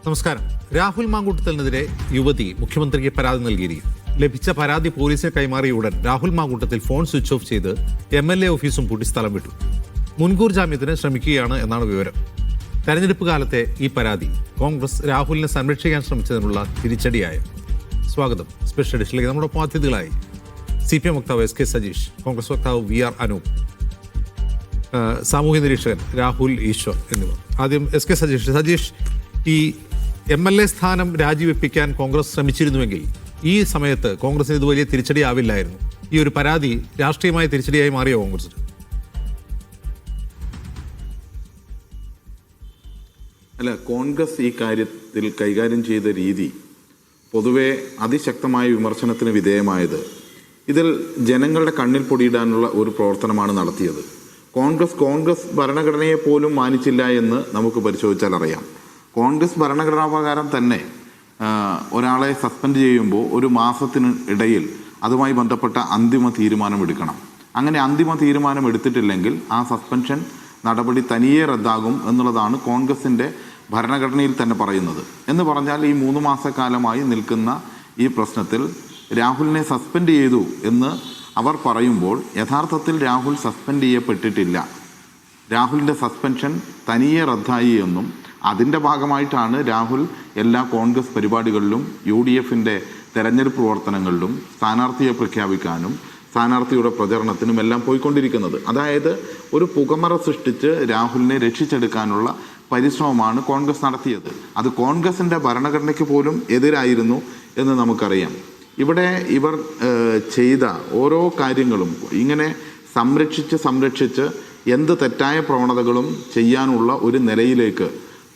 നമസ്കാരം. രാഹുൽ മാങ്കൂട്ടത്തിനെതിരെ യുവതി മുഖ്യമന്ത്രിക്ക് പരാതി നൽകിയിരിക്കുന്നു. ലഭിച്ച പരാതി പോലീസിന് കൈമാറിയ ഉടൻ Rahul Mamkootathil phone switch off ചെയ്ത് MLA ഓഫീസും പൂട്ടി സ്ഥലം വിട്ടു. മുൻകൂർ ജാമ്യത്തിന് ശ്രമിക്കുകയാണ് എന്നാണ് വിവരം. തെരഞ്ഞെടുപ്പ് കാലത്തെ ഈ പരാതി കോൺഗ്രസ് രാഹുലിനെ സംരക്ഷിക്കാൻ ശ്രമിച്ചതിനുള്ള തിരിച്ചടിയായ. സ്വാഗതം. സ്പെഷ്യൽ എഡിഷനിലേക്ക് നമ്മുടെ അതിഥികളായി CPM വക്താവ് SK സജീഷ്, കോൺഗ്രസ് വക്താവ് VR അനൂപ്, സാമൂഹ്യ നിരീക്ഷകൻ രാഹുൽ ഈശ്വർ എന്നിവർ. ആദ്യം SK സജീഷ്, ഈ MLA സ്ഥാനം രാജിവെപ്പിക്കാൻ കോൺഗ്രസ് ശ്രമിച്ചിരുന്നുവെങ്കിൽ ഈ സമയത്ത് കോൺഗ്രസിന് ഇത് വലിയ തിരിച്ചടിയാവില്ലായിരുന്നു. ഈ ഒരു പരാതി രാഷ്ട്രീയമായ തിരിച്ചടിയായി മാറിയോ കോൺഗ്രസിന്? അല്ല, കോൺഗ്രസ് ഈ കാര്യത്തിൽ കൈകാര്യം ചെയ്ത രീതി പൊതുവെ അതിശക്തമായ വിമർശനത്തിന് വിധേയമായത് ഇതിൽ ജനങ്ങളുടെ കണ്ണിൽ പൊടിയിടാനുള്ള ഒരു പ്രവർത്തനമാണ് നടത്തിയത്. കോൺഗ്രസ് ഭരണഘടനയെ പോലും മാനിച്ചില്ല എന്ന് നമുക്ക് പരിശോധിച്ചാൽ അറിയാം. കോൺഗ്രസ് ഭരണഘടനാ പ്രകാരം തന്നെ ഒരാളെ സസ്പെൻഡ് ചെയ്യുമ്പോൾ ഒരു മാസത്തിന് ഇടയിൽ അതുമായി ബന്ധപ്പെട്ട അന്തിമ തീരുമാനം എടുക്കണം. അങ്ങനെ അന്തിമ തീരുമാനം എടുത്തിട്ടില്ലെങ്കിൽ ആ സസ്പെൻഷൻ നടപടി തനിയെ റദ്ദാകും എന്നുള്ളതാണ് കോൺഗ്രസിൻ്റെ ഭരണഘടനയിൽ തന്നെ പറയുന്നത്. എന്ന് പറഞ്ഞാൽ ഈ 3 മാസക്കാലമായി നിൽക്കുന്ന ഈ പ്രശ്നത്തിൽ രാഹുലിനെ സസ്പെൻഡ് ചെയ്തു എന്ന് അവർ പറയുമ്പോൾ യഥാർത്ഥത്തിൽ രാഹുൽ സസ്പെൻഡ് ചെയ്യപ്പെട്ടിട്ടില്ല. രാഹുലിൻ്റെ സസ്പെൻഷൻ തനിയെ റദ്ദായി എന്നും അതിൻ്റെ ഭാഗമായിട്ടാണ് രാഹുൽ എല്ലാ കോൺഗ്രസ് പരിപാടികളിലും UDFൻ്റെ തെരഞ്ഞെടുപ്പ് പ്രവർത്തനങ്ങളിലും സ്ഥാനാർത്ഥിയെ പ്രഖ്യാപിക്കാനും സ്ഥാനാർത്ഥിയുടെ പ്രചരണത്തിനും എല്ലാം പോയിക്കൊണ്ടിരിക്കുന്നത്. അതായത് ഒരു പുകമറ സൃഷ്ടിച്ച് രാഹുലിനെ രക്ഷിച്ചെടുക്കാനുള്ള പരിശ്രമമാണ് കോൺഗ്രസ് നടത്തിയത്. അത് കോൺഗ്രസിൻ്റെ ഭരണഘടനയ്ക്ക് പോലും എതിരായിരുന്നു എന്ന് നമുക്കറിയാം. ഇവിടെ ഇവർ ചെയ്ത ഓരോ കാര്യങ്ങളും ഇങ്ങനെ സംരക്ഷിച്ച് എന്ത് തെറ്റായ പ്രവണതകളും ചെയ്യാനുള്ള ഒരു നിലയിലേക്ക്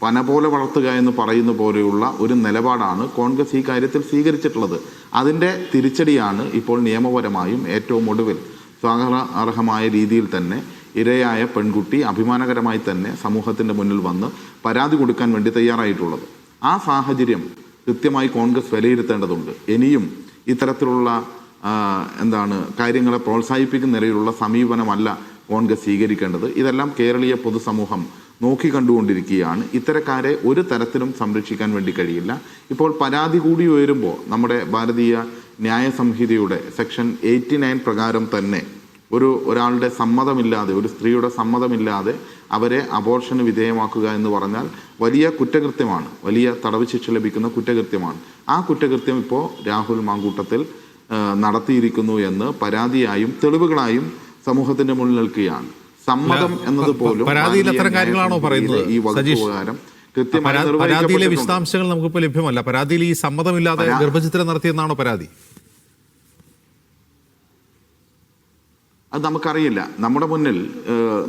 പന പോലെ വളർത്തുക എന്ന് പറയുന്ന പോലെയുള്ള ഒരു നിലപാടാണ് കോൺഗ്രസ് ഈ കാര്യത്തിൽ സ്വീകരിച്ചിട്ടുള്ളത്. അതിൻ്റെ തിരിച്ചടിയാണ് ഇപ്പോൾ നിയമപരമായും ഏറ്റവും ഒടുവിൽ സ്വാഗതാർഹമായ രീതിയിൽ തന്നെ ഇരയായ പെൺകുട്ടി അഭിമാനകരമായി തന്നെ സമൂഹത്തിൻ്റെ മുന്നിൽ വന്ന് പരാതി കൊടുക്കാൻ വേണ്ടി തയ്യാറായിട്ടുള്ളത്. ആ സാഹചര്യം കൃത്യമായി കോൺഗ്രസ് വിലയിരുത്തേണ്ടതുണ്ട്. ഇനിയും ഇത്തരത്തിലുള്ള കാര്യങ്ങളെ പ്രോത്സാഹിപ്പിക്കുന്ന നിലയിലുള്ള സമീപനമല്ല കോൺഗ്രസ് സ്വീകരിക്കേണ്ടത്. ഇതെല്ലാം കേരളീയ പൊതുസമൂഹം നോക്കിക്കണ്ടുകൊണ്ടിരിക്കുകയാണ്. ഇത്തരക്കാരെ ഒരു തരത്തിലും സംരക്ഷിക്കാൻ വേണ്ടി കഴിയില്ല. ഇപ്പോൾ പരാതി കൂടി ഉയരുമ്പോൾ നമ്മുടെ ഭാരതീയ ന്യായ സംഹിതയുടെ സെക്ഷൻ 89 പ്രകാരം തന്നെ ഒരാളുടെ സമ്മതമില്ലാതെ, ഒരു സ്ത്രീയുടെ സമ്മതമില്ലാതെ അവരെ അബോർഷന് വിധേയമാക്കുക എന്ന് പറഞ്ഞാൽ വലിയ കുറ്റകൃത്യമാണ്, വലിയ തടവ് ശിക്ഷ ലഭിക്കുന്ന കുറ്റകൃത്യമാണ്. ആ കുറ്റകൃത്യം ഇപ്പോൾ രാഹുൽ മാങ്കൂട്ടത്തിൽ നടത്തിയിരിക്കുന്നു എന്ന് പരാതിയായും തെളിവുകളായും സമൂഹത്തിന്റെ മുന്നിൽ നിൽക്കുകയാണ്. സമ്മതം എന്നത് പോലും പരാതിയിൽ അത്തരം കാര്യങ്ങളാണോ പറയുന്നത്? ഈ വകുപ്പുകാരം പരാതിയിലെ വിശദാംശങ്ങൾ നമുക്കിപ്പോൾ ലഭ്യമല്ല. പരാതിയിൽ ഈ സമ്മതമില്ലാതെ ഗർഭചിത്രം നടത്തിയെന്നാണോ പരാതി? അത് നമുക്കറിയില്ല. നമ്മുടെ മുന്നിൽ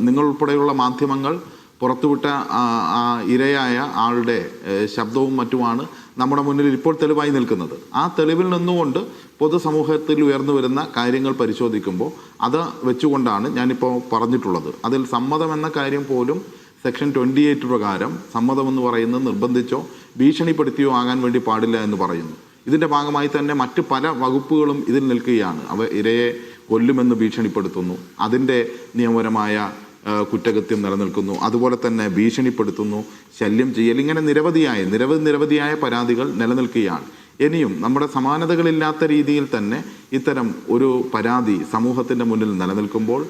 നിങ്ങൾ ഉൾപ്പെടെയുള്ള മാധ്യമങ്ങൾ പുറത്തുവിട്ട ഇരയായ ആളുടെ ശബ്ദവും മറ്റുമാണ് നമ്മുടെ മുന്നിൽ ഇപ്പോൾ തെളിവായി നിൽക്കുന്നത്. ആ തെളിവിൽ നിന്നുകൊണ്ട് പൊതുസമൂഹത്തിൽ ഉയർന്നു വരുന്ന കാര്യങ്ങൾ പരിശോധിക്കുമ്പോൾ അത് വെച്ചുകൊണ്ടാണ് ഞാനിപ്പോൾ പറഞ്ഞിട്ടുള്ളത്. അതിൽ സമ്മതം എന്ന കാര്യം പോലും സെക്ഷൻ 28 പ്രകാരം സമ്മതമെന്ന് പറയുന്നത് നിർബന്ധിച്ചോ ഭീഷണിപ്പെടുത്തിയോ ആകാൻ വേണ്ടി പാടില്ല എന്ന് പറയുന്നു. ഇതിൻ്റെ ഭാഗമായി തന്നെ മറ്റ് പല വകുപ്പുകളും ഇതിൽ നിൽക്കുകയാണ്. ഇരയെ കൊല്ലുമെന്ന് ഭീഷണിപ്പെടുത്തുന്നു, അതിൻ്റെ നിയമപരമായ കുറ്റകൃത്യം നിലനിൽക്കുന്നു. അതുപോലെ തന്നെ ഭീഷണിപ്പെടുത്തുന്നു, ശല്യം ചെയ്യൽ, ഇങ്ങനെ നിരവധിയായ പരാതികൾ നിലനിൽക്കുകയാണ്. ഇനിയും നമ്മുടെ സമാനതകളില്ലാത്ത രീതിയിൽ തന്നെ ഇത്തരം ഒരു പരാതി സമൂഹത്തിൻ്റെ മുന്നിൽ നിലനിൽക്കുമ്പോൾ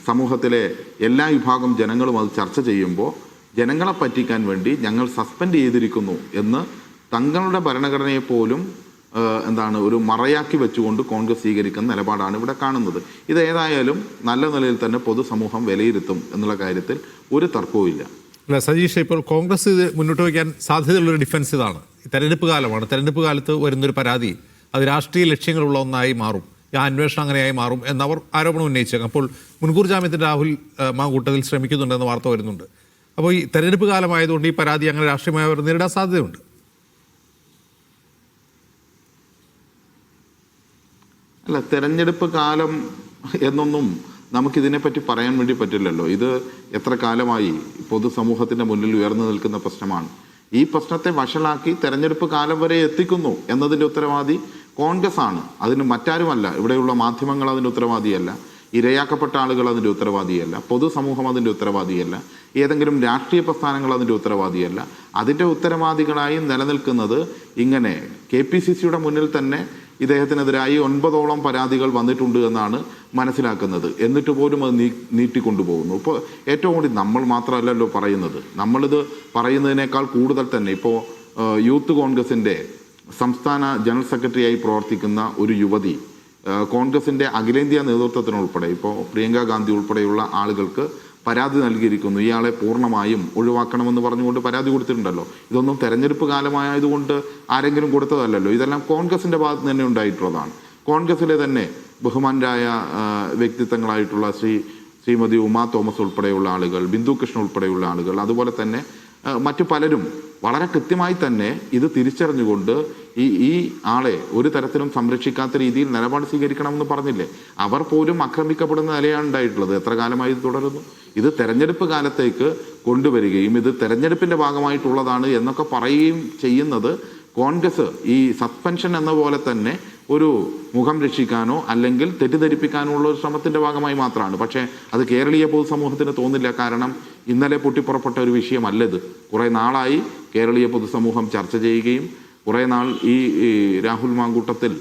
സമൂഹത്തിലെ എല്ലാ വിഭാഗം ജനങ്ങളും അത് ചർച്ച ചെയ്യുമ്പോൾ ജനങ്ങളെ പറ്റിക്കാൻ വേണ്ടി ഞങ്ങൾ സസ്പെൻഡ് ചെയ്തിരിക്കുന്നു എന്ന് തങ്ങളുടെ ഭരണഘടനയെ പോലും ഒരു മറയാക്കി വെച്ചുകൊണ്ട് കോൺഗ്രസ് സ്വീകരിക്കുന്ന നിലപാടാണ് ഇവിടെ കാണുന്നത്. ഇതേതായാലും നല്ല നിലയിൽ തന്നെ പൊതുസമൂഹം വിലയിരുത്തും എന്നുള്ള കാര്യത്തിൽ ഒരു തർക്കവുമില്ല. അല്ല സജീഷ്, ഇപ്പോൾ കോൺഗ്രസ് ഇത് മുന്നോട്ട് വയ്ക്കാൻ സാധ്യതയുള്ളൊരു ഡിഫൻസ് ഇതാണ്. തെരഞ്ഞെടുപ്പ് കാലമാണ്. തെരഞ്ഞെടുപ്പ് കാലത്ത് വരുന്നൊരു പരാതി അത് രാഷ്ട്രീയ ലക്ഷ്യങ്ങളുള്ള ഒന്നായി മാറും, ആ അന്വേഷണം അങ്ങനെയായി മാറും എന്നവർ ആരോപണം ഉന്നയിച്ചേക്കാം. അപ്പോൾ മുൻകൂർ ജാമ്യത്തിന് രാഹുൽ മാങ്കൂട്ടത്തിൽ ശ്രമിക്കുന്നുണ്ടെന്ന് വാർത്ത വരുന്നുണ്ട്. അപ്പോൾ ഈ തെരഞ്ഞെടുപ്പ് കാലമായതുകൊണ്ട് ഈ പരാതി അങ്ങനെ രാഷ്ട്രീയമായി അവർ നേരിടാൻ സാധ്യതയുണ്ട്. അല്ല, തെരഞ്ഞെടുപ്പ് കാലം എന്നൊന്നും നമുക്കിതിനെപ്പറ്റി പറയാൻ വേണ്ടി പറ്റില്ലല്ലോ. ഇത് എത്ര കാലമായി പൊതുസമൂഹത്തിൻ്റെ മുന്നിൽ ഉയർന്നു നിൽക്കുന്ന പ്രശ്നമാണ്. ഈ പ്രശ്നത്തെ വഷളാക്കി തെരഞ്ഞെടുപ്പ് കാലം വരെ എത്തിക്കുന്നു എന്നതിൻ്റെ ഉത്തരവാദി കോൺഗ്രസ് ആണ്. അതിന് മറ്റാരുമല്ല. ഇവിടെയുള്ള മാധ്യമങ്ങൾ അതിൻ്റെ ഉത്തരവാദിയല്ല. ഇരയാക്കപ്പെട്ട ആളുകൾ അതിൻ്റെ ഉത്തരവാദിയല്ല, പൊതുസമൂഹം അതിൻ്റെ ഉത്തരവാദിയല്ല, ഏതെങ്കിലും രാഷ്ട്രീയ പ്രസ്ഥാനങ്ങൾ അതിൻ്റെ ഉത്തരവാദിയല്ല. അതിൻ്റെ ഉത്തരവാദികളായി നിലനിൽക്കുന്നത് ഇങ്ങനെ KPCCയുടെ മുന്നിൽ തന്നെ ഇദ്ദേഹത്തിനെതിരായി 9ഓളം പരാതികൾ വന്നിട്ടുണ്ട് എന്നാണ് മനസ്സിലാക്കുന്നത്. എന്നിട്ട് പോലും അത് നീട്ടിക്കൊണ്ടുപോകുന്നു. ഇപ്പോൾ ഏറ്റവും കൂടി നമ്മൾ മാത്രമല്ലല്ലോ പറയുന്നത്, നമ്മളിത് പറയുന്നതിനേക്കാൾ കൂടുതൽ തന്നെ ഇപ്പോൾ യൂത്ത് കോൺഗ്രസിൻ്റെ സംസ്ഥാന ജനറൽ സെക്രട്ടറിയായി പ്രവർത്തിക്കുന്ന ഒരു യുവതി കോൺഗ്രസിൻ്റെ അഖിലേന്ത്യാ നേതൃത്വത്തിനുൾപ്പെടെ ഇപ്പോൾ പ്രിയങ്ക ഗാന്ധി ഉൾപ്പെടെയുള്ള ആളുകൾക്ക് പരാതി നൽകിയിരിക്കുന്നു. ഇയാളെ പൂർണ്ണമായും ഒഴിവാക്കണമെന്ന് പറഞ്ഞുകൊണ്ട് പരാതി കൊടുത്തിട്ടുണ്ടല്ലോ. ഇതൊന്നും തെരഞ്ഞെടുപ്പ് കാലമായതുകൊണ്ട് ആരെങ്കിലും കൊടുത്തതല്ലല്ലോ. ഇതെല്ലാം കോൺഗ്രസിൻ്റെ ഭാഗത്ത് തന്നെ ഉണ്ടായിട്ടുള്ളതാണ്. കോൺഗ്രസിലെ തന്നെ ബഹുമാനരായ വ്യക്തിത്വങ്ങളായിട്ടുള്ള ശ്രീമതി ഉമാ തോമസ് ഉൾപ്പെടെയുള്ള ആളുകൾ, ബിന്ദു കൃഷ്ണ ഉൾപ്പെടെയുള്ള ആളുകൾ, അതുപോലെ തന്നെ മറ്റു പലരും വളരെ കൃത്യമായി തന്നെ ഇത് തിരിച്ചറിഞ്ഞുകൊണ്ട് ഈ ആളെ ഒരു തരത്തിലും സംരക്ഷിക്കാത്ത രീതിയിൽ നിലപാട് സ്വീകരിക്കണമെന്ന് പറഞ്ഞില്ലേ. അവർ പോലും ആക്രമിക്കപ്പെടുന്ന നിലയാണ് ഉണ്ടായിട്ടുള്ളത്. എത്ര കാലമായി ഇത് തുടരുന്നു? ഇത് തെരഞ്ഞെടുപ്പ് കാലത്തേക്ക് കൊണ്ടുവരികയും ഇത് തെരഞ്ഞെടുപ്പിൻ്റെ ഭാഗമായിട്ടുള്ളതാണ് എന്നൊക്കെ പറയുകയും ചെയ്യുന്നത് കോൺഗ്രസ് ഈ സസ്പെൻഷൻ എന്ന പോലെ തന്നെ ഒരു മുഖം രക്ഷിക്കാനോ അല്ലെങ്കിൽ തെറ്റിദ്ധരിപ്പിക്കാനോ ഉള്ള ഒരു ശ്രമത്തിൻ്റെ ഭാഗമായി മാത്രമാണ്. പക്ഷേ അത് കേരളീയ പൊതുസമൂഹത്തിന് തോന്നില്ല. കാരണം ഇന്നലെ പൊട്ടിപ്പുറപ്പെട്ട ഒരു വിഷയമല്ലത്. കുറേ നാളായി കേരളീയ പൊതുസമൂഹം ചർച്ച ചെയ്യുകയും കുറേ നാൾ ഈ രാഹുൽ മാങ്കൂട്ടത്തിൽ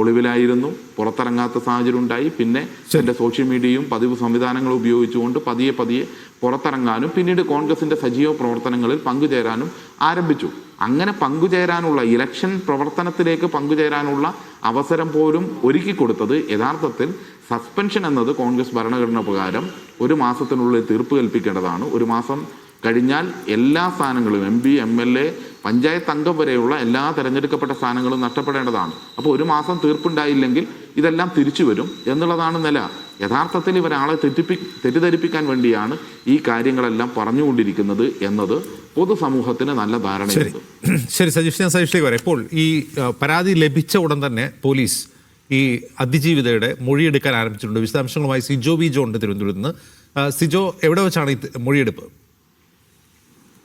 ഒളിവിലായിരുന്നു, പുറത്തിറങ്ങാത്ത സാഹചര്യം ഉണ്ടായി. പിന്നെ എൻ്റെ സോഷ്യൽ മീഡിയയും പതിവ് സംവിധാനങ്ങളും ഉപയോഗിച്ചുകൊണ്ട് പതിയെ പുറത്തിറങ്ങാനും പിന്നീട് കോൺഗ്രസിൻ്റെ സജീവ പ്രവർത്തനങ്ങളിൽ പങ്കുചേരാനും ആരംഭിച്ചു. അങ്ങനെ പങ്കുചേരാനുള്ള ഇലക്ഷൻ പ്രവർത്തനത്തിലേക്ക് പങ്കുചേരാനുള്ള അവസരം പോലും ഒരുക്കി കൊടുത്തത് യഥാർത്ഥത്തിൽ സസ്പെൻഷൻ എന്നത് കോൺഗ്രസ് ഭരണഘടന പ്രകാരം 1 മാസത്തിനുള്ളിൽ തീർപ്പ് കൽപ്പിക്കേണ്ടതാണ്. 1 മാസം കഴിഞ്ഞാൽ എല്ലാ സ്ഥാനങ്ങളും MP, MLA, പഞ്ചായത്ത് അംഗം വരെയുള്ള എല്ലാ തിരഞ്ഞെടുക്കപ്പെട്ട സ്ഥാനങ്ങളും നഷ്ടപ്പെടേണ്ടതാണ്. അപ്പോൾ 1 മാസം തീർപ്പുണ്ടായില്ലെങ്കിൽ ഇതെല്ലാം തിരിച്ചു വരും എന്നുള്ളതാണ് നില. യഥാർത്ഥത്തിൽ ഇവരാളെ തെറ്റിദ്ധരിപ്പിക്കാൻ വേണ്ടിയാണ് ഈ കാര്യങ്ങളെല്ലാം പറഞ്ഞുകൊണ്ടിരിക്കുന്നത് എന്നത് പൊതുസമൂഹത്തിന് നല്ല ധാരണയുണ്ട്. ശരി സജീഷ്, ഞാൻ സജീഷിലേക്ക് വരാം. ഇപ്പോൾ ഈ പരാതി ലഭിച്ച ഉടൻ തന്നെ പോലീസ് ഈ അതിജീവിതയുടെ മൊഴിയെടുക്കാൻ ആരംഭിച്ചിട്ടുണ്ട്. വിശദാംശങ്ങളുമായി സിജോ വി ജോൺ തിരുവനന്തപുരത്ത് നിന്ന്. സിജോ, എവിടെ വെച്ചാണ് ഈ മൊഴിയെടുപ്പ്?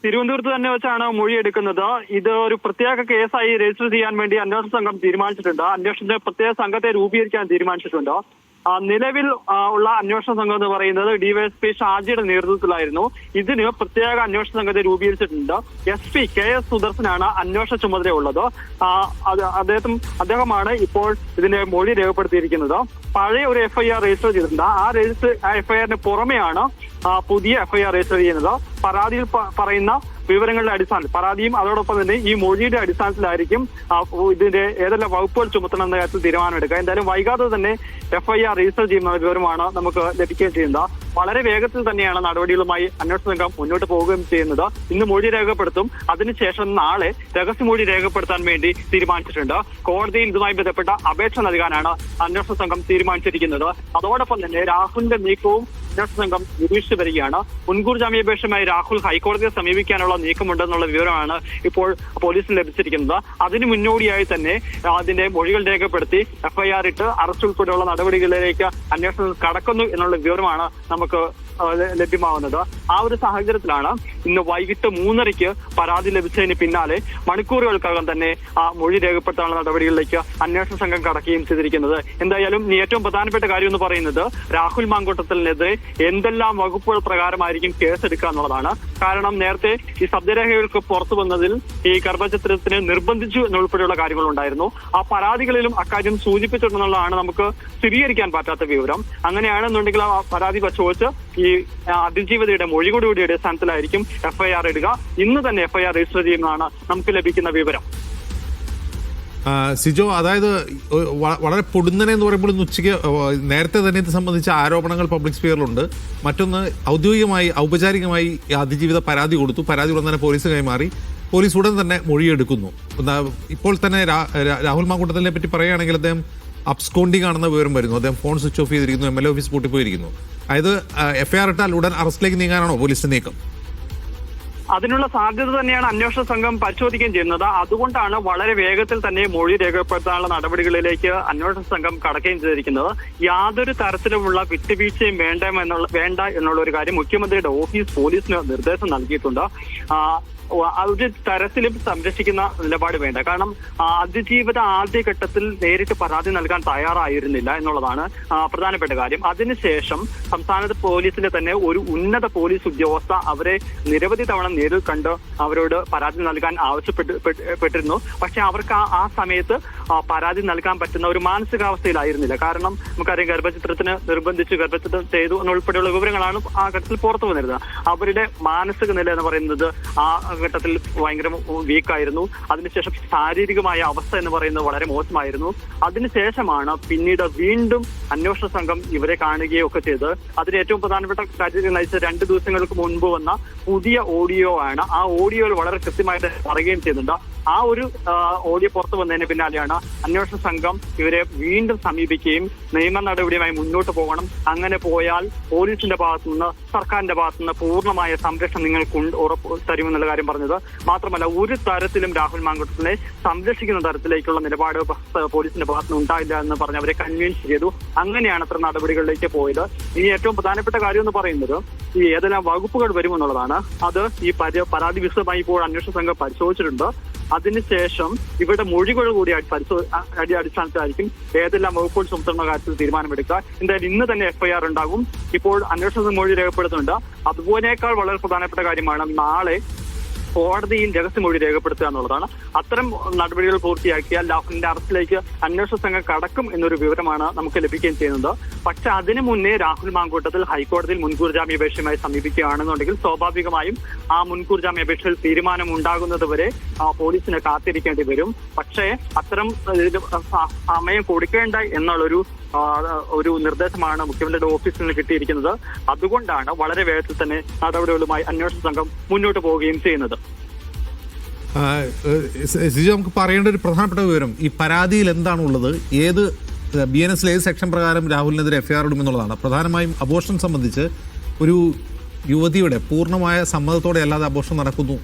തിരുവനന്തപുരത്ത് തന്നെ വെച്ചാണ് മൊഴിയെടുക്കുന്നത്. ഇത് ഒരു പ്രത്യേക കേസായി രജിസ്റ്റർ ചെയ്യാൻ വേണ്ടി അന്വേഷണ സംഘം തീരുമാനിച്ചിട്ടുണ്ട്. അന്വേഷണത്തിന് പ്രത്യേക സംഘത്തെ രൂപീകരിക്കാൻ തീരുമാനിച്ചിട്ടുണ്ട്. നിലവിൽ ഉള്ള അന്വേഷണ സംഘം എന്ന് പറയുന്നത് DYSP ഷാജിയുടെ നേതൃത്വത്തിലായിരുന്നു. ഇതിന് പ്രത്യേക അന്വേഷണ സംഘത്തെ രൂപീകരിച്ചിട്ടുണ്ട്. SP KS സുദർശനാണ് അന്വേഷണ ചുമതലയുള്ളത്. അദ്ദേഹമാണ് ഇപ്പോൾ ഇതിന്റെ മൊഴി രേഖപ്പെടുത്തിയിരിക്കുന്നത്. പഴയ ഒരു FIR രജിസ്റ്റർ ചെയ്തിട്ടുണ്ട്. ആ FIR-ന് പുറമെയാണ് പുതിയ FIR രജിസ്റ്റർ ചെയ്യുന്നത്. പരാതിയിൽ പറയുന്ന വിവരങ്ങളുടെ അടിസ്ഥാനത്തിൽ, പരാതിയും അതോടൊപ്പം തന്നെ ഈ മൊഴിയുടെ അടിസ്ഥാനത്തിലായിരിക്കും ഇതിന്റെ ഏതെല്ലാം വകുപ്പുകൾ ചുമത്തണം എന്ന കാര്യത്തിൽ തീരുമാനമെടുക്കുക. എന്തായാലും വൈകാതെ തന്നെ FIR രജിസ്റ്റർ ചെയ്യുന്ന വിവരമാണ് നമുക്ക് ലഭിക്കുകയും ചെയ്യുന്നത്. വളരെ വേഗത്തിൽ തന്നെയാണ് നടപടികളുമായി അന്വേഷണ സംഘം മുന്നോട്ട് പോവുകയും ചെയ്യുന്നത്. ഇന്ന് മൊഴി രേഖപ്പെടുത്തും. അതിനുശേഷം നാളെ രഹസ്യമൊഴി രേഖപ്പെടുത്താൻ വേണ്ടി തീരുമാനിച്ചിട്ടുണ്ട്. കോടതിയിൽ ഇതുമായി ബന്ധപ്പെട്ട അപേക്ഷ നൽകാനാണ് അന്വേഷണ സംഘം തീരുമാനിച്ചിരിക്കുന്നത്. അതോടൊപ്പം തന്നെ രാഹുലിന്റെ നീക്കവും അന്വേഷണ സംഘം നിരീക്ഷിച്ചു വരികയാണ്. മുൻകൂർ ജാമ്യാപേക്ഷയുമായി രാഹുൽ ഹൈക്കോടതിയെ സമീപിക്കാനുള്ള നീക്കമുണ്ടെന്നുള്ള വിവരമാണ് ഇപ്പോൾ പോലീസിന് ലഭിച്ചിരിക്കുന്നത്. അതിന് മുന്നോടിയായി തന്നെ അതിന്റെ മൊഴികൾ രേഖപ്പെടുത്തി FIR ഇട്ട് അറസ്റ്റ് ഉൾപ്പെടെയുള്ള നടപടികളിലേക്ക് അന്വേഷണം കടക്കുന്നു എന്നുള്ള വിവരമാണ് നമുക്ക് ലഭ്യമാവുന്നത്. ആ ഒരു സാഹചര്യത്തിലാണ് ഇന്ന് വൈകിട്ട് 3:30 പരാതി ലഭിച്ചതിന് പിന്നാലെ മണിക്കൂറുകൾക്കകം തന്നെ ആ മൊഴി രേഖപ്പെടുത്താനുള്ള നടപടികളിലേക്ക് അന്വേഷണ സംഘം കടക്കുകയും ചെയ്തിരിക്കുന്നത്. എന്തായാലും ഏറ്റവും പ്രധാനപ്പെട്ട കാര്യം എന്ന് പറയുന്നത് രാഹുൽ മാങ്കൂട്ടത്തിനെതിരെ എന്തെല്ലാം വകുപ്പുകൾ പ്രകാരമായിരിക്കും കേസെടുക്കുക എന്നുള്ളതാണ്. കാരണം നേരത്തെ ഈ ശബ്ദരേഖകൾക്ക് പുറത്തു വന്നതിൽ ഈ ഗർഭചിത്രത്തിന് നിർബന്ധിച്ചു എന്നുൾപ്പെടെയുള്ള കാര്യങ്ങളുണ്ടായിരുന്നു. ആ പരാതികളിലും അക്കാര്യം സൂചിപ്പിച്ചിട്ടുണ്ടെന്നുള്ളതാണ് നമുക്ക് സ്ഥിരീകരിക്കാൻ പറ്റാത്ത വിവരം. അങ്ങനെയാണെന്നുണ്ടെങ്കിൽ ആ പരാതി വച്ചുവെച്ച് ഈ അതിജീവിതയുടെ മൊഴികൂടിയുടെ അടിസ്ഥാനത്തിലായിരിക്കും FIR ഇടുക. ഇന്ന് തന്നെ FIR രജിസ്റ്റർ ചെയ്യുന്നതാണ് നമുക്ക് ലഭിക്കുന്ന വിവരം. സിജോ, അതായത് വളരെ പൊടുന്നനെ എന്ന് പറയുമ്പോൾ ഇന്ന് ഉച്ചയ്ക്ക് നേരത്തെ തന്നെ ഇത് സംബന്ധിച്ച ആരോപണങ്ങൾ പബ്ലിക് സ്ഫിയറിലുണ്ട്. മറ്റൊന്ന് ഔപചാരികമായി അതിജീവിത പരാതി കൊടുത്തു. പരാതി ഉടൻ തന്നെ പോലീസ് കൈമാറി. പോലീസ് ഉടൻ തന്നെ മൊഴിയെടുക്കുന്നു. ഇപ്പോൾ തന്നെ രാഹുൽ മാങ്കൂട്ടത്തിനെ പറ്റി പറയുകയാണെങ്കിൽ അദ്ദേഹം അബ്സ്കോണ്ടിങ് ആണെന്ന വിവരം വരുന്നു. അദ്ദേഹം ഫോൺ സ്വിച്ച് ഓഫ് ചെയ്തിരിക്കുന്നു. MLA ഓഫീസ് പൂട്ടിപ്പോയിരിക്കുന്നു. അതായത് FIR ഇട്ടാൽ ഉടൻ അറസ്റ്റിലേക്ക് നീങ്ങാനാണോ പോലീസിന്റെ നീക്കം? അതിനുള്ള സാധ്യത തന്നെയാണ് അന്വേഷണ സംഘം പരിശോധിക്കുകയും ചെയ്യുന്നത്. അതുകൊണ്ടാണ് വളരെ വേഗത്തിൽ തന്നെ മൊഴി രേഖപ്പെടുത്താനുള്ള നടപടികളിലേക്ക് അന്വേഷണ സംഘം കടക്കുകയും ചെയ്തിരിക്കുന്നത്. യാതൊരു തരത്തിലുമുള്ള വിട്ടുവീഴ്ചയും വേണ്ട എന്നുള്ള ഒരു കാര്യം മുഖ്യമന്ത്രിയുടെ ഓഫീസ് പോലീസിന് നിർദ്ദേശം നൽകിയിട്ടുണ്ട്. ഒരു തരത്തിലും സംരക്ഷിക്കുന്ന നിലപാട് വേണ്ട. കാരണം അതിജീവിത ആദ്യഘട്ടത്തിൽ നേരിട്ട് പരാതി നൽകാൻ തയ്യാറായിരുന്നില്ല എന്നുള്ളതാണ് പ്രധാനപ്പെട്ട കാര്യം. അതിനുശേഷം സംസ്ഥാനത്ത് പോലീസിലെ തന്നെ ഒരു ഉന്നത പോലീസ് ഉദ്യോഗസ്ഥ അവരെ നിരവധി തവണ നേരിൽ കണ്ട് അവരോട് പരാതി നൽകാൻ ആവശ്യപ്പെട്ടിരുന്നു. പക്ഷെ അവർക്ക് ആ സമയത്ത് പരാതി നൽകാൻ പറ്റുന്ന ഒരു മാനസികാവസ്ഥയിലായിരുന്നില്ല. കാരണം നമുക്കറിയാം, ഗർഭചിത്രത്തിന് നിർബന്ധിച്ച് ഗർഭചിത്രം ചെയ്തു എന്നുൾപ്പെടെയുള്ള വിവരങ്ങളാണ് ആ ഘട്ടത്തിൽ പുറത്തു വന്നിരുന്നത്. അവരുടെ മാനസിക നില എന്ന് പറയുന്നത് ആ ഘട്ടത്തിൽ ഭയങ്കര വീക്കായിരുന്നു. അതിനുശേഷം ശാരീരികമായ അവസ്ഥ എന്ന് പറയുന്നത് വളരെ മോശമായിരുന്നു. അതിനുശേഷമാണ് പിന്നീട് വീണ്ടും അന്വേഷണ സംഘം ഇവരെ കാണുകയും ഒക്കെ ചെയ്ത് അതിന് ഏറ്റവും പ്രധാനപ്പെട്ട കാര്യത്തിൽ നയിച്ച 2 ദിവസങ്ങൾക്ക് മുൻപ് വന്ന പുതിയ ഓഡിയോ ആണ്. ആ ഓഡിയോയിൽ വളരെ കൃത്യമായിട്ട് പറയുകയും ചെയ്യുന്നുണ്ട്. ആ ഒരു ഓഡിയോ പുറത്തു വന്നതിന് പിന്നാലെയാണ് അന്വേഷണ സംഘം ഇവരെ വീണ്ടും സമീപിക്കുകയും നിയമ നടപടിയുമായി മുന്നോട്ട് പോകണം, അങ്ങനെ പോയാൽ പോലീസിന്റെ ഭാഗത്തുനിന്ന് സർക്കാരിന്റെ ഭാഗത്തുനിന്ന് പൂർണ്ണമായ സംരക്ഷണം നിങ്ങൾക്ക് ഉറപ്പ് തരുമെന്നുള്ള കാര്യം പറഞ്ഞത്. മാത്രമല്ല, ഒരു തരത്തിലും രാഹുൽ മാങ്കൂട്ടത്തിനെ സംരക്ഷിക്കുന്ന തരത്തിലേക്കുള്ള നിലപാട് പോലീസിന്റെ ഭാഗത്തുനിന്ന് ഉണ്ടായില്ല എന്ന് പറഞ്ഞ് അവരെ കൺവിൻസ് ചെയ്തു. അങ്ങനെയാണ് അത്ര നടപടികളിലേക്ക് പോയത്. ഇനി ഏറ്റവും പ്രധാനപ്പെട്ട കാര്യം എന്ന് പറയുന്നത് ഈ ഏതെല്ലാം വകുപ്പുകൾ വരുമെന്നുള്ളതാണ്. അത് ഈ പരാതി വിശദമായി ഇപ്പോൾ അന്വേഷണ സംഘം പരിശോധിച്ചിട്ടുണ്ട്. അതിനുശേഷം ഇവരുടെ മൊഴികൾ കൂടി അടിസ്ഥാനത്തിലായിരിക്കും ഏതെല്ലാം വകുപ്പുകൾ ചുമത്തുന്ന കാര്യത്തിൽ തീരുമാനമെടുക്കുക. എന്തായാലും ഇന്ന് തന്നെ FIR ഉണ്ടാകും. ഇപ്പോൾ അന്വേഷണ മൊഴി രേഖപ്പെടുത്തുന്നുണ്ട്. അതുപോലെയേക്കാൾ വളരെ പ്രധാനപ്പെട്ട കാര്യമാണ് നാളെ കോടതിയിൽ രഹസ്യമൊഴി രേഖപ്പെടുത്തുക എന്നുള്ളതാണ്. അത്തരം നടപടികൾ പൂർത്തിയാക്കിയാൽ രാഹുലിന്റെ അറസ്റ്റിലേക്ക് അന്വേഷണ സംഘം കടക്കും എന്നൊരു വിവരമാണ് നമുക്ക് ലഭിക്കുകയും ചെയ്യുന്നത്. പക്ഷെ അതിനു മുന്നേ രാഹുൽ മാങ്കൂട്ടത്തിൽ ഹൈക്കോടതിയിൽ മുൻകൂർ ജാമ്യാപേക്ഷയുമായി സമീപിക്കുകയാണെന്നുണ്ടെങ്കിൽ സ്വാഭാവികമായും ആ മുൻകൂർ ജാമ്യാപേക്ഷയിൽ തീരുമാനം ഉണ്ടാകുന്നത് വരെ പോലീസിന് കാത്തിരിക്കേണ്ടി വരും. പക്ഷേ അത്തരം സമയം കൊടുക്കേണ്ട എന്നുള്ളൊരു നിർദ്ദേശമാണ് മുഖ്യമന്ത്രിയുടെ ഓഫീസിൽ നിന്ന് കിട്ടിയിരിക്കുന്നത്. അതുകൊണ്ടാണ് വളരെ വേഗത്തിൽ തന്നെ നടപടികളുമായി അന്വേഷണ സംഘം മുന്നോട്ട് പോവുകയും ചെയ്യുന്നത്. സിജോ, നമുക്ക് പറയേണ്ട ഒരു പ്രധാനപ്പെട്ട വിവരം, ഈ പരാതിയിൽ എന്താണുള്ളത്, ഏത് BNS ഏത് സെക്ഷൻ പ്രകാരം രാഹുലിനെതിരെ FIR ഇടുമെന്നുള്ളതാണ്. പ്രധാനമായും അബോർഷൻ സംബന്ധിച്ച് ഒരു യുവതിയുടെ പൂർണ്ണമായ സമ്മതത്തോടെ അല്ലാതെ അബോർഷൻ നടക്കുന്നു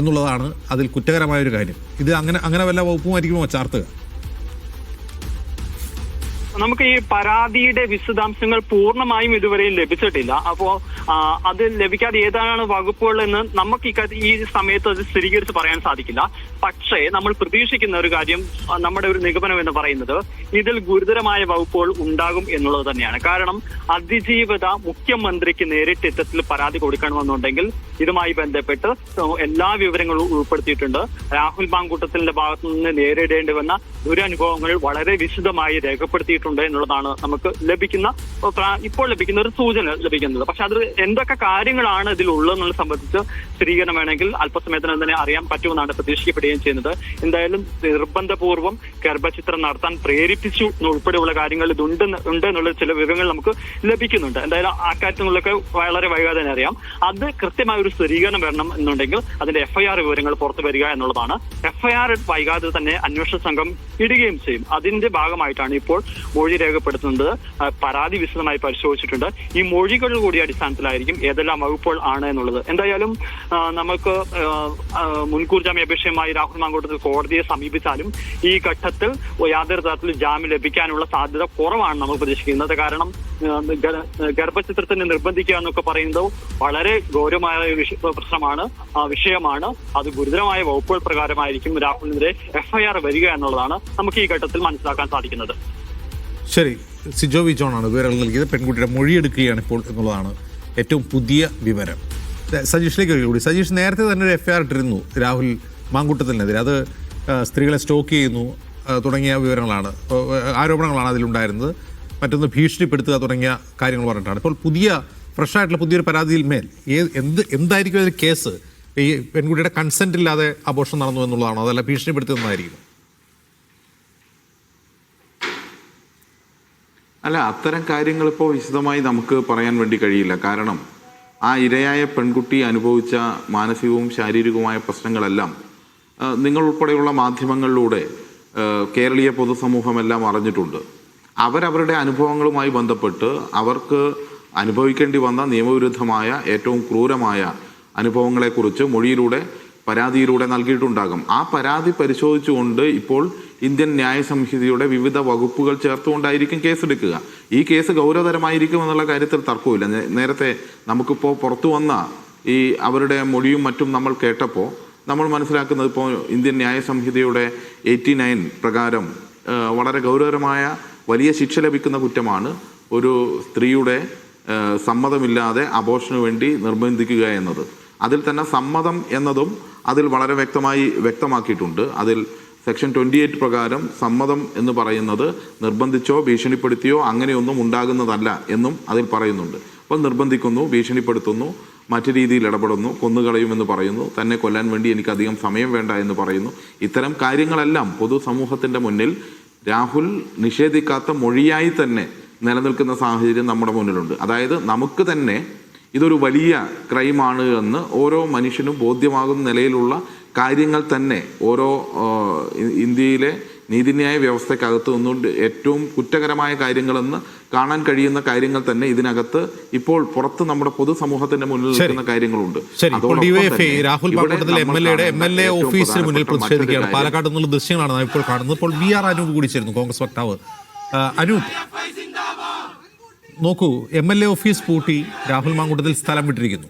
എന്നുള്ളതാണ് അതിൽ കുറ്റകരമായൊരു കാര്യം. ഇത് അങ്ങനെ വല്ല വകുപ്പുമായിരിക്കുമോ ചാർത്തുക? നമുക്ക് ഈ പരാതിയുടെ വിശദാംശങ്ങൾ പൂർണ്ണമായും ഇതുവരെയും ലഭിച്ചിട്ടില്ല. അപ്പോ അത് ലഭിക്കാതെ ഏതാണ് വകുപ്പുകൾ എന്ന് നമുക്ക് ഈ സമയത്ത് അത് സ്ഥിരീകരിച്ച് പറയാൻ സാധിക്കില്ല. പക്ഷേ നമ്മൾ പ്രതീക്ഷിക്കുന്ന ഒരു കാര്യം, നമ്മുടെ ഒരു നിഗമനം എന്ന് പറയുന്നത് ഇതിൽ ഗുരുതരമായ വകുപ്പുകൾ ഉണ്ടാകും എന്നുള്ളത് തന്നെയാണ്. കാരണം അതിജീവിത മുഖ്യമന്ത്രിക്ക് നേരിട്ട് ഇത്തരത്തിൽ പരാതി കൊടുക്കണമെന്നുണ്ടെങ്കിൽ ഇതുമായി ബന്ധപ്പെട്ട് എല്ലാ വിവരങ്ങളും ഉൾപ്പെടുത്തിയിട്ടുണ്ട്. രാഹുൽ മാങ്കൂട്ടത്തിന്റെ ഭാഗത്തു നിന്ന് നേരിടേണ്ടി വന്ന ദുരനുഭവങ്ങൾ വളരെ വിശദമായി രേഖപ്പെടുത്തിയിട്ടുണ്ട് എന്നുള്ളതാണ് നമുക്ക് ഇപ്പോൾ ലഭിക്കുന്ന ഒരു സൂചന ലഭിക്കുന്നത്. പക്ഷെ അത് എന്തൊക്കെ കാര്യങ്ങളാണ് ഇതിലുള്ളതെന്നുള്ളത് സംബന്ധിച്ച് സ്ഥിരീകരണം വേണമെങ്കിൽ അല്പസമയത്തിനകം തന്നെ അറിയാൻ പറ്റുമെന്നാണ് പ്രതീക്ഷിക്കപ്പെടുകയും ചെയ്യുന്നത്. എന്തായാലും നിർബന്ധപൂർവ്വം ഗർഭചിത്രം നടത്താൻ പ്രേരിപ്പിച്ചു ഉൾപ്പെടെയുള്ള കാര്യങ്ങൾ ഉണ്ട് എന്നുള്ള ചില വിവരങ്ങൾ നമുക്ക് ലഭിക്കുന്നുണ്ട്. എന്തായാലും ആ കാര്യത്തിനുള്ളൊക്കെ വളരെ വൈകാതെ തന്നെ അറിയാം. അത് കൃത്യമായ ഒരു സ്ഥിരീകരണം വരണം എന്നുണ്ടെങ്കിൽ അതിന്റെ FIR വിവരങ്ങൾ പുറത്തു വരിക എന്നുള്ളതാണ്. FIR വൈകാതെ തന്നെ അന്വേഷണ സംഘം ഇടുകയും ചെയ്യും. അതിന്റെ ഭാഗമായിട്ടാണ് ഇപ്പോൾ മൊഴി രേഖപ്പെടുത്തുന്നത്. പരാതി വിശദമായി പരിശോധിച്ചിട്ടുണ്ട്. ഈ മൊഴികൾ കൂടി അടിസ്ഥാനത്തിലായിരിക്കും ഏതെല്ലാം വകുപ്പുകൾ ആണ് എന്നുള്ളത്. എന്തായാലും നമുക്ക് മുൻകൂർ ജാമ്യാപേക്ഷയുമായി രാഹുൽ മാങ്കൂട്ടത്തിൽ കോടതിയെ സമീപിച്ചാലും ഈ ഘട്ടത്തിൽ യാതൊരു തരത്തിലും ജാമ്യം ലഭിക്കാനുള്ള സാധ്യത കുറവാണ് നമ്മൾ പ്രതീക്ഷിക്കുന്നത്. കാരണം ഗർഭചിത്രത്തിന് നിർബന്ധിക്കുക എന്നൊക്കെ പറയുന്നത് വളരെ ഗൗരവമായ പ്രശ്നമാണ്, വിഷയമാണ്. അത് ഗുരുതരമായ വകുപ്പുകൾ പ്രകാരമായിരിക്കും രാഹുലിനെതിരെ FIR വരിക എന്നുള്ളതാണ് നമുക്ക് ഈ ഘട്ടത്തിൽ മനസ്സിലാക്കാൻ സാധിക്കുന്നത്. ശരി, സിജോ വി ജോണാണ് വിവരങ്ങൾ നൽകിയത്. പെൺകുട്ടിയുടെ മൊഴിയെടുക്കുകയാണ് ഇപ്പോൾ എന്നുള്ളതാണ് ഏറ്റവും പുതിയ വിവരം. സജീഷിലേക്ക് കൂടി. സജീഷ്, നേരത്തെ തന്നെ ഒരു FIR ഇട്ടിരുന്നു രാഹുൽ മാങ്കൂട്ടത്തിനെതിരെ. അത് സ്ത്രീകളെ സ്റ്റോക്ക് ചെയ്യുന്നു തുടങ്ങിയ ആരോപണങ്ങളാണ് അതിലുണ്ടായിരുന്നത്. മറ്റൊന്ന് ഭീഷണിപ്പെടുത്തുക തുടങ്ങിയ കാര്യങ്ങൾ പറഞ്ഞിട്ടാണ്. ഇപ്പോൾ ഫ്രഷായിട്ടുള്ള പുതിയൊരു പരാതിയിൽ മേൽ എന്തായിരിക്കും അതിൽ കേസ്? ഈ പെൺകുട്ടിയുടെ കൺസെന്റ് ഇല്ലാതെ അബോർഷൻ നടന്നു എന്നുള്ളതാണോ, അതല്ല ഭീഷണിപ്പെടുത്തുന്നതായിരിക്കും? അല്ല, അത്തരം കാര്യങ്ങൾ ഇപ്പോൾ വിശദമായി നമുക്ക് പറയാൻ വേണ്ടി കഴിയില്ല. കാരണം ആ ഇരയായ പെൺകുട്ടി അനുഭവിച്ച മാനസികവും ശാരീരികവുമായ പ്രശ്നങ്ങളെല്ലാം നിങ്ങൾ ഉൾപ്പെടെയുള്ള മാധ്യമങ്ങളിലൂടെ കേരളീയ പൊതുസമൂഹമെല്ലാം അറിഞ്ഞിട്ടുണ്ട്. അവരവരുടെ അനുഭവങ്ങളുമായി ബന്ധപ്പെട്ട് അവർക്ക് അനുഭവിക്കേണ്ടി വന്ന നിയമവിരുദ്ധമായ ഏറ്റവും ക്രൂരമായ അനുഭവങ്ങളെക്കുറിച്ച് മൊഴിയിലൂടെ പരാതിയിലൂടെ നൽകിയിട്ടുണ്ടാകും. ആ പരാതി പരിശോധിച്ചുകൊണ്ട് ഇപ്പോൾ ഇന്ത്യൻ ന്യായ സംഹിതയുടെ വിവിധ വകുപ്പുകൾ ചേർത്തുകൊണ്ടായിരിക്കും കേസെടുക്കുക. ഈ കേസ് ഗൗരവതരമായിരിക്കും എന്നുള്ള കാര്യത്തിൽ തർക്കമില്ല. നേരത്തെ നമുക്കിപ്പോൾ പുറത്തു വന്ന ഈ അവരുടെ മൊഴിയും മറ്റും നമ്മൾ കേട്ടപ്പോൾ നമ്മൾ മനസ്സിലാക്കുന്നത് ഇപ്പോൾ ഇന്ത്യൻ ന്യായ സംഹിതയുടെ 89 പ്രകാരം വളരെ ഗൗരവകരമായ വലിയ ശിക്ഷ ലഭിക്കുന്ന കുറ്റമാണ് ഒരു സ്ത്രീയുടെ സമ്മതമില്ലാതെ അബോർഷന് വേണ്ടി നിർബന്ധിക്കുക എന്നത്. അതിൽ തന്നെ സമ്മതം എന്നതും അതിൽ വളരെ വ്യക്തമാക്കിയിട്ടുണ്ട്. അതിൽ സെക്ഷൻ 28 പ്രകാരം സമ്മതം എന്ന് പറയുന്നത് നിർബന്ധിച്ചോ ഭീഷണിപ്പെടുത്തിയോ അങ്ങനെയൊന്നും ഉണ്ടാകുന്നതല്ല എന്നും അതിൽ പറയുന്നുണ്ട്. അപ്പോൾ നിർബന്ധിക്കുന്നു, ഭീഷണിപ്പെടുത്തുന്നു, മറ്റു രീതിയിൽ ഇടപെടുന്നു, കൊന്നുകളയുമെന്ന് പറയുന്നു, തന്നെ കൊല്ലാൻ വേണ്ടി എനിക്കധികം സമയം വേണ്ട എന്ന് പറയുന്നു. ഇത്തരം കാര്യങ്ങളെല്ലാം പൊതുസമൂഹത്തിൻ്റെ മുന്നിൽ രാഹുൽ നിഷേധിക്കാത്ത മൊഴിയായി തന്നെ നിലനിൽക്കുന്ന സാഹചര്യം നമ്മുടെ മുന്നിലുണ്ട്. അതായത് നമുക്ക് തന്നെ ഇതൊരു വലിയ ക്രൈമാണ് എന്ന് ഓരോ മനുഷ്യനും ബോധ്യമാകുന്ന നിലയിലുള്ള കാര്യങ്ങൾ തന്നെ ഓരോ ഇന്ത്യയിലെ നീതിന്യായ വ്യവസ്ഥക്കകത്ത് നിന്നുകൊണ്ട് ഏറ്റവും കുറ്റകരമായ കാര്യങ്ങളെന്ന് കാണാൻ കഴിയുന്ന കാര്യങ്ങൾ തന്നെ ഇതിനകത്ത് ഇപ്പോൾ പുറത്ത് നമ്മുടെ പൊതുസമൂഹത്തിന്റെ മുന്നിൽ നിൽക്കുന്ന കാര്യങ്ങളുണ്ട്. രാഹുൽ മാങ്കൂട്ടത്തിൽ എംഎൽഎ ഓഫീസിന് മുന്നിൽ പ്രതിഷേധിക്കുകയാണ്. പാലക്കാട് നിന്നുള്ള ദൃശ്യങ്ങളാണ് ഇപ്പോൾ കാണുന്നത്. ഇപ്പോൾ വി ആർ അനൂപ് കൂടി ചേരുന്നു, കോൺഗ്രസ് വക്താവ്. അനൂപ്, നോക്കൂ, എംഎൽഎ ഓഫീസ് പൂട്ടി രാഹുൽ മാങ്കൂട്ടത്തിൽ സ്ഥലം വിട്ടിരിക്കുന്നു.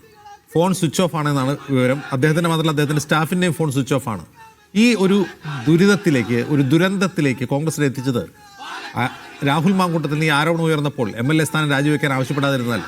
ഫോൺ സ്വിച്ച് ഓഫ് ആണെന്നാണ് വിവരം. അദ്ദേഹത്തിന്റെ മാത്രമല്ല, അദ്ദേഹത്തിന്റെ സ്റ്റാഫിന്റെയും ഫോൺ സ്വിച്ച് ഓഫ് ആണ്. ഈ ഒരു ദുരന്തത്തിലേക്ക് കോൺഗ്രസിനെ എത്തിച്ചത് രാഹുൽ മാങ്കൂട്ടത്തിൽ ഈ ആരോപണം ഉയർന്നപ്പോൾ എംഎൽഎ സ്ഥാനം രാജിവെക്കാൻ ആവശ്യപ്പെടാതിരുന്നല്ല.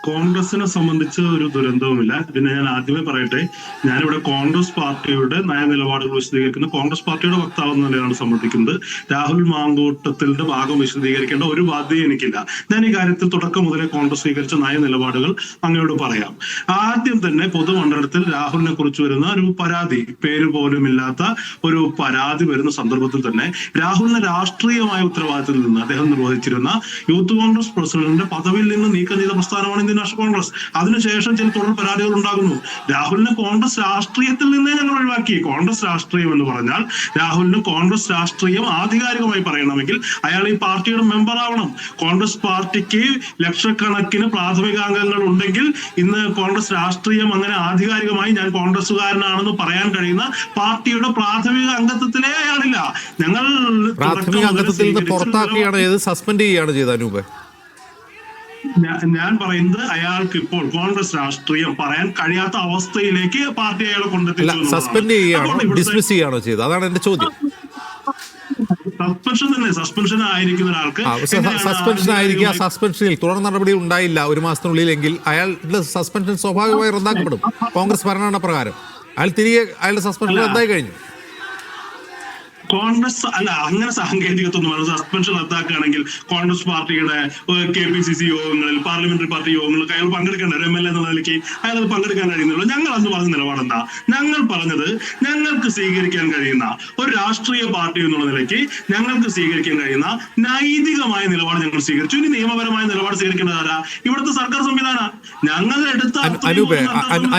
കോൺഗ്രസിനെ സംബന്ധിച്ച് ഒരു ദുരന്തവുമില്ല. പിന്നെ ഞാൻ ആദ്യമേ പറയട്ടെ, ഞാനിവിടെ കോൺഗ്രസ് പാർട്ടിയുടെ നയനിലപാടുകൾ വിശദീകരിക്കുന്ന കോൺഗ്രസ് പാർട്ടിയുടെ വക്താവ് എന്ന നിലയാണ് സംബന്ധിക്കുന്നത്. രാഹുൽ മാങ്കൂട്ടത്തിന്റെ ഭാഗം വിശദീകരിക്കേണ്ട ഒരു ബാധ്യത എനിക്കില്ല. ഞാൻ ഈ കാര്യത്തിൽ തുടക്കം മുതലേ കോൺഗ്രസ് സ്വീകരിച്ച നയനിലപാടുകൾ അങ്ങയോട് പറയാം. ആദ്യം തന്നെ പൊതുമണ്ഡലത്തിൽ രാഹുലിനെ കുറിച്ച് വരുന്ന ഒരു പരാതി, പേര് പോലും ഇല്ലാത്ത ഒരു പരാതി വരുന്ന സന്ദർഭത്തിൽ തന്നെ രാഹുലിനെ രാഷ്ട്രീയമായ ഉത്തരവാദിത്തത്തിൽ നിന്ന് അദ്ദേഹം നിർവഹിച്ചിരുന്ന യൂത്ത് കോൺഗ്രസ് പ്രസിഡന്റിന്റെ പദവിയിൽ നിന്ന് നീക്കം ചെയ്ത പ്രസ്ഥാനമാണ് ഇന്ത്യൻ നാഷണൽ കോൺഗ്രസ്. അതിനുശേഷം ചില തുടർ പരാതികൾ ഉണ്ടാകുന്നു. രാഹുലിനെ കോൺഗ്രസ് രാഷ്ട്രീയത്തിൽ നിന്നേ ഞങ്ങൾ ഒഴിവാക്കി. കോൺഗ്രസ് രാഷ്ട്രീയം എന്ന് പറഞ്ഞാൽ രാഹുലിന് കോൺഗ്രസ് രാഷ്ട്രീയം ആധികാരികമായി പറയണമെങ്കിൽ അയാൾ ഈ പാർട്ടിയുടെ മെമ്പർ ആവണം. കോൺഗ്രസ് പാർട്ടിക്ക് ലക്ഷക്കണക്കിന് പ്രാഥമിക അംഗങ്ങൾ ഉണ്ടെങ്കിൽ ഇന്ന് കോൺഗ്രസ് രാഷ്ട്രീയം അങ്ങനെ ആധികാരികമായി ഞാൻ കോൺഗ്രസ്സുകാരനാണെന്ന് പറയാൻ കഴിയുന്ന പാർട്ടിയുടെ പ്രാഥമിക അംഗത്വത്തിലേ അയാളില്ല. ഞങ്ങൾ പ്രാഥമിക അംഗത്വത്തിൽ നിന്ന് പുറത്താക്കുകയാണ് ചെയ്തത്, സസ്പെൻഡ് ചെയ്യുകയാണ് ചെയ്തത്. അനൂപ്, ഞാൻ പറയുന്നത് അയാൾക്ക് ഇപ്പോൾ കോൺഗ്രസ് രാഷ്ട്രീയം പറയാൻ കഴിയാത്ത അവസ്ഥയിലേക്ക് പാർട്ടി അയാളെ കൊണ്ടെത്തിച്ചു. സസ്പെൻഡ് ചെയ്യുകയാണോ ഡിസ്മിസ് ചെയ്യുകയാണോ ചെയ്തത്? അതാണ് എന്റെ ചോദ്യം. സസ്പെൻഷൻ തന്നെ. സസ്പെൻഷൻ ആയിരിക്കുന്ന ഒരാൾക്ക് സസ്പെൻഷൻ ആയിരിക്കുക, സസ്പെൻഷനിൽ തുടർ നടപടി ഉണ്ടായില്ല ഒരു മാസത്തിനുള്ളിലെങ്കിൽ അയാളുടെ സസ്പെൻഷൻ സ്വാഭാവികമായി റദ്ദാക്കപ്പെടും കോൺഗ്രസ് ഭരണഘടന പ്രകാരം. അയാൾ തിരികെ അയാളുടെ സസ്പെൻഷൻ റദ്ദായി കഴിഞ്ഞു. കോൺഗ്രസ് അല്ല, അങ്ങനെ സാങ്കേതികത്വം സസ്പെൻഷൻ റദ്ദാക്കുകയാണെങ്കിൽ കോൺഗ്രസ് പാർട്ടിയുടെ KPCC യോഗങ്ങളിൽ, പാർലമെന്ററി പാർട്ടി യോഗങ്ങളിൽ അയാൾ പങ്കെടുക്കേണ്ട ഒരു MLA എന്നുള്ള നിലയ്ക്ക് അയാൾ അത് പങ്കെടുക്കാൻ കഴിയുന്നുള്ളൂ. ഞങ്ങൾ അന്ന് പറഞ്ഞ നിലപാടെന്താ? ഞങ്ങൾ പറഞ്ഞത് ഞങ്ങൾക്ക് സ്വീകരിക്കാൻ കഴിയുന്ന ഒരു രാഷ്ട്രീയ പാർട്ടി എന്നുള്ള നിലയ്ക്ക് ഞങ്ങൾക്ക് സ്വീകരിക്കാൻ കഴിയുന്ന നൈതികമായ നിലപാട് ഞങ്ങൾ സ്വീകരിച്ചു. ഇനി നിയമപരമായ നിലപാട് സ്വീകരിക്കേണ്ടതാരാ? ഇവിടുത്തെ സർക്കാർ സംവിധാനം. ഞങ്ങൾ എടുത്ത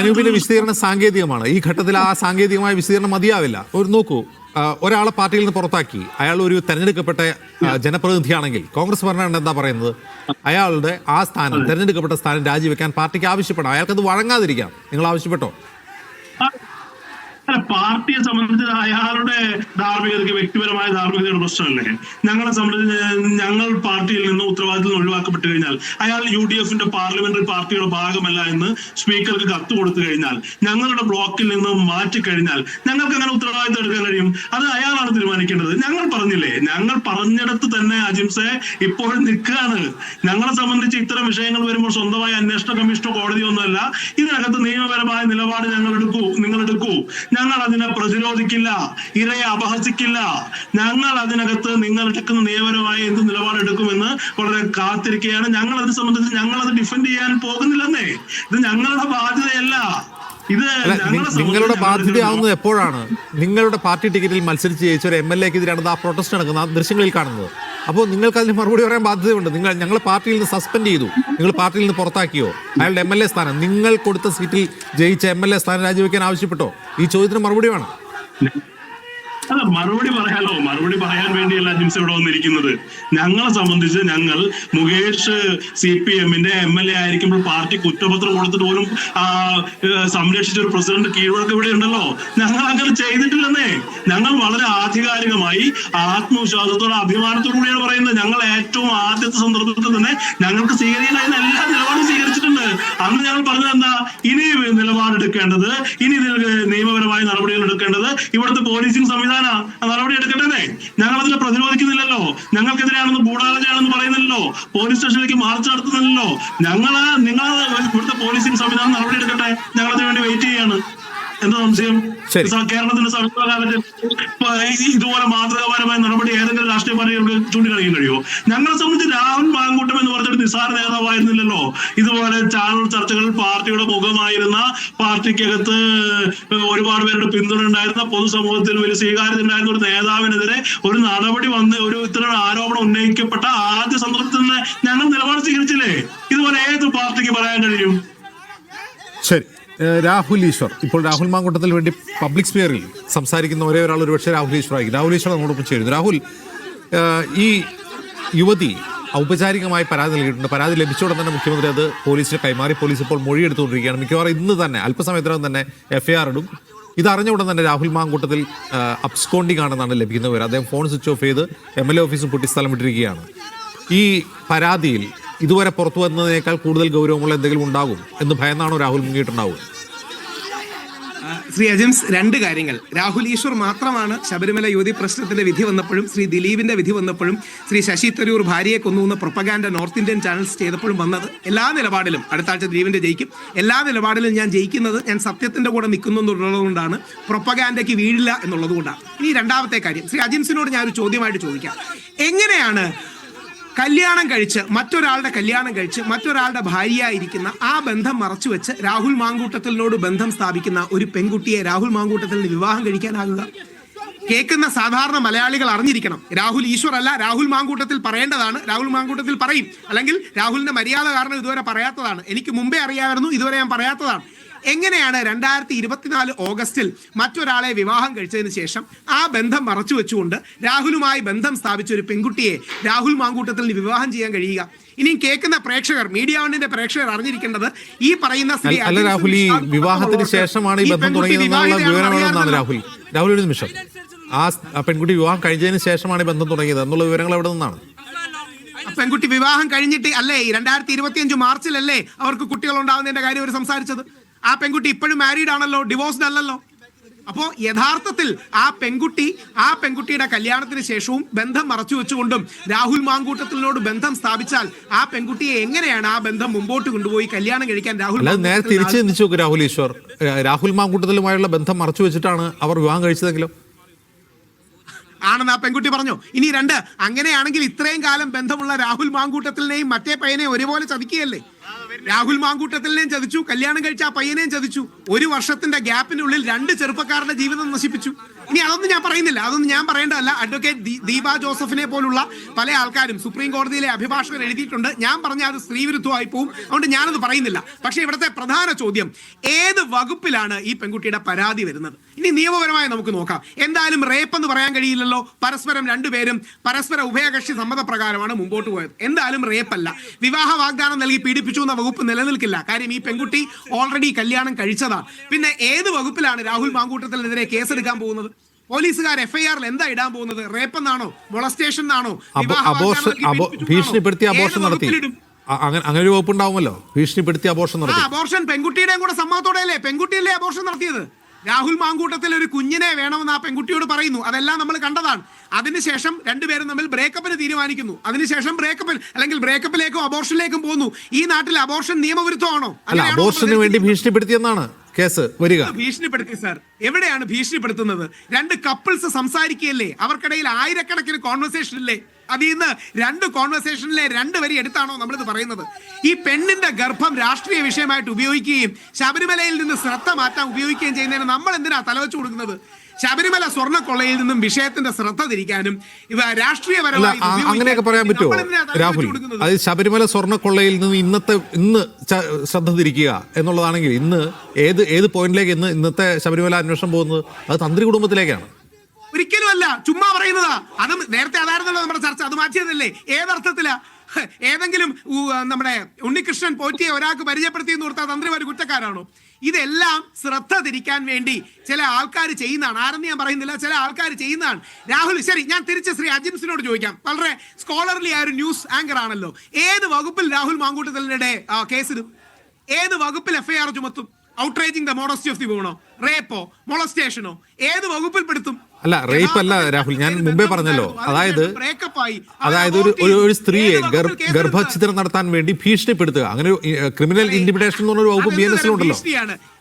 അനൂപിന്റെ വിശദീകരണം സാങ്കേതികമാണ്. ഈ ഘട്ടത്തിൽ ആ സാങ്കേതികമായ വിശദീകരണം മതിയാവില്ല. ഒരു നോക്കൂ, ഒരാളെ പാർട്ടിയിൽ നിന്ന് പുറത്താക്കി, അയാൾ ഒരു തെരഞ്ഞെടുക്കപ്പെട്ട ജനപ്രതിനിധിയാണെങ്കിൽ കോൺഗ്രസ് ഭരണഘടന എന്താ പറയുന്നത്? അയാളുടെ ആ സ്ഥാനം, തെരഞ്ഞെടുക്കപ്പെട്ട സ്ഥാനം രാജിവെക്കാൻ പാർട്ടിക്ക് ആവശ്യപ്പെടാം. അയാൾക്കത് വഴങ്ങാതിരിക്കാം. നിങ്ങൾ ആവശ്യപ്പെട്ടോ? പാർട്ടിയെ സംബന്ധിച്ച് അയാളുടെ ധാർമ്മികതയ്ക്ക് വ്യക്തിപരമായ ധാർമ്മികതയുടെ പ്രശ്നമല്ലേ? ഞങ്ങളെ സംബന്ധിച്ച് ഞങ്ങൾ പാർട്ടിയിൽ നിന്ന് ഉത്തരവാദിത്തം ഒഴിവാക്കപ്പെട്ടു കഴിഞ്ഞാൽ, അയാൾ UDFന്റെ പാർലമെന്ററി പാർട്ടിയുടെ ഭാഗമല്ല എന്ന് സ്പീക്കർക്ക് കത്ത് കൊടുത്തു കഴിഞ്ഞാൽ, ഞങ്ങളുടെ ബ്ലോക്കിൽ നിന്ന് മാറ്റിക്കഴിഞ്ഞാൽ ഞങ്ങൾക്ക് അങ്ങനെ ഉത്തരവാദിത്തം എടുക്കാൻ കഴിയും? അത് അയാളാണ് തീരുമാനിക്കേണ്ടത്. ഞങ്ങൾ പറഞ്ഞില്ലേ, ഞങ്ങൾ പറഞ്ഞിടത്ത് തന്നെ അജിംസെ ഇപ്പോഴും നിൽക്കുകയാണ്. ഞങ്ങളെ സംബന്ധിച്ച് ഇത്തരം വിഷയങ്ങൾ വരുമ്പോൾ സ്വന്തമായ അന്വേഷണ കമ്മീഷനോ കോടതിയോ ഒന്നുമല്ല. ഇതിനകത്ത് നിയമപരമായ നിലപാട് നിങ്ങൾ എടുക്കൂ. ഞങ്ങൾ അതിനെ പ്രതിരോധിക്കില്ല, ഇരയെ അപഹസിക്കില്ല. ഞങ്ങൾ അതിനകത്ത് നിങ്ങൾ എടുക്കുന്ന നിയമപരമായ എന്ത് നിലപാടെടുക്കുമെന്ന് വളരെ കാത്തിരിക്കുകയാണ്. ഞങ്ങൾ അതിനെ സംബന്ധിച്ച് ഞങ്ങൾ അത് ഡിഫെൻഡ് ചെയ്യാൻ പോകുന്നില്ലെന്നേ. ഇത് ഞങ്ങളുടെ ബാധ്യതയല്ല. നിങ്ങളുടെ ബാധ്യതയാവുന്നത് എപ്പോഴാണ്? നിങ്ങളുടെ പാർട്ടി ടിക്കറ്റിൽ മത്സരിച്ച് ജയിച്ച ഒരു MLA-ക്കെതിരാണ് ആ പ്രൊട്ടസ്റ്റ് നടക്കുന്നത്, ആ ദൃശ്യങ്ങളിൽ കാണുന്നത്. അപ്പോൾ നിങ്ങൾക്ക് അതിന് മറുപടി പറയാൻ ബാധ്യതയുണ്ട്. ഞങ്ങൾ പാർട്ടിയിൽ നിന്ന് സസ്പെൻഡ് ചെയ്തു, നിങ്ങൾ പാർട്ടിയിൽ നിന്ന് പുറത്താക്കിയോ? അയാളുടെ MLA സ്ഥാനം, നിങ്ങൾ കൊടുത്ത സീറ്റിൽ ജയിച്ച MLA സ്ഥാനം രാജിവെക്കാൻ ആവശ്യപ്പെട്ടോ? ഈ ചോദ്യത്തിന് മറുപടി വേണം. അല്ല, മറുപടി പറയാൻ വേണ്ടിയല്ല ജിംസ് ഇവിടെ വന്നിരിക്കുന്നത്. ഞങ്ങളെ സംബന്ധിച്ച് ഞങ്ങൾ മുകേഷ് CPM-ന്റെ MLA ആയിരിക്കുമ്പോൾ പാർട്ടി കുറ്റപത്രം കൊടുത്തിട്ട് പോലും സംരക്ഷിച്ച ഒരു പ്രസിഡന്റ് കീഴ്വഴക്കം ഇവിടെ ഉണ്ടല്ലോ. ഞങ്ങൾ അങ്ങനെ ചെയ്തിട്ടില്ലെന്നേ. ഞങ്ങൾ വളരെ ആധികാരികമായി ആത്മവിശ്വാസത്തോടെ അഭിമാനത്തോടു കൂടിയാണ് പറയുന്നത്. ഞങ്ങൾ ഏറ്റവും ആദ്യത്തെ സന്ദർഭത്തിൽ തന്നെ ഞങ്ങൾക്ക് സ്വീകരിക്കാനായിരുന്ന എല്ലാ നിലപാടും സ്വീകരിച്ചിട്ടുണ്ട്. അന്ന് ഞങ്ങൾ പറഞ്ഞത് എന്താ, ഇനി നിലപാടെടുക്കേണ്ടത്, ഇനി നിയമപരമായ നടപടികൾ എടുക്കേണ്ടത് ഇവിടുത്തെ പോലീസിംഗ് സംവിധാനം നടപടി എടുക്കട്ടെ. ഞങ്ങൾ അതിനെ പ്രതിരോധിക്കുന്നില്ലല്ലോ. ഞങ്ങൾക്കെതിരെയാണെന്ന് ഗൂഢാലോചനയാണെന്ന് പറയുന്നില്ലല്ലോ. പോലീസ് സ്റ്റേഷനിലേക്ക് മാർച്ച് നടത്തുന്നില്ലല്ലോ. നിങ്ങൾ ഇവിടുത്തെ പോലീസിംഗ് സംവിധാനം നടപടി എടുക്കട്ടെ. ഞങ്ങൾ അതിനു വേണ്ടി വെയിറ്റ് ചെയ്യാണ്. എന്താ സംശയം? കേരളത്തിന്റെ സമീപകാലത്ത് ഇതുപോലെ മാതൃകാപരമായ നടപടി ഏതെങ്കിലും രാഷ്ട്രീയ പാർട്ടികൾക്ക് ചൂണ്ടിക്കാണിക്കാൻ കഴിയുമോ? ഞങ്ങളെ സംബന്ധിച്ച് രാഹുൽ മാങ്കൂട്ടം എന്ന് പറഞ്ഞൊരു നിസ്സാര നേതാവായിരുന്നില്ലല്ലോ. ഇതുപോലെ ചാനൽ ചർച്ചകളിൽ പാർട്ടിയുടെ മുഖമായിരുന്ന, പാർട്ടിക്കകത്ത് ഒരുപാട് പേരുടെ പിന്തുണ ഉണ്ടായിരുന്ന, പൊതുസമൂഹത്തിൽ വലിയ സ്വീകാര്യത ഉണ്ടായിരുന്ന ഒരു നേതാവിനെതിരെ ഒരു നടപടി വന്ന് ഒരു ഇത്തരം ആരോപണം ഉന്നയിക്കപ്പെട്ട ആദ്യ സന്ദർഭത്തിൽ തന്നെ ഞങ്ങൾ നിലപാട് സ്വീകരിച്ചില്ലേ? ഇതുപോലെ ഏത് പാർട്ടിക്ക് പറയാൻ കഴിയും? ശരി, രാഹുൽ ഈശ്വർ, ഇപ്പോൾ രാഹുൽ മാങ്കൂട്ടത്തിൽ വേണ്ടി പബ്ലിക് സ്പിയറിൽ സംസാരിക്കുന്ന ഒരേ ഒരാൾ ഒരുപക്ഷെ രാഹുൽ ഈശ്വർ ആയിരിക്കും. രാഹുൽ ഈശ്വർ നമ്മോടൊപ്പം ചേരുന്നു. രാഹുൽ, ഈ യുവതി ഔപചാരികമായി പരാതി നൽകിയിട്ടുണ്ട്. പരാതി ലഭിച്ചോടെ തന്നെ മുഖ്യമന്ത്രി അത് പോലീസിന് കൈമാറി. പോലീസ് ഇപ്പോൾ മൊഴിയെടുത്തുകൊണ്ടിരിക്കുകയാണ്. മിക്കവാറും ഇന്ന് തന്നെ അല്പസമയത്തിനകം തന്നെ FIR ഇടും. ഇതറിഞ്ഞ ഉടൻ തന്നെ രാഹുൽ മാങ്കൂട്ടത്തിൽ അബ്സ്കോണ്ടിങ് ആണെന്നാണ് ലഭിക്കുന്ന വിവരം. അദ്ദേഹം ഫോൺ സ്വിച്ച് ഓഫ് ചെയ്ത് MLA ഓഫീസും പൂട്ടി സ്ഥലം വിട്ടിരിക്കുകയാണ്. ഈ പരാതിയിൽ ഇതുവരെ പുറത്തു വന്നതിനേക്കാൾ കൂടുതൽ ഗൗരവമുള്ള എന്തെങ്കിലും ഉണ്ടാകും എന്ന് ഭയന്നാണോ രാഹുൽ മുങ്ങിയിട്ടുണ്ടാവുക? ശ്രീ അജിംസ്, രണ്ട് കാര്യങ്ങൾ. രാഹുൽ ഈശ്വർ മാത്രമാണ് ശബരിമല യുവതി പ്രശ്നത്തിന്റെ വിധി വന്നപ്പോഴും, ശ്രീ ദിലീപിന്റെ വിധി വന്നപ്പോഴും, ശ്രീ ശശി തരൂർ ഭാര്യയെ കൊന്നുവെന്ന പ്രൊപ്പഗാൻഡ നോർത്ത് ഇന്ത്യൻ ചാനൽസ് ചെയ്തപ്പോഴും വന്നത്. എല്ലാ നിലപാടിലും അടുത്ത ആഴ്ച ദിലീപിന്റെ ജയിക്കും. എല്ലാ നിലപാടിലും ഞാൻ ജയിക്കുന്നത് ഞാൻ സത്യത്തിന്റെ കൂടെ നിൽക്കുന്നു എന്നുള്ളതുകൊണ്ടാണ്, പ്രൊപ്പഗാൻഡയ്ക്ക് വീഴില്ല എന്നുള്ളത് കൊണ്ടാണ്. ഇനി രണ്ടാമത്തെ കാര്യം, ശ്രീ അജിംസിനോട് ഞാൻ ഒരു ചോദ്യമായിട്ട് ചോദിക്കാം. എങ്ങനെയാണ് കല്യാണം കഴിച്ച് മറ്റൊരാളുടെ കല്യാണം കഴിച്ച് മറ്റൊരാളുടെ ഭാര്യയായിരിക്കുന്ന ആ ബന്ധം മറച്ചു വെച്ച് രാഹുൽ മാങ്കൂട്ടത്തിനോട് ബന്ധം സ്ഥാപിക്കുന്ന ഒരു പെൺകുട്ടിയെ രാഹുൽ മാങ്കൂട്ടത്തിന് വിവാഹം കഴിക്കാനാകുക? കേൾക്കുന്ന സാധാരണ മലയാളികൾ അറിഞ്ഞിരിക്കണം. രാഹുൽ ഈശ്വർ അല്ല, രാഹുൽ മാങ്കൂട്ടത്തിൽ പറയേണ്ടതാണ്. രാഹുൽ മാങ്കൂട്ടത്തിൽ പറയും, അല്ലെങ്കിൽ രാഹുലിന്റെ മര്യാദ കാരണം ഇതുവരെ പറയാത്തതാണ്. എനിക്ക് മുമ്പേ അറിയാമായിരുന്നു, ഇതുവരെ ഞാൻ പറയാത്തതാണ്. എങ്ങനെയാണ് 2024 ഓഗസ്റ്റിൽ മറ്റൊരാളെ വിവാഹം കഴിച്ചതിന് ശേഷം ആ ബന്ധം മറച്ചു വെച്ചുകൊണ്ട് രാഹുലുമായി ബന്ധം സ്ഥാപിച്ച ഒരു പെൺകുട്ടിയെ രാഹുൽ മാങ്കൂട്ടത്തിൽ വിവാഹം ചെയ്യാൻ കഴിയുക? ഇനിയും കേൾക്കുന്ന പ്രേക്ഷകർ, മീഡിയ വണ്ണിന്റെ പ്രേക്ഷകർ അറിഞ്ഞിരിക്കേണ്ടത്, ഈ പറയുന്ന സ്ത്രീ അല്ല രാഹുൽ, ഈ വിവാഹത്തിന് ശേഷമാണ് ഈ ബന്ധം തുടങ്ങിയതെന്നുള്ള വിവരമാണെന്നാണ് രാഹുൽ. രാഹുൽ, ഒരു നിമിഷം. ആ പെൺകുട്ടി വിവാഹം കഴിഞ്ഞതിന് ശേഷമാണ് ഈ ബന്ധം തുടങ്ങിയത് എന്നുള്ള വിവരങ്ങൾ എവിടെ നിന്നാണ്? പെൺകുട്ടി വിവാഹം കഴിഞ്ഞിട്ട് അല്ലേ 2025 മാർച്ചിലല്ലേ അവർക്ക് കുട്ടികൾ ഉണ്ടാവുന്നതിന്റെ കാര്യം അവർ സംസാരിച്ചത്? ആ പെൺകുട്ടി ഇപ്പോഴും മാരീഡ് ആണല്ലോ, ഡിവോഴ്സ്ഡ് അല്ലല്ലോ. അപ്പോ യഥാർത്ഥത്തിൽ ആ പെൺകുട്ടിയുടെ കല്യാണത്തിന് ശേഷവും ബന്ധം മറച്ചു വെച്ചുകൊണ്ടും രാഹുൽ മാങ്കൂട്ടത്തിനോട് ബന്ധം സ്ഥാപിച്ചാൽ ആ പെൺകുട്ടിയെ എങ്ങനെയാണ് ആ ബന്ധം മുമ്പോട്ട് കൊണ്ടുപോയി കല്യാണം കഴിക്കാൻ രാഹുൽ നേരെ തിരിച്ചു ചിന്തിച്ചു നോക്ക് രാഹുൽ ഈശ്വർ. രാഹുൽ മാങ്കൂട്ടത്തിലുമായുള്ള ബന്ധം മറച്ചു വെച്ചിട്ടാണ് അവർ വിവാഹം കഴിച്ചതെങ്കിലോ? ആണെന്ന് ആ പെൺകുട്ടി പറഞ്ഞു. ഇനി രണ്ട്, അങ്ങനെയാണെങ്കിൽ ഇത്രയും കാലം ബന്ധമുള്ള രാഹുൽ മാങ്കൂട്ടത്തിനെയും മറ്റേ പയ്യനെയും ഒരുപോലെ ചതിക്കുകയല്ലേ? രാഹുൽ മാങ്കൂട്ടത്തിനെയും ചതിച്ചു, കല്യാണം കഴിച്ച ആ പയ്യനെയും ചതിച്ചു. 1 വർഷത്തിന്റെ ഗ്യാപ്പിനുള്ളിൽ 2 ചെറുപ്പക്കാരുടെ ജീവിതം നശിപ്പിച്ചു. ഇനി അതൊന്നും ഞാൻ പറയുന്നില്ല, അതൊന്നും ഞാൻ പറയേണ്ടതല്ല. അഡ്വക്കേറ്റ് ദീപ ജോസഫിനെ പോലുള്ള പല ആൾക്കാരും സുപ്രീം കോടതിയിലെ അഭിഭാഷകർ എഴുതിയിട്ടുണ്ട്. ഞാൻ പറഞ്ഞ അത് സ്ത്രീവിരുദ്ധമായി പോവും, അതുകൊണ്ട് ഞാനത് പറയുന്നില്ല. പക്ഷേ ഇവിടുത്തെ പ്രധാന ചോദ്യം, ഏത് വകുപ്പിലാണ് ഈ പെൺകുട്ടിയുടെ പരാതി വരുന്നത്? ഇനി നിയമപരമായി നമുക്ക് നോക്കാം. എന്തായാലും റേപ്പ് എന്ന് പറയാൻ കഴിയില്ലല്ലോ. പരസ്പരം രണ്ടുപേരും പരസ്പര ഉഭയകക്ഷി സമ്മതപ്രകാരമാണ് മുമ്പോട്ട് പോയത്. എന്തായാലും റേപ്പല്ല. വിവാഹ വാഗ്ദാനം നൽകി പീഡിപ്പിച്ചു എന്ന വകുപ്പ് നിലനിൽക്കില്ല. കാര്യം ഈ പെൺകുട്ടി ഓൾറെഡി കല്യാണം കഴിച്ചതാണ്. പിന്നെ ഏത് വകുപ്പിലാണ് രാഹുൽ മാങ്കൂട്ടത്തിനെതിരെ കേസെടുക്കാൻ പോകുന്നത്? പോലീസുകാർ FIR എന്താ ഇടാൻ പോകുന്നത്? റേപ്പ് എന്നാണോ, മൊളസ്റ്റേഷൻ എന്നാണോ? ഭീഷണിപ്പെടുത്തി അബോർഷൻ നടത്തി, അങ്ങനെ ഒരു വകുപ്പ് ഉണ്ടാവുമല്ലോ. ഭീഷണിപ്പെടുത്തി അബോർഷൻ നടത്തി. അബോർഷൻ പെൺകുട്ടിയുടെയും കൂടെ സമ്മതത്തോടെയല്ലേ? പെൺകുട്ടിയല്ലേ അബോർഷൻ നടത്തിയത്? രാഹുൽ മാങ്കൂട്ടത്തിൽ ഒരു കുഞ്ഞിനെ വേണമെന്ന് ആ പെൺകുട്ടിയോട് പറയുന്നു. അതെല്ലാം നമ്മൾ കണ്ടതാണ്. അതിനുശേഷം രണ്ടുപേരും തമ്മിൽ ബ്രേക്കപ്പിന് തീരുമാനിക്കുന്നു. അതിനുശേഷം ബ്രേക്കപ്പിലേക്കും അബോർഷനിലേക്കും പോകുന്നു. ഈ നാട്ടിൽ അബോർഷൻ നിയമവിരുദ്ധമാണോ? അബോർഷന് വേണ്ടി ഭീഷണിപ്പെടുത്തിയെന്നാണ് കേസ് വരിക. ഭീഷണിപ്പെടുത്തി സാർ, എവിടെയാണ് ഭീഷണിപ്പെടുത്തുന്നത്? 2 കപ്പിൾസ് സംസാരിക്കുകയല്ലേ, അവർക്കിടയിൽ ആയിരക്കണക്കിന് കോൺവെർസേഷൻ ഇല്ലേ? അതിൽ നിന്ന് 2 കോൺവെർസേഷനിലെ 2 വരി എടുത്താണോ നമ്മളിത് പറയുന്നത്? ഈ പെണ്ണിന്റെ ഗർഭം രാഷ്ട്രീയ വിഷയമായിട്ട് ഉപയോഗിക്കുകയും ശബരിമലയിൽ നിന്ന് ശ്രദ്ധ മാറ്റാൻ ഉപയോഗിക്കുകയും ചെയ്യുന്നതിന് നമ്മൾ എന്തിനാ തലവെച്ചു കൊടുക്കുന്നത്? ശബരിമല സ്വർണ്ണക്കൊള്ളയിൽ നിന്നും വിഷയത്തിന്റെ ശ്രദ്ധ തിരിക്കാനും ഇവ രാഷ്ട്രീയപരമായി അങ്ങനെയൊക്കെ പറയാൻ പറ്റുമോ രാഹുൽ? അത് ശബരിമല സ്വർണ്ണക്കൊള്ളയിൽ നിന്ന് ഇന്ന് ശ്രദ്ധ തിരിക്കുക എന്നുള്ളതാണെങ്കിൽ ഏത് പോയിന്റിലേക്ക് ഇന്നത്തെ ശബരിമല അന്വേഷണം പോകുന്നത്? അത് തന്ത്രി കുടുംബത്തിലേക്കാണ്. ഒരിക്കലും ചുമ്മാ പറയുന്നതാ. അത് നേരത്തെ അതായിരുന്നല്ലോ നമ്മുടെ ചർച്ച, അത് മാറ്റിയതല്ലേ? ഏതർത്ഥത്തിലാ? ഏതെങ്കിലും നമ്മുടെ ഉണ്ണികൃഷ്ണൻ പോറ്റിയെ ഒരാൾക്ക് പരിചയപ്പെടുത്തിയെന്ന് ഓർത്താൽ തന്ത്രിമാർ കുറ്റക്കാരാണോ? ഇതെല്ലാം ശ്രദ്ധ തിരിക്കാൻ വേണ്ടി ചില ആൾക്കാർ ചെയ്യുന്നതാണ്. ആരെന്ന് ഞാൻ പറയുന്നില്ല, ചില ആൾക്കാർ ചെയ്യുന്നതാണ്. രാഹുൽ, ശരി, ഞാൻ തിരിച്ച് ശ്രീ അജിംസിനോട് ചോദിക്കാം. വളരെ സ്കോളർലി ആയ ഒരു ന്യൂസ് ആങ്കർ ആണല്ലോ. ഏത് വകുപ്പിൽ രാഹുൽ മാങ്കൂട്ടത്തിലിന്റെ കേസിടും? ഏത് വകുപ്പിൽ FIR ചുമത്തും? Outraging the modesty of the വുമണോ, റേപ്പോ, മൊളസ്റ്റേഷനോ, ഏത് വകുപ്പിൽ പെടുത്തും? അല്ല, റേപ്പ് അല്ല രാഹുൽ, ഞാൻ മുമ്പേ പറഞ്ഞല്ലോ. അതായത് ഒരു സ്ത്രീയെ ഗർഭഛിദ്രം നടത്താൻ വേണ്ടി ഭീഷണിപ്പെടുത്തുക, അങ്ങനെ ക്രിമിനൽ ഇന്റിമിഡേഷൻ എന്ന് പറഞ്ഞൊരു വകുപ്പ് BNS ഉണ്ടല്ലോ.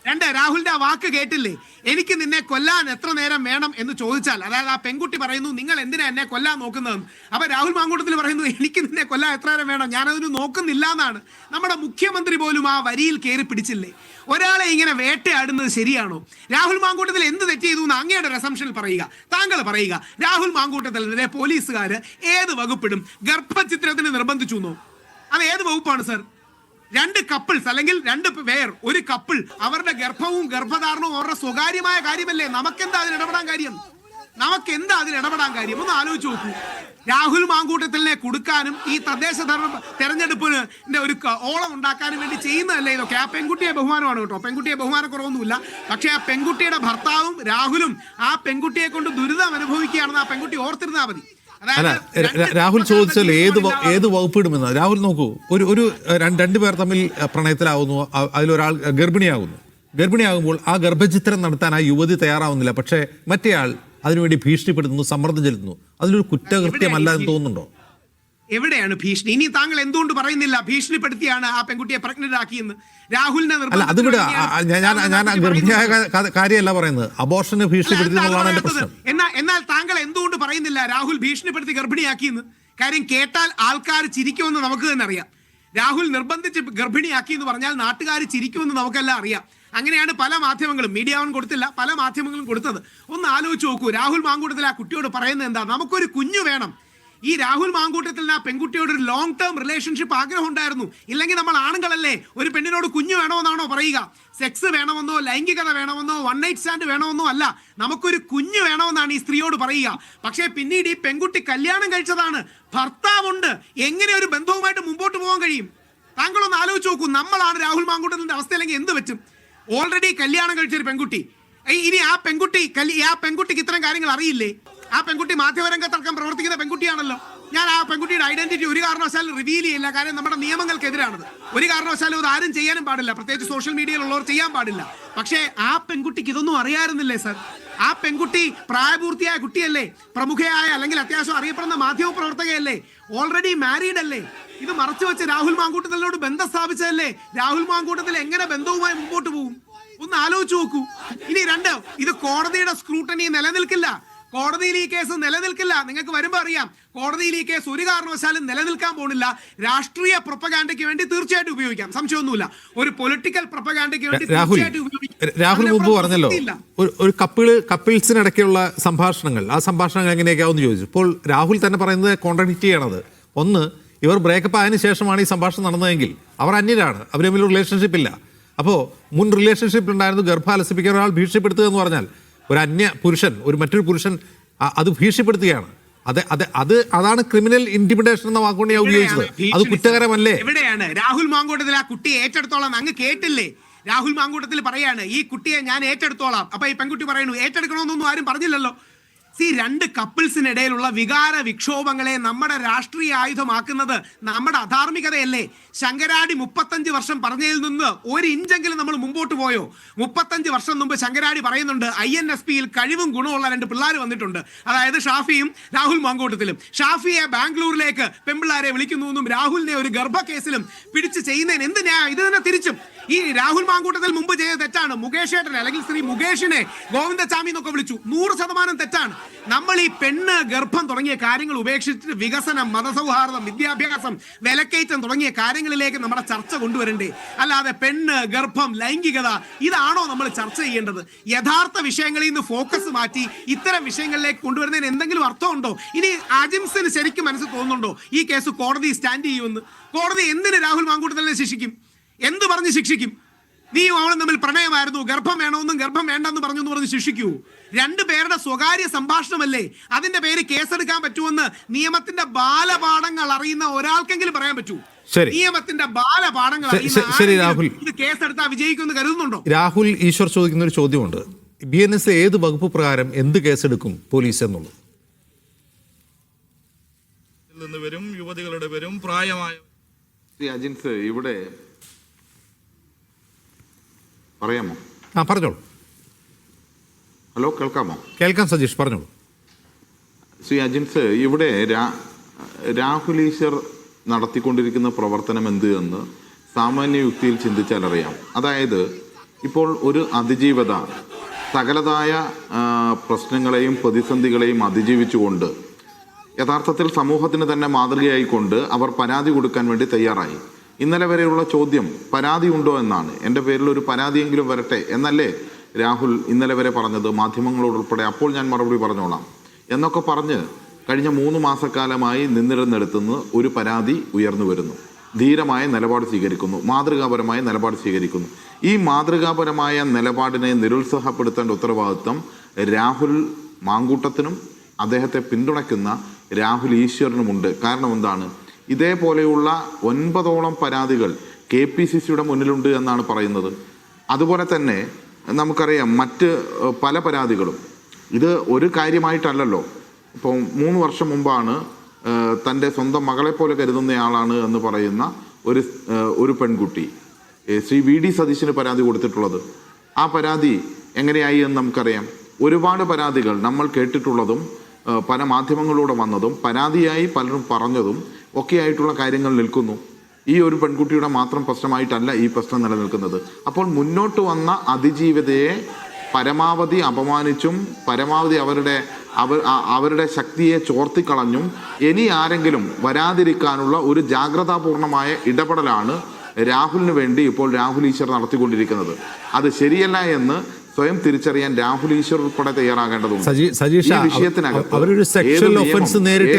രണ്ട്, രാഹുലിന്റെ ആ വാക്ക് കേട്ടില്ലേ? എനിക്ക് നിന്നെ കൊല്ലാൻ എത്ര നേരം വേണം എന്ന് ചോദിച്ചാൽ, അതായത് ആ പെൺകുട്ടി പറയുന്നു നിങ്ങൾ എന്തിനാ എന്നെ കൊല്ലാൻ നോക്കുന്നതെന്ന്. അപ്പൊ രാഹുൽ മാങ്കൂട്ടത്തിൽ പറയുന്നു എനിക്ക് നിന്നെ കൊല്ലാൻ എത്ര നേരം വേണം, ഞാനതിന് നോക്കുന്നില്ല എന്നാണ്. നമ്മുടെ മുഖ്യമന്ത്രി പോലും ആ വരിയിൽ കയറി പിടിച്ചില്ലേ? ഒരാളെ ഇങ്ങനെ വേട്ടയാടുന്നത് ശരിയാണോ? രാഹുൽ മാങ്കൂട്ടത്തിൽ എന്ത് തെറ്റ് ചെയ്തു എന്ന് അങ്ങയുടെ റെസംഷനിൽ പറയുക, താങ്കൾ പറയുക. രാഹുൽ മാങ്കൂട്ടത്തിനെതിരെ പോലീസുകാർ ഏത് വകുപ്പിടും? ഗർഭചിത്രത്തിന് നിർബന്ധിച്ചു എന്നോ? അത് ഏത് വകുപ്പാണ് സർ? രണ്ട് കപ്പിൾസ് അല്ലെങ്കിൽ രണ്ട് പേർ, ഒരു കപ്പിൾ, അവരുടെ ഗർഭവും ഗർഭധാരണവും അവരുടെ സ്വകാര്യമായ കാര്യമല്ലേ? നമുക്കെന്താ അതിൽ ഇടപെടാൻ കാര്യം? ഒന്ന് ആലോചിച്ച് നോക്കൂ. രാഹുൽ മാങ്കൂട്ടത്തിനെ കൊടുക്കാനും ഈ തദ്ദേശ തെരഞ്ഞെടുപ്പിന് ഒരു ഓളം ഉണ്ടാക്കാനും വേണ്ടി ചെയ്യുന്നതല്ലേ ഇതൊക്കെ? ആ പെൺകുട്ടിയെ ബഹുമാനമാണ് കേട്ടോ, പെൺകുട്ടിയെ ബഹുമാനക്കുറവൊന്നുമില്ല. പക്ഷെ ആ പെൺകുട്ടിയുടെ ഭർത്താവും രാഹുലും ആ പെൺകുട്ടിയെ കൊണ്ട് ദുരിതം അനുഭവിക്കുകയാണെന്ന് ആ പെൺകുട്ടി ഓർത്തിരുന്നാ മതി. അല്ല, രാഹുൽ ചോദിച്ചാൽ ഏത് വകുപ്പിടുമെന്ന്. രാഹുൽ നോക്കൂ, ഒരു രണ്ടുപേർ തമ്മിൽ പ്രണയത്തിലാവുന്നു, അതിലൊരാൾ ഗർഭിണിയാകുമ്പോൾ ആ ഗർഭചിത്രം നടത്താൻ ആ യുവതി തയ്യാറാവുന്നില്ല, പക്ഷേ മറ്റേയാൾ അതിനുവേണ്ടി ഭീഷണിപ്പെടുത്തുന്നു, സമ്മർദ്ദം ചെലുത്തുന്നു. അതിലൊരു കുറ്റകൃത്യമല്ല എന്ന് തോന്നുന്നുണ്ടോ? എവിടെയാണ് ഭീഷണി? ഇനി താങ്കൾ എന്തുകൊണ്ട് പറയുന്നില്ല ഭീഷണിപ്പെടുത്തിയാണ് ആ പെൺകുട്ടിയെ പ്രഗ്നന്റ് ആക്കിയെന്ന്? രാഹുലിനെ അല്ല, അതിവിടെ ഞാൻ ഗർഭിണിയായ കാര്യമല്ല പറയുന്നത്, അബോർഷന് ഭീഷണിപ്പെടുത്തിയെന്നുള്ളതാണ് എന്റെ പ്രശ്നം. എന്നാൽ താങ്കൾ എന്തുകൊണ്ട് പറയുന്നില്ല രാഹുൽ ഭീഷണിപ്പെടുത്തി ഗർഭിണിയാക്കിയെന്ന്? കാര്യം കേട്ടാൽ ആൾക്കാർ ചിരിക്കുമെന്ന് നമുക്ക് തന്നെ അറിയാം. രാഹുൽ നിർബന്ധിച്ച് ഗർഭിണിയാക്കി എന്ന് പറഞ്ഞാൽ നാട്ടുകാർ ചിരിക്കുമെന്ന് നമുക്കെല്ലാം അറിയാം. അങ്ങനെയാണ് പല മാധ്യമങ്ങളും, മീഡിയ വൺ കൊടുത്തില്ല, പല മാധ്യമങ്ങളും കൊടുത്തത്. ഒന്ന് ആലോചിച്ച് നോക്കൂ, രാഹുൽ മാങ്കൂട്ടത്തിൽ ആ കുട്ടിയോട് പറയുന്നത് എന്താ? നമുക്കൊരു കുഞ്ഞു വേണം. ഈ രാഹുൽ മാങ്കൂട്ടത്തിൽ ആ പെൺകുട്ടിയോട് ഒരു ലോങ് ടേം റിലേഷൻഷിപ്പ് ആഗ്രഹം ഉണ്ടായിരുന്നു. ഇല്ലെങ്കിൽ നമ്മൾ ആണുങ്ങളല്ലേ ഒരു പെണ്ണിനോട് കുഞ്ഞു വേണമെന്നാണോ പറയുക? സെക്സ് വേണമെന്നോ, ലൈംഗികത വേണമെന്നോ, വൺ നൈറ്റ് സ്റ്റാൻഡ് വേണമെന്നോ അല്ല, നമുക്കൊരു കുഞ്ഞു വേണമെന്നാണ് ഈ സ്ത്രീയോട് പറയുക. പക്ഷേ പിന്നീട് ഈ പെൺകുട്ടി കല്യാണം കഴിച്ചതാണ്, ഭർത്താവുണ്ട്, എങ്ങനെ ഒരു ബന്ധവുമായിട്ട് മുമ്പോട്ട് പോകാൻ കഴിയും? താങ്കളൊന്ന് ആലോചിച്ച് നോക്കൂ. നമ്മളാണ് രാഹുൽ മാങ്കൂട്ടത്തിന്റെ അവസ്ഥയില്ലെങ്കിൽ എന്ത് പറ്റും? ഓൾറെഡി കല്യാണം കഴിച്ചൊരു പെൺകുട്ടി, ഇനി ആ പെൺകുട്ടിക്ക് ഇത്തരം കാര്യങ്ങൾ അറിയില്ലേ? ആ പെൺകുട്ടി മാധ്യമരംഗത്തടക്കം പ്രവർത്തിക്കുന്ന പെൺകുട്ടിയാണല്ലോ. ഞാൻ ആ പെൺകുട്ടിയുടെ ഐഡന്റിറ്റി ഒരു കാരണവശാലും റിവീൽ ചെയ്യില്ല, കാരണം നമ്മുടെ നിയമങ്ങൾക്കെതിരാണത്. ഒരു കാരണവശാലും അത് ആരും ചെയ്യാനും പാടില്ല, പ്രത്യേകിച്ച് സോഷ്യൽ മീഡിയയിലുള്ളവർ ചെയ്യാൻ പാടില്ല. പക്ഷേ ആ പെൺകുട്ടിക്ക് ഇതൊന്നും അറിയാറുന്നില്ലേ സർ? ആ പെൺകുട്ടി പ്രായപൂർത്തിയായ കുട്ടിയല്ലേ, പ്രമുഖയായ അല്ലെങ്കിൽ അത്യാവശ്യം അറിയപ്പെടുന്ന മാധ്യമ പ്രവർത്തകയല്ലേ, ഓൾറെഡി മാരീഡ് അല്ലേ? ഇത് മറച്ചു വെച്ച് രാഹുൽ മാങ്കൂട്ടത്തിനോട് ബന്ധം സ്ഥാപിച്ചതല്ലേ? രാഹുൽ മാങ്കൂട്ടത്തിൽ എങ്ങനെ ബന്ധവുമായി മുമ്പോട്ട് പോകും? ഒന്ന് ആലോചിച്ച് നോക്കൂ. ഇനി രണ്ട്, ഇത് കോടതിയുടെ സ്ക്രൂട്ടനി നിലനിൽക്കില്ല. കോടതിയിൽ ഈ കേസ് നിലനിൽക്കില്ല. നിങ്ങൾക്ക് വരുമ്പോൾ അറിയാം, കോടതിയിൽ ഈ കേസ് ഒരു കാരണവശാലും നിലനിൽക്കാൻ പോകുന്നില്ല. രാഷ്ട്രീയ പ്രൊപ്പഗാൻഡയ്ക്ക് വേണ്ടി തീർച്ചയായിട്ടും ഉപയോഗിക്കാം, സംശയമൊന്നുമില്ല. ഒരു പൊളിറ്റിക്കൽ പ്രൊപ്പഗാൻഡയ്ക്ക് വേണ്ടി തീർച്ചയായിട്ടും ഉപയോഗിക്കാം. രാഹുൽ മുമ്പ് പറഞ്ഞല്ലോ, ഒരു കപ്പിൾസിനിടയ്ക്കുള്ള സംഭാഷണങ്ങൾ, ആ സംഭാഷണങ്ങൾ എങ്ങനെയൊക്കെയാവെന്ന് ചോദിച്ചു. ഇപ്പോൾ രാഹുൽ തന്നെ പറയുന്നത് കോൺട്രാഡിക്റ്റ് ചെയ്യണത്. ഒന്ന്, ഇവർ ബ്രേക്കപ്പ് ആയതിനു ശേഷമാണ് ഈ സംഭാഷണം നടന്നതെങ്കിൽ അവർ അന്യരാണ്, അവർ തമ്മിൽ റിലേഷൻഷിപ്പ് ഇല്ല. അപ്പോൾ മുൻ റിലേഷൻഷിപ്പിൽ ഉണ്ടായിരുന്നു, ഗർഭാലസിപ്പിക്കാൻ ഒരാൾ ഭീഷണിപ്പെടുത്തുക എന്ന് പറഞ്ഞാൽ ഒരു അന്യ പുരുഷൻ, മറ്റൊരു പുരുഷൻ അത് ഭീഷണിപ്പെടുത്തുകയാണ്. അതാണ് ക്രിമിനൽ ഇന്റിമിഡേഷൻ എന്ന വാക്കുകൊണ്ട് ഞാൻ ഉപയോഗിച്ചത്. അത് കുറ്റകരമല്ലേ? എവിടെയാണ് രാഹുൽ മാങ്കൂട്ടത്തിൽ ആ കുട്ടിയെ ഏറ്റെടുത്തോളാം അങ്ങ് കേട്ടില്ലേ? രാഹുൽ മാങ്കൂട്ടത്തിൽ പറയാണ് ഈ കുട്ടിയെ ഞാൻ ഏറ്റെടുത്തോളാം. അപ്പൊ ഈ പെൺകുട്ടി പറയുന്നു ഏറ്റെടുക്കണമെന്നൊന്നും ആരും പറഞ്ഞില്ലല്ലോ. രണ്ട് കപ്പിൾസിനിടയിലുള്ള വികാര വിക്ഷോഭങ്ങളെ നമ്മുടെ രാഷ്ട്രീയ ആയുധമാക്കുന്നത് നമ്മുടെ അധാർമികതയല്ലേ? ശങ്കരാടി 35 വർഷം പറഞ്ഞതിൽ നിന്ന് ഒരു ഇഞ്ചെങ്കിലും നമ്മൾ മുമ്പോട്ട് പോയോ? 35 വർഷം മുമ്പ് ശങ്കരാടി പറയുന്നുണ്ട് INSPയിൽ കഴിവും ഗുണമുള്ള 2 പിള്ളേർ വന്നിട്ടുണ്ട്, അതായത് ഷാഫിയും രാഹുൽ മാങ്കൂട്ടത്തിലും. ഷാഫിയെ ബാംഗ്ലൂരിലേക്ക് പെൺപിള്ളാരെ വിളിക്കുന്നുവെന്നും രാഹുലിനെ ഒരു ഗർഭക്കേസിലും പിടിച്ച് ചെയ്യുന്നതിന് എന്ത് ന്യായം? ഇത് തന്നെ തിരിച്ചും ഈ രാഹുൽ മാങ്കൂട്ടത്തിൽ മുമ്പ് ചെയ്ത തെറ്റാണ്. മുകേഷ് ഏട്ടനെ അല്ലെങ്കിൽ ശ്രീ മുകേഷിനെ ഗോവിന്ദസ്വാമി എന്നൊക്കെ വിളിച്ചു, 100% തെറ്റാണ്. നമ്മൾ ഈ പെണ്ണ് ഗർഭം തുടങ്ങിയ കാര്യങ്ങൾ ഉപേക്ഷിച്ചിട്ട് വികസനം, മതസൗഹാർദ്ദം, വിദ്യാഭ്യാസം, വിലക്കയറ്റം തുടങ്ങിയ കാര്യങ്ങളിലേക്ക് നമ്മുടെ ചർച്ച കൊണ്ടുവരണ്ടേ? അല്ലാതെ പെണ്ണ് ഗർഭം, ലൈംഗികത ഇതാണോ നമ്മൾ ചർച്ച ചെയ്യേണ്ടത്? യഥാർത്ഥ വിഷയങ്ങളിൽ നിന്ന് ഫോക്കസ് മാറ്റി ഇത്തരം വിഷയങ്ങളിലേക്ക് കൊണ്ടുവരുന്നതിന് എന്തെങ്കിലും അർത്ഥമുണ്ടോ? ഇനി അജിംസിന് ശരിക്കും മനസ്സിൽ തോന്നുന്നുണ്ടോ ഈ കേസ് കോടതി സ്റ്റാൻഡ് ചെയ്യുമെന്ന്? കോടതി എന്തിന് രാഹുൽ മാങ്കൂട്ടത്തിനെ ശിക്ഷിക്കും? എന്ത് പറഞ്ഞ് ശിക്ഷിക്കും? നീയും അവളും തമ്മിൽ പ്രണയമായിരുന്നു, ഗർഭം വേണമെന്നും ഗർഭം വേണ്ടെന്ന് പറഞ്ഞു എന്ന് പറഞ്ഞ് ശിക്ഷിക്കൂ? രണ്ടുപേരുടെ സ്വകാര്യ സംഭാഷണമല്ലേ, അതിന്റെ പേര് കേസെടുക്കാൻ പറ്റുമെന്ന് നിയമത്തിന്റെ ബാലപാഠങ്ങൾ അറിയുന്ന ഒരാൾക്കെങ്കിലും പറയാൻ പറ്റൂ? ശരി. നിയമത്തിന്റെ ബാലപാഠങ്ങൾ ശരി രാഹുൽ, ഇത് കേസെടുത്താൽ വിജയിക്കുമെന്ന് കരുതുന്നുണ്ടോ? രാഹുൽ ഈശ്വർ ചോദിക്കുന്ന ഒരു ചോദ്യമുണ്ട്. BNS ഏത് വകുപ്പ് പ്രകാരം എന്ത് കേസെടുക്കും പോലീസ് എന്നുള്ളത്? വരും യുവതികളുടെ വരും പ്രായമായ അജിൻസ് ഇവിടെ പറയാമോ? പറഞ്ഞോളൂ. ഹലോ, കേൾക്കാമോ? കേൾക്കാം സജീഷ്, പറഞ്ഞോളൂ. അജിൻസ്, ഇവിടെ രാഹുൽ ഈശ്വർ നടത്തിക്കൊണ്ടിരിക്കുന്ന പ്രവർത്തനം എന്ത് എന്ന് സാമാന്യ യുക്തിയിൽ ചിന്തിച്ചാൽ അറിയാം. അതായത് ഇപ്പോൾ ഒരു അതിജീവത സകലതായ പ്രശ്നങ്ങളെയും പ്രതിസന്ധികളെയും അതിജീവിച്ചുകൊണ്ട് യഥാർത്ഥത്തിൽ സമൂഹത്തിന് തന്നെ മാതൃകയായിക്കൊണ്ട് അവർ പരാതി കൊടുക്കാൻ വേണ്ടി തയ്യാറായി. ഇന്നലെ വരെയുള്ള ചോദ്യം പരാതി ഉണ്ടോ എന്നാണ്. എൻ്റെ പേരിൽ ഒരു പരാതിയെങ്കിലും വരട്ടെ എന്നല്ലേ രാഹുൽ ഇന്നലെ വരെ പറഞ്ഞത് മാധ്യമങ്ങളോടുൾപ്പെടെ. അപ്പോൾ ഞാൻ മറുപടി പറഞ്ഞോളാം എന്നൊക്കെ പറഞ്ഞ് കഴിഞ്ഞ 3 മാസക്കാലമായി നിന്നിരുന്നിടത്തുനിന്ന് ഒരു പരാതി ഉയർന്നു വരുന്നു. ധീരമായ നിലപാട് സ്വീകരിക്കുന്നു, മാതൃകാപരമായ നിലപാട് സ്വീകരിക്കുന്നു. ഈ മാതൃകാപരമായ നിലപാടിനെ നിരുത്സാഹപ്പെടുത്തേണ്ട ഉത്തരവാദിത്വം രാഹുൽ മാങ്കൂട്ടത്തിനും അദ്ദേഹത്തെ പിന്തുണയ്ക്കുന്ന രാഹുൽ ഈശ്വറിനുമുണ്ട്. കാരണം എന്താണ്? ഇതേപോലെയുള്ള 9ഓളം പരാതികൾ KPCCയുടെ മുന്നിലുണ്ട് എന്നാണ് പറയുന്നത്. അതുപോലെ തന്നെ നമുക്കറിയാം മറ്റ് പല പരാതികളും. ഇത് ഒരു കാര്യമായിട്ടല്ലല്ലോ. ഇപ്പോൾ 3 വർഷം മുമ്പാണ് തൻ്റെ സ്വന്തം മകളെ പോലെ കരുതുന്നയാളാണ് എന്ന് പറയുന്ന ഒരു പെൺകുട്ടി ശ്രീ VD സതീശന് പരാതി കൊടുത്തിട്ടുള്ളത്. ആ പരാതി എങ്ങനെയായി എന്ന് നമുക്കറിയാം. ഒരുപാട് പരാതികൾ നമ്മൾ കേട്ടിട്ടുള്ളതും പല മാധ്യമങ്ങളിലൂടെ വന്നതും പരാതിയായി പലരും പറഞ്ഞതും ഒക്കെയായിട്ടുള്ള കാര്യങ്ങൾ നിൽക്കുന്നു. ഈ ഒരു പെൺകുട്ടിയുടെ മാത്രം പ്രശ്നമായിട്ടല്ല ഈ പ്രശ്നം നിലനിൽക്കുന്നത്. അപ്പോൾ മുന്നോട്ട് വന്ന അതിജീവിതയെ പരമാവധി അപമാനിച്ചും പരമാവധി അവരുടെ ശക്തിയെ ചോർത്തിക്കളഞ്ഞും ഇനി ആരെങ്കിലും വരാതിരിക്കാനുള്ള ഒരു ജാഗ്രതാപൂർണമായ ഇടപെടലാണ് രാഹുലിന് വേണ്ടി ഇപ്പോൾ രാഹുൽ ഈശ്വർ നടത്തിക്കൊണ്ടിരിക്കുന്നത്. അത് ശരിയല്ല എന്ന് സ്വയം തിരിച്ചറിയാൻ രാഹുൽ ഈശ്വർ ഉൾപ്പെടെ തയ്യാറാകേണ്ടതുണ്ട്. അവരൊരു സെക്ഷൽ ഒഫൻസ് നേരിട്ട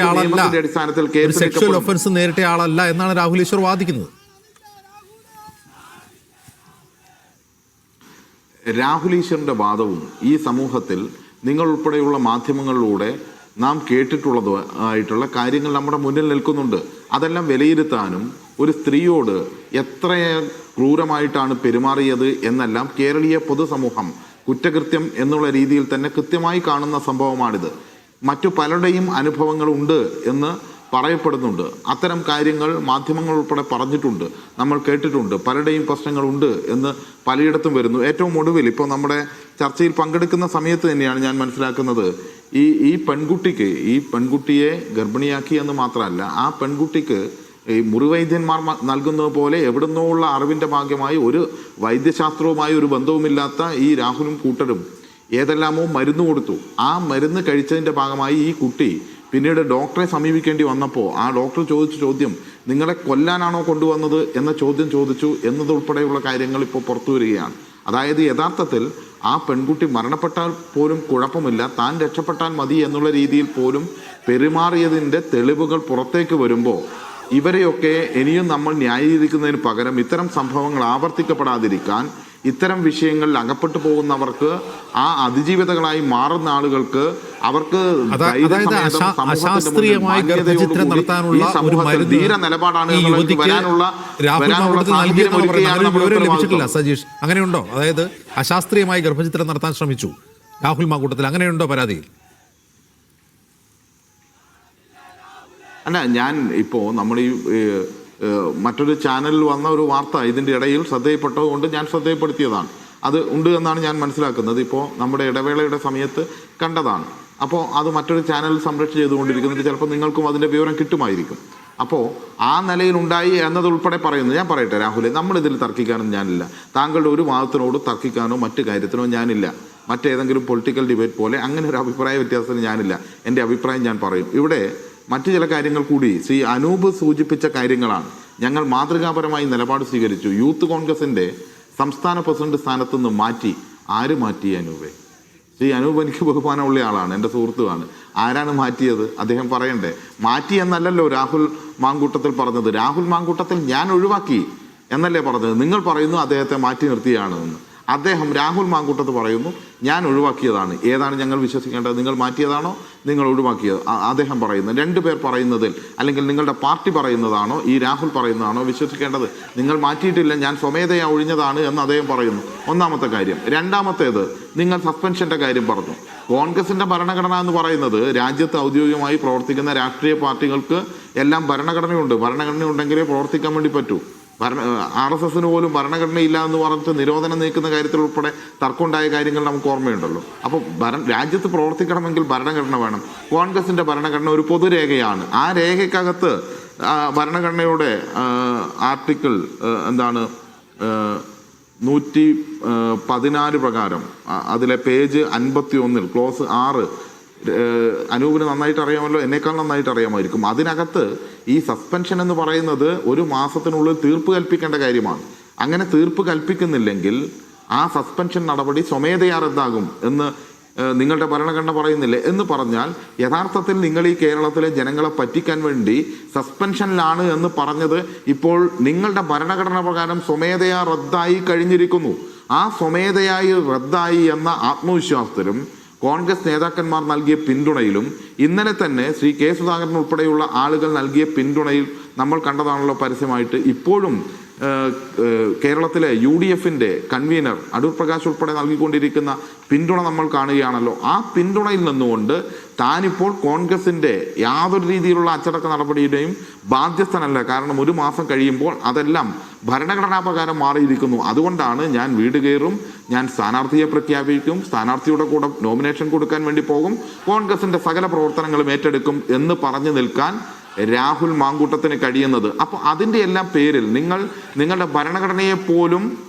ആളല്ല എന്നാണ് രാഹുൽ ഈശ്വർ വാദിക്കുന്നത്. രാഹുൽ ഈശ്വറിന്റെ വാദവും ഈ സമൂഹത്തിൽ നിങ്ങൾ ഉൾപ്പെടെയുള്ള മാധ്യമങ്ങളിലൂടെ നാം കേട്ടിട്ടുള്ളതായിട്ടുള്ള കാര്യങ്ങൾ നമ്മുടെ മുന്നിൽ നിൽക്കുന്നുണ്ട്. അതെല്ലാം വിലയിരുത്താനും ഒരു സ്ത്രീയോട് എത്ര ക്രൂരമായിട്ടാണ് പെരുമാറിയത് എന്നെല്ലാം കേരളീയ പൊതുസമൂഹം കുറ്റകൃത്യം എന്നുള്ള രീതിയിൽ തന്നെ കൃത്യമായി കാണുന്ന സംഭവമാണിത്. മറ്റു പലരുടെയും അനുഭവങ്ങളുണ്ട് എന്ന് പറയപ്പെടുന്നുണ്ട്. അത്തരം കാര്യങ്ങൾ മാധ്യമങ്ങൾ ഉൾപ്പെടെ പറഞ്ഞിട്ടുണ്ട്, നമ്മൾ കേട്ടിട്ടുണ്ട്. പലരുടെയും പ്രശ്നങ്ങളുണ്ട് എന്ന് പലയിടത്തും വരുന്നു. ഏറ്റവും ഒടുവിൽ ഇപ്പോൾ നമ്മുടെ ചർച്ചയിൽ പങ്കെടുക്കുന്ന സമയത്ത് തന്നെയാണ് ഞാൻ മനസ്സിലാക്കുന്നത് ഈ പെൺകുട്ടിയെ ഗർഭിണിയാക്കി എന്ന് മാത്രമല്ല, ആ പെൺകുട്ടിക്ക് ഈ മുറിവൈദ്യന്മാർ നൽകുന്നത് പോലെ എവിടുന്നോ ഉള്ള അറിവിൻ്റെ ഭാഗ്യമായി ഒരു വൈദ്യശാസ്ത്രവുമായി ഒരു ബന്ധവുമില്ലാത്ത ഈ രാഹുലും കൂട്ടരും ഏതെല്ലാമോ മരുന്ന് കൊടുത്തു. ആ മരുന്ന് കഴിച്ചതിൻ്റെ ഭാഗമായി ഈ കുട്ടി പിന്നീട് ഡോക്ടറെ സമീപിക്കേണ്ടി വന്നപ്പോൾ ആ ഡോക്ടർ ചോദിച്ച ചോദ്യം നിങ്ങളെ കൊല്ലാനാണോ കൊണ്ടുവന്നത് എന്ന ചോദ്യം ചോദിച്ചു എന്നതുൾപ്പെടെയുള്ള കാര്യങ്ങൾ ഇപ്പോൾ പുറത്തു വരികയാണ്. അതായത് യഥാർത്ഥത്തിൽ ആ പെൺകുട്ടി മരണപ്പെട്ടാൽ പോലും കുഴപ്പമില്ല, താൻ രക്ഷപ്പെട്ടാൽ മതി എന്നുള്ള രീതിയിൽ പോലും പെരുമാറിയതിൻ്റെ തെളിവുകൾ പുറത്തേക്ക് വരുമ്പോൾ ഇവരെയൊക്കെ ഇനിയും നമ്മൾ ന്യായീകരിക്കുന്നതിന് പകരം ഇത്തരം സംഭവങ്ങൾ ആവർത്തിക്കപ്പെടാതിരിക്കാൻ ഇത്തരം വിഷയങ്ങളിൽ അകപ്പെട്ടു പോകുന്നവർക്ക്, ആ അതിജീവിതകളായി മാറുന്ന ആളുകൾക്ക് അവർക്ക് അശാസ്ത്രീയമായി ഗർഭചിത്രം നടത്താനുള്ള ഒരു മരുന്ന് ലഭിച്ചിട്ടില്ല. സജീഷ്, അങ്ങനെയുണ്ടോ? അതായത് അശാസ്ത്രീയമായി ഗർഭചിത്രം നടത്താൻ ശ്രമിച്ചു രാഹുൽ മാങ്കൂട്ടത്തിൽ, അങ്ങനെയുണ്ടോ പരാതിയിൽ? അല്ല, ഞാൻ ഇപ്പോൾ നമ്മൾ ഈ മറ്റൊരു ചാനലിൽ വന്ന ഒരു വാർത്ത ഇതിൻ്റെ ഇടയിൽ ശ്രദ്ധയിൽപ്പെട്ടതുകൊണ്ട് ഞാൻ ശ്രദ്ധയിൽപ്പെടുത്തിയതാണ്. അത് ഉണ്ട് എന്നാണ് ഞാൻ മനസ്സിലാക്കുന്നത്. ഇപ്പോൾ നമ്മുടെ ഇടവേളയുടെ സമയത്ത് കണ്ടതാണ്. അപ്പോൾ അത് മറ്റൊരു ചാനലിൽ സംരക്ഷണം ചെയ്തുകൊണ്ടിരിക്കുന്നത് ചിലപ്പോൾ നിങ്ങൾക്കും അതിൻ്റെ വിവരം കിട്ടുമായിരിക്കും. അപ്പോൾ ആ നിലയിലുണ്ടായി എന്നതുൾപ്പെടെ പറയുന്നു. ഞാൻ പറയട്ടെ രാഹുലെ, നമ്മളിതിൽ തർക്കിക്കാനൊന്നും ഞാനില്ല. താങ്കളുടെ ഒരു വാദത്തിനോട് തർക്കിക്കാനോ മറ്റു കാര്യത്തിനോ ഞാനില്ല. മറ്റേതെങ്കിലും പൊളിറ്റിക്കൽ ഡിബേറ്റ് പോലെ അങ്ങനെ ഒരു അഭിപ്രായ വ്യത്യാസത്തിന് ഞാനില്ല. എൻ്റെ അഭിപ്രായം ഞാൻ പറയും. ഇവിടെ മറ്റു ചില കാര്യങ്ങൾ കൂടി ശ്രീ അനൂപ് സൂചിപ്പിച്ച കാര്യങ്ങളാണ്. ഞങ്ങൾ മാതൃകാപരമായി നിലപാട് സ്വീകരിച്ചു. യൂത്ത് കോൺഗ്രസിൻ്റെ സംസ്ഥാന പ്രസിഡന്റ് സ്ഥാനത്ത് നിന്ന് മാറ്റി. ആര് മാറ്റി അനൂപെ? ശ്രീ അനൂപ് എനിക്ക് ബഹുമാനമുള്ള ആളാണ്, എൻ്റെ സുഹൃത്തുമാണ്. ആരാണ് മാറ്റിയത്? അദ്ദേഹം പറയണ്ടേ. മാറ്റി എന്നല്ലല്ലോ രാഹുൽ മാങ്കൂട്ടത്തിൽ പറഞ്ഞത്. രാഹുൽ മാങ്കൂട്ടത്തിൽ ഞാൻ ഒഴിവാക്കി. എന്നല്ലേ പറഞ്ഞത്? നിങ്ങൾ പറയുന്നു അദ്ദേഹത്തെ മാറ്റി നിർത്തിയാണ് എന്ന്. അദ്ദേഹം രാഹുൽ മാങ്കൂട്ടത്ത് പറയുന്നു ഞാൻ ഒഴിവാക്കിയതാണ്. ഏതാണ് ഞങ്ങൾ വിശ്വസിക്കേണ്ടത്? നിങ്ങൾ മാറ്റിയതാണോ നിങ്ങൾ ഒഴിവാക്കിയത്? അദ്ദേഹം പറയുന്നത്, രണ്ടുപേർ പറയുന്നതിൽ അല്ലെങ്കിൽ നിങ്ങളുടെ പാർട്ടി പറയുന്നതാണോ ഈ രാഹുൽ പറയുന്നതാണോ വിശ്വസിക്കേണ്ടത്? നിങ്ങൾ മാറ്റിയിട്ടില്ല, ഞാൻ സ്വമേധയാ ഒഴിഞ്ഞതാണ് എന്ന് അദ്ദേഹം പറയുന്നു. ഒന്നാമത്തെ കാര്യം. രണ്ടാമത്തേത്, നിങ്ങൾ സസ്പെൻഷന്റെ കാര്യം പറഞ്ഞു. കോൺഗ്രസിന്റെ ഭരണഘടന എന്ന് പറയുന്നത് രാജ്യത്ത് ഔദ്യോഗികമായി പ്രവർത്തിക്കുന്ന രാഷ്ട്രീയ പാർട്ടികൾക്ക് എല്ലാം ഭരണഘടനയുണ്ട്. ഭരണഘടന ഉണ്ടെങ്കിലേ പ്രവർത്തിക്കാൻ വേണ്ടി പറ്റൂ. RSSന് പോലും ഭരണഘടനയില്ല എന്ന് പറഞ്ഞിട്ട് നിരോധനം നീക്കുന്ന കാര്യത്തിൽ ഉൾപ്പെടെ തർക്കമുണ്ടായ കാര്യങ്ങൾ നമുക്ക് ഓർമ്മയുണ്ടല്ലോ. അപ്പോൾ രാജ്യത്ത് പ്രവർത്തിക്കണമെങ്കിൽ ഭരണഘടന വേണം. കോൺഗ്രസിന്റെ ഭരണഘടന ഒരു പൊതുരേഖയാണ്. ആ രേഖയ്ക്കകത്ത് ഭരണഘടനയുടെ ആർട്ടിക്കിൾ 114 പ്രകാരം അതിലെ പേജ് 51 ക്ലോസ് 6, അനൂപിന് നന്നായിട്ട് അറിയാമല്ലോ, എന്നേക്കാൾ നന്നായിട്ട് അറിയാമായിരിക്കും. അതിനകത്ത് ഈ സസ്പെൻഷൻ എന്ന് പറയുന്നത് ഒരു മാസത്തിനുള്ളിൽ തീർപ്പ് കൽപ്പിക്കേണ്ട കാര്യമാണ്. അങ്ങനെ തീർപ്പ് കൽപ്പിക്കുന്നില്ലെങ്കിൽ ആ സസ്പെൻഷൻ നടപടി സ്വമേധയാ റദ്ദാകും എന്ന് നിങ്ങളുടെ ഭരണഘടന പറയുന്നില്ലേ? എന്ന് പറഞ്ഞാൽ യഥാർത്ഥത്തിൽ നിങ്ങൾ ഈ കേരളത്തിലെ ജനങ്ങളെ പറ്റിക്കാൻ വേണ്ടി സസ്പെൻഷനിലാണ് എന്ന് പറഞ്ഞത് ഇപ്പോൾ നിങ്ങളുടെ ഭരണഘടന പ്രകാരം സ്വമേധയാ റദ്ദായി കഴിഞ്ഞിരിക്കുന്നു. ആ സ്വമേധയായി റദ്ദായി എന്ന ആത്മവിശ്വാസത്തിലും കോൺഗ്രസ് നേതാക്കന്മാർ നൽകിയ പിന്തുണയിലും ഇന്നലെ തന്നെ ശ്രീ കെ സുധാകരൻ ഉൾപ്പെടെയുള്ള ആളുകൾ നൽകിയ പിന്തുണയിൽ നമ്മൾ കണ്ടതാണല്ലോ പരസ്യമായിട്ട്. ഇപ്പോഴും കേരളത്തിലെ UDFന്റെ കൺവീനർ അടൂർ പ്രകാശ് ഉൾപ്പെടെ നൽകിക്കൊണ്ടിരിക്കുന്ന പിന്തുണ നമ്മൾ കാണുകയാണല്ലോ. ആ പിന്തുണയിൽ നിന്നുകൊണ്ട് താനിപ്പോൾ കോൺഗ്രസിന്റെ യാതൊരു രീതിയിലുള്ള അച്ചടക്ക നടപടിയുടെയും ബാധ്യസ്ഥനല്ല. കാരണം ഒരു മാസം കഴിയുമ്പോൾ അതെല്ലാം ഭരണഘടനാ പ്രകാരം മാറിയിരിക്കുന്നു. അതുകൊണ്ടാണ് ഞാൻ വീട് കയറും, ഞാൻ സ്ഥാനാർത്ഥിയെ പ്രഖ്യാപിക്കും, സ്ഥാനാർത്ഥിയുടെ കൂടെ നോമിനേഷൻ കൊടുക്കാൻ വേണ്ടി പോകും, കോൺഗ്രസിന്റെ സകല പ്രവർത്തനങ്ങളും ഏറ്റെടുക്കും എന്ന് പറഞ്ഞു നിൽക്കാൻ രാഹുൽ മാങ്കൂട്ടത്തിന് കഴിയുന്നത്. അപ്പോൾ അതിൻ്റെ എല്ലാം പേരിൽ നിങ്ങളുടെ ഭരണഘടനയെ പോലും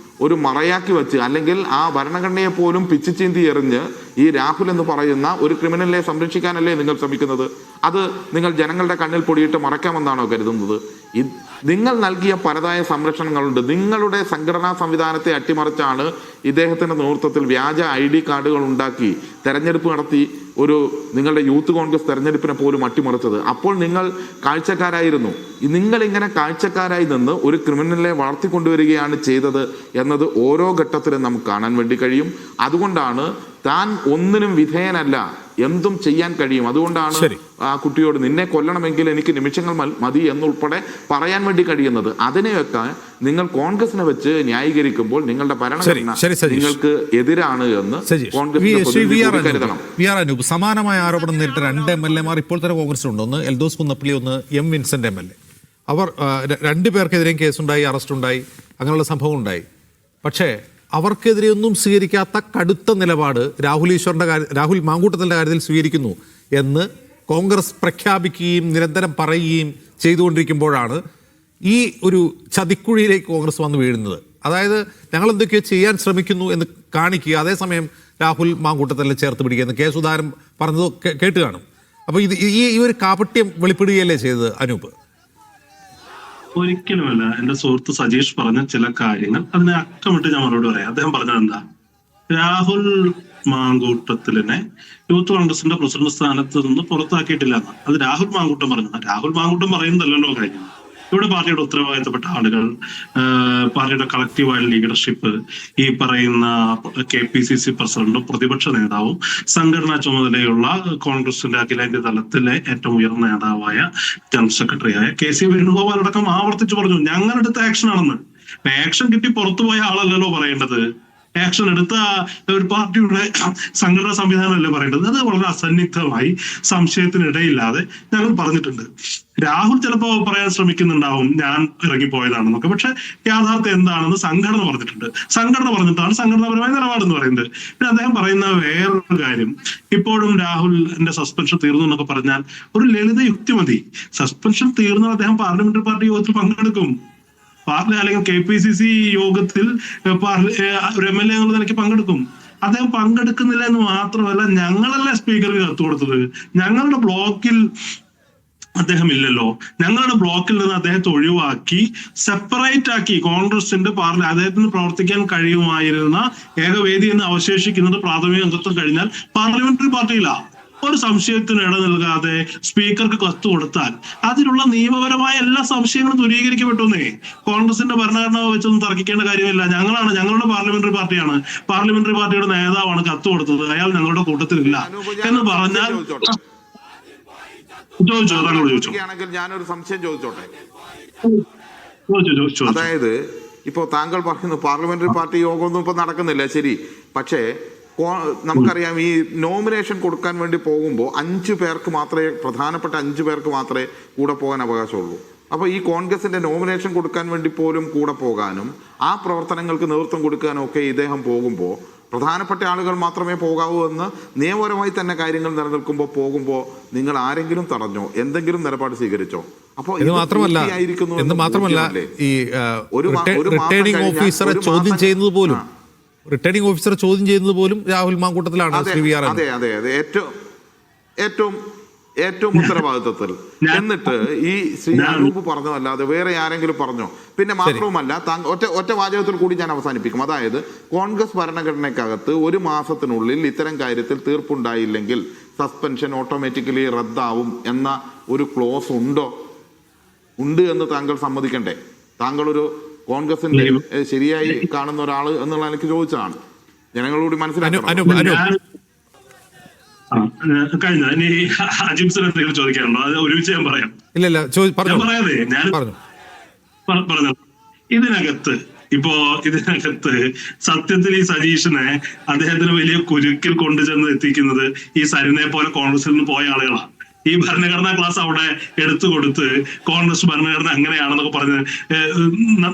ഒരു മറയാക്കി വെച്ച് അല്ലെങ്കിൽ ആ ഭരണഘടനയെ പോലും പിച്ചിച്ചീന്തി എറിഞ്ഞ് ഈ രാഹുൽ എന്ന് പറയുന്ന ഒരു ക്രിമിനലിനെ സംരക്ഷിക്കാനല്ലേ നിങ്ങൾ ശ്രമിക്കുന്നത്? അത് നിങ്ങൾ ജനങ്ങളുടെ കണ്ണിൽ പൊടിയിട്ട് മറയ്ക്കാമെന്നാണോ കരുതുന്നത്? നിങ്ങൾ നൽകിയ പലതായ സംരക്ഷണങ്ങളുണ്ട്. നിങ്ങളുടെ സംഘടനാ സംവിധാനത്തെ അട്ടിമറിച്ചാണ് ഇദ്ദേഹത്തിന്റെ നേതൃത്വത്തിൽ വ്യാജ ID കാർഡുകൾ ഉണ്ടാക്കി തെരഞ്ഞെടുപ്പ് നടത്തി നിങ്ങളുടെ യൂത്ത് കോൺഗ്രസ് തെരഞ്ഞെടുപ്പിനെ പോലും അട്ടിമറിച്ചത്. അപ്പോൾ നിങ്ങൾ കാഴ്ചക്കാരായിരുന്നു. നിങ്ങളിങ്ങനെ കാഴ്ചക്കാരായി നിന്ന് ഒരു ക്രിമിനലിനെ വളർത്തിക്കൊണ്ടുവരികയാണ് ചെയ്തത് എന്നത് ഓരോ ഘട്ടത്തിലും നമുക്ക് കാണാൻ വേണ്ടി കഴിയും. അതുകൊണ്ടാണ് താൻ ഒന്നിനും വിധേയനല്ല, എന്തും ചെയ്യാൻ കഴിയും. അതുകൊണ്ടാണ് ആ കുട്ടിയോട് നിന്നെ കൊല്ലണമെങ്കിൽ എനിക്ക് നിമിഷങ്ങൾ മതി എന്നുൾപ്പെടെ പറയാൻ വേണ്ടി കഴിയുന്നത്. അതിനെയൊക്കെ നിങ്ങൾ കോൺഗ്രസിനെ വെച്ച് ന്യായീകരിക്കുമ്പോൾ നിങ്ങളുടെ ഭരണഘടന നിങ്ങൾക്ക് എതിരാണ് എന്ന് കോൺഗ്രസ് കരുതണം. സമാനമായ ആരോപണം നേരിട്ട 2 MLA മാർ ഇപ്പോൾ തന്നെ കോൺഗ്രസിലുണ്ട്. ഒന്ന് എൽദോസ് കുന്നപ്പള്ളി, ഒന്ന് M. Vincent MLA. അവർ 2 പേർക്കെതിരെയും കേസുണ്ടായി, അറസ്റ്റുണ്ടായി, അങ്ങനെയുള്ള സംഭവം ഉണ്ടായി. പക്ഷേ അവർക്കെതിരെ ഒന്നും സ്വീകരിക്കാത്ത കടുത്ത നിലപാട് രാഹുൽ മാങ്കൂട്ടത്തിന്റെ കാര്യത്തിൽ സ്വീകരിക്കുന്നു എന്ന് കോൺഗ്രസ് പ്രഖ്യാപിക്കുകയും നിരന്തരം പറയുകയും ചെയ്തുകൊണ്ടിരിക്കുമ്പോഴാണ് ഈ ഒരു ചതിക്കുഴിയിലേക്ക് കോൺഗ്രസ് വന്ന് വീഴുന്നത്. അതായത് ഞങ്ങൾ എന്തൊക്കെയോ ചെയ്യാൻ ശ്രമിക്കുന്നു എന്ന് കാണിക്കുക, അതേസമയം രാഹുൽ മാങ്കൂട്ടത്തിനെ ചേർത്ത് പിടിക്കുക എന്ന് കെ സുധാകരൻ പറഞ്ഞത് കേട്ട് കാണും. അപ്പോൾ ഈ ഒരു കാപട്യം വെളിപ്പെടുകയല്ലേ ചെയ്തത് അനൂപ്? ഒരിക്കലുമല്ല. എന്റെ സുഹൃത്ത് സജീഷ് പറഞ്ഞ ചില കാര്യങ്ങൾ അതിനെ അക്കമിട്ട് ഞാൻ മറുപടി പറയാം. അദ്ദേഹം പറഞ്ഞത് എന്താ? രാഹുൽ മാങ്കൂട്ടത്തിലിനെ യൂത്ത് കോൺഗ്രസിന്റെ പ്രസിഡന്റ് സ്ഥാനത്ത് നിന്ന് പുറത്താക്കിയിട്ടില്ല എന്ന്. അത് രാഹുൽ മാങ്കൂട്ടം പറഞ്ഞത്. രാഹുൽ മാങ്കൂട്ടം പറയുന്നതല്ലല്ലോ കാര്യം. ഇവിടെ പാർട്ടിയുടെ ഉത്തരവാദിത്തപ്പെട്ട ആളുകൾ, പാർട്ടിയുടെ കളക്റ്റീവായ ലീഡർഷിപ്പ്, ഈ പറയുന്ന KPCC പ്രസിഡന്റും പ്രതിപക്ഷ നേതാവും സംഘടനാ ചുമതലയുള്ള കോൺഗ്രസിന്റെ അഖിലേന്ത്യാ തലത്തിലെ ഏറ്റവും ഉയർന്ന നേതാവായ ജനറൽ സെക്രട്ടറിയായ KC വേണുഗോപാൽ അടക്കം ആവർത്തിച്ചു പറഞ്ഞു ഞങ്ങളെടുത്ത ആക്ഷൻ ആണെന്ന്. ആക്ഷൻ കിട്ടി പുറത്തുപോയ ആളല്ലല്ലോ പറയേണ്ടത്. ആക്ഷൻ എടുത്ത ഒരു പാർട്ടിയുടെ സംഘടനാ സംവിധാനമല്ലേ പറയേണ്ടത്. അത് വളരെ അസന്നിഗ്ധമായി സംശയത്തിനിടയില്ലാതെ ഞങ്ങൾ പറഞ്ഞിട്ടുണ്ട്. രാഹുൽ ചിലപ്പോ പറയാൻ ശ്രമിക്കുന്നുണ്ടാവും ഞാൻ ഇറങ്ങിപ്പോയതാണെന്നൊക്കെ. പക്ഷെ യാഥാർത്ഥ്യം എന്താണെന്ന് സംഘടന പറഞ്ഞിട്ടുണ്ട്. സംഘടന പറഞ്ഞിട്ടാണ് സംഘടനാപരമായ നിലപാടെന്ന് പറയുന്നത്. പിന്നെ അദ്ദേഹം പറയുന്ന വേറൊരു കാര്യം, ഇപ്പോഴും രാഹുലിന്റെ സസ്പെൻഷൻ തീർന്നു എന്നൊക്കെ പറഞ്ഞാൽ ഒരു ലളിത യുക്തി മതി. സസ്പെൻഷൻ തീർന്നാൽ അദ്ദേഹം പാർലമെന്ററി പാർട്ടി യോഗത്തിൽ പങ്കെടുക്കും. പാർട്ടി അല്ലെങ്കിൽ KPCC യോഗത്തിൽ ഒരു MLA എന്നുള്ള നിലയ്ക്ക് പങ്കെടുക്കും. അദ്ദേഹം പങ്കെടുക്കുന്നില്ല എന്ന് മാത്രമല്ല, ഞങ്ങളല്ലേ സ്പീക്കർക്ക് കത്ത് കൊടുത്തത്. ഞങ്ങളുടെ ബ്ലോക്കിൽ അദ്ദേഹം ഇല്ലല്ലോ. ഞങ്ങളുടെ ബ്ലോക്കിൽ നിന്ന് അദ്ദേഹത്തെ ഒഴിവാക്കി സെപ്പറേറ്റ് ആക്കി കോൺഗ്രസിന്റെ അദ്ദേഹത്തിന് പ്രവർത്തിക്കാൻ കഴിയുമായിരുന്ന ഏകവേദി എന്ന് അവശേഷിക്കുന്നത് പ്രാഥമിക അംഗത്വം കഴിഞ്ഞാൽ പാർലമെന്ററി പാർട്ടിയില്ല. ഒരു സംശയത്തിന് ഇട നൽകാതെ സ്പീക്കർക്ക് കത്ത് കൊടുത്താൽ അതിലുള്ള നിയമപരമായ എല്ലാ സംശയങ്ങളും ദൂരീകരിക്കപ്പെട്ടൂന്നേ. കോൺഗ്രസിന്റെ ഭരണഘടന വെച്ചൊന്നും തർക്കിക്കേണ്ട കാര്യമില്ല. ഞങ്ങളുടെ പാർലമെന്ററി പാർട്ടിയാണ്, പാർലമെന്ററി പാർട്ടിയുടെ നേതാവാണ് കത്ത് കൊടുത്തത്, അയാൾ ഞങ്ങളുടെ കൂട്ടത്തിലില്ല എന്ന് പറഞ്ഞാൽ ആണെങ്കിൽ ഞാനൊരു സംശയം ചോദിച്ചോട്ടെ. ചോദിച്ചു. അതായത് ഇപ്പോ താങ്കൾ പറയുന്നു പാർലമെന്ററി പാർട്ടി യോഗമൊന്നും ഇപ്പൊ നടക്കുന്നില്ല, ശരി. പക്ഷേ നമുക്കറിയാം ഈ നോമിനേഷൻ കൊടുക്കാൻ വേണ്ടി പോകുമ്പോൾ 5 പേർക്ക് മാത്രമേ, പ്രധാനപ്പെട്ട 5 പേർക്ക് മാത്രമേ കൂടെ പോകാൻ അവകാശമുള്ളൂ. അപ്പോൾ ഈ കോൺഗ്രസിന്റെ നോമിനേഷൻ കൊടുക്കാൻ വേണ്ടി പോലും കൂടെ പോകാനും ആ പ്രവർത്തനങ്ങൾക്ക് നേതൃത്വം കൊടുക്കാനും ഒക്കെ ഇദ്ദേഹം പോകുമ്പോൾ പ്രധാനപ്പെട്ട ആളുകൾ മാത്രമേ പോകാവൂ എന്ന് നിയമപരമായി തന്നെ കാര്യങ്ങൾ നിലനിൽക്കുമ്പോൾ നിങ്ങൾ ആരെങ്കിലും തടഞ്ഞോ, എന്തെങ്കിലും നിലപാട് സ്വീകരിച്ചോ? അപ്പോൾ ഇത് മാത്രമല്ല ഈ റിട്ടേണിംഗ് ഓഫീസറെ ചോദ്യം ചെയ്യുന്നത് പോലും രാഹുൽ മാങ്കൂട്ടത്തിലാണ്. അതെ, ഏറ്റവും ഉത്തരവാദിത്വത്തിൽ. എന്നിട്ട് ഈ ശ്രീ അനൂപ് പറഞ്ഞതല്ലാതെ വേറെ ആരെങ്കിലും പറഞ്ഞോ? പിന്നെ മാത്രവുമല്ല, ഒറ്റ വാചകത്തിൽ കൂടി ഞാൻ അവസാനിപ്പിക്കും. അതായത് കോൺഗ്രസ് ഭരണഘടനയ്ക്കകത്ത് 1 മാസത്തിനുള്ളിൽ ഇത്തരം കാര്യത്തിൽ തീർപ്പുണ്ടായില്ലെങ്കിൽ സസ്പെൻഷൻ ഓട്ടോമാറ്റിക്കലി റദ്ദാവും എന്ന ഒരു ക്ലോസ് ഉണ്ട് എന്ന് താങ്കൾ സമ്മതിക്കണ്ടേ? താങ്കളൊരു കോൺഗ്രസിന്റെ ശരിയായി കാണുന്ന ഒരാള് എന്നുള്ള എനിക്ക് ചോദിച്ചതാണ്. ജനങ്ങളോട് മനസ്സിലാക്കണം. കഴിഞ്ഞ ഇനി അജിംസിന് എന്തെങ്കിലും ചോദിക്കാനുണ്ടോ? അത് ഒരുമിച്ച് ഞാൻ പറയാം. പറയാതെ ഞാൻ പറഞ്ഞു. ഇതിനകത്ത് സത്യത്തിൽ ഈ സജീഷിനെ അദ്ദേഹത്തിന് വലിയ കുരുക്കിൽ കൊണ്ടുചെന്ന് എത്തിക്കുന്നത് ഈ സരിനെ പോലെ കോൺഗ്രസിൽ നിന്ന് പോയ ആളുകളാണ്. ഈ ഭരണഘടനാ ക്ലാസ് അവിടെ എടുത്തു കൊടുത്ത് കോൺഗ്രസ് ഭരണഘടന അങ്ങനെയാണെന്നൊക്കെ പറഞ്ഞ്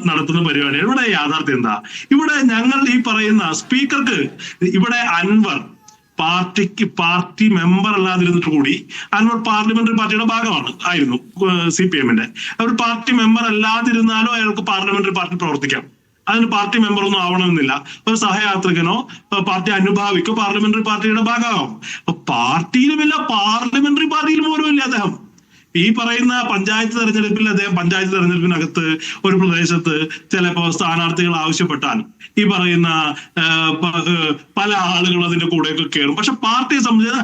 നടത്തുന്ന പരിപാടിയാണ്. ഇവിടെ യാഥാർത്ഥ്യം എന്താ? ഇവിടെ ഞങ്ങൾ ഈ പറയുന്ന സ്പീക്കർക്ക് ഇവിടെ അൻവർ പാർട്ടി മെമ്പർ അല്ലാതിരുന്നിട്ട് കൂടി അൻവർ പാർലമെന്ററി പാർട്ടിയുടെ ആയിരുന്നു CPM-ന്റെ. അവർ പാർട്ടി മെമ്പർ അല്ലാതിരുന്നാലും അയാൾക്ക് പാർലമെന്ററി പാർട്ടി പ്രവർത്തിക്കാം. അതിന് പാർട്ടി മെമ്പർ ഒന്നും ആവണമെന്നില്ല. ഒരു സഹയാത്രികനോ പാർട്ടി അനുഭാവിക്കോ പാർലമെന്ററി പാർട്ടിയുടെ ഭാഗമാകും. അപ്പൊ പാർട്ടിയിലുമില്ല, പാർലമെന്ററി പാർട്ടിയിലും പോലും ഇല്ല അദ്ദേഹം. ഈ പറയുന്ന പഞ്ചായത്ത് തെരഞ്ഞെടുപ്പിനകത്ത് ഒരു പ്രദേശത്ത് ചിലപ്പോ സ്ഥാനാർത്ഥികൾ ആവശ്യപ്പെട്ടാൽ ഈ പറയുന്ന പല ആളുകളും അതിന്റെ കൂടെയൊക്കെ കയറും. പക്ഷെ പാർട്ടിയെ സംബന്ധിച്ച്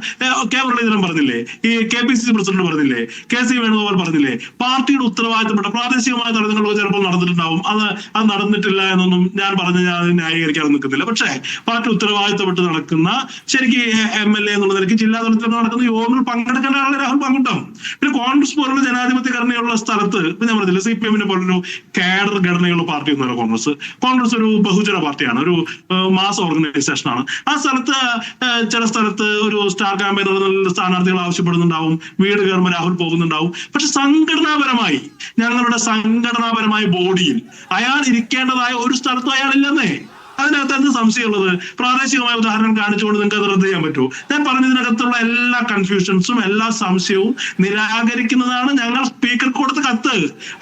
കെ മുരളീധരൻ പറഞ്ഞില്ലേ, ഈ KPCC പ്രസിഡന്റ് പറഞ്ഞില്ലേ, KC വേണുഗോപാൽ പറഞ്ഞില്ലേ, പാർട്ടിയുടെ ഉത്തരവാദിത്തപ്പെട്ട പ്രാദേശികമായ തലങ്ങൾ ചിലപ്പോൾ നടന്നിട്ടുണ്ടാവും. അത് നടന്നിട്ടില്ല എന്നൊന്നും ഞാൻ അത് ന്യായീകരിക്കാൻ നിൽക്കുന്നില്ല. പക്ഷേ പാർട്ടി ഉത്തരവാദിത്തപ്പെട്ട് നടക്കുന്ന ശരിക്കും MLA എന്നുള്ള നിലയ്ക്ക് ജില്ലാ തലത്തിൽ നടക്കുന്ന യോഗങ്ങൾ പങ്കെടുക്കേണ്ട ആളെ രാഹുൽ പങ്കെടുക്കാം. പിന്നെ കോൺഗ്രസ് പോലുള്ള ജനാധിപത്യ ഘടനയുള്ള സ്ഥലത്ത് ഞാൻ പറഞ്ഞില്ല, CPM-നെ പോലൊരു കാഡർ ഘടനയുള്ള പാർട്ടി ഒന്നുമല്ല കോൺഗ്രസ് ഒരു ബഹുജന പാർട്ടിയാണ്, ഒരു മാസ് ഓർഗനൈസേഷനാണ്. ആ സ്ഥലത്ത് ചില സ്ഥലത്ത് ഒരു സ്റ്റാർ ക്യാമ്പയിനർ സ്ഥാനാർത്ഥികൾ ആവശ്യപ്പെടുന്നുണ്ടാവും, വീട് കയറുമ്പോൾ രാഹുൽ പോകുന്നുണ്ടാവും. പക്ഷെ ഞങ്ങളുടെ സംഘടനാപരമായ ബോഡിയിൽ അയാൾ ഇരിക്കേണ്ടതായ ഒരു സ്ഥലത്തും അയാളില്ലെന്നേ. അതിനകത്ത് എന്ത് സംശയമുള്ളത്? പ്രാദേശികമായ ഉദാഹരണം കാണിച്ചുകൊണ്ട് നിങ്ങൾക്ക് അത് റദ്ദ് ചെയ്യാൻ പറ്റുമോ? ഞാൻ പറഞ്ഞതിനകത്തുള്ള എല്ലാ കൺഫ്യൂഷൻസും എല്ലാ സംശയവും നിരാകരിക്കുന്നതാണ് ഞങ്ങൾ സ്പീക്കർക്ക് കൊടുത്ത കത്ത്.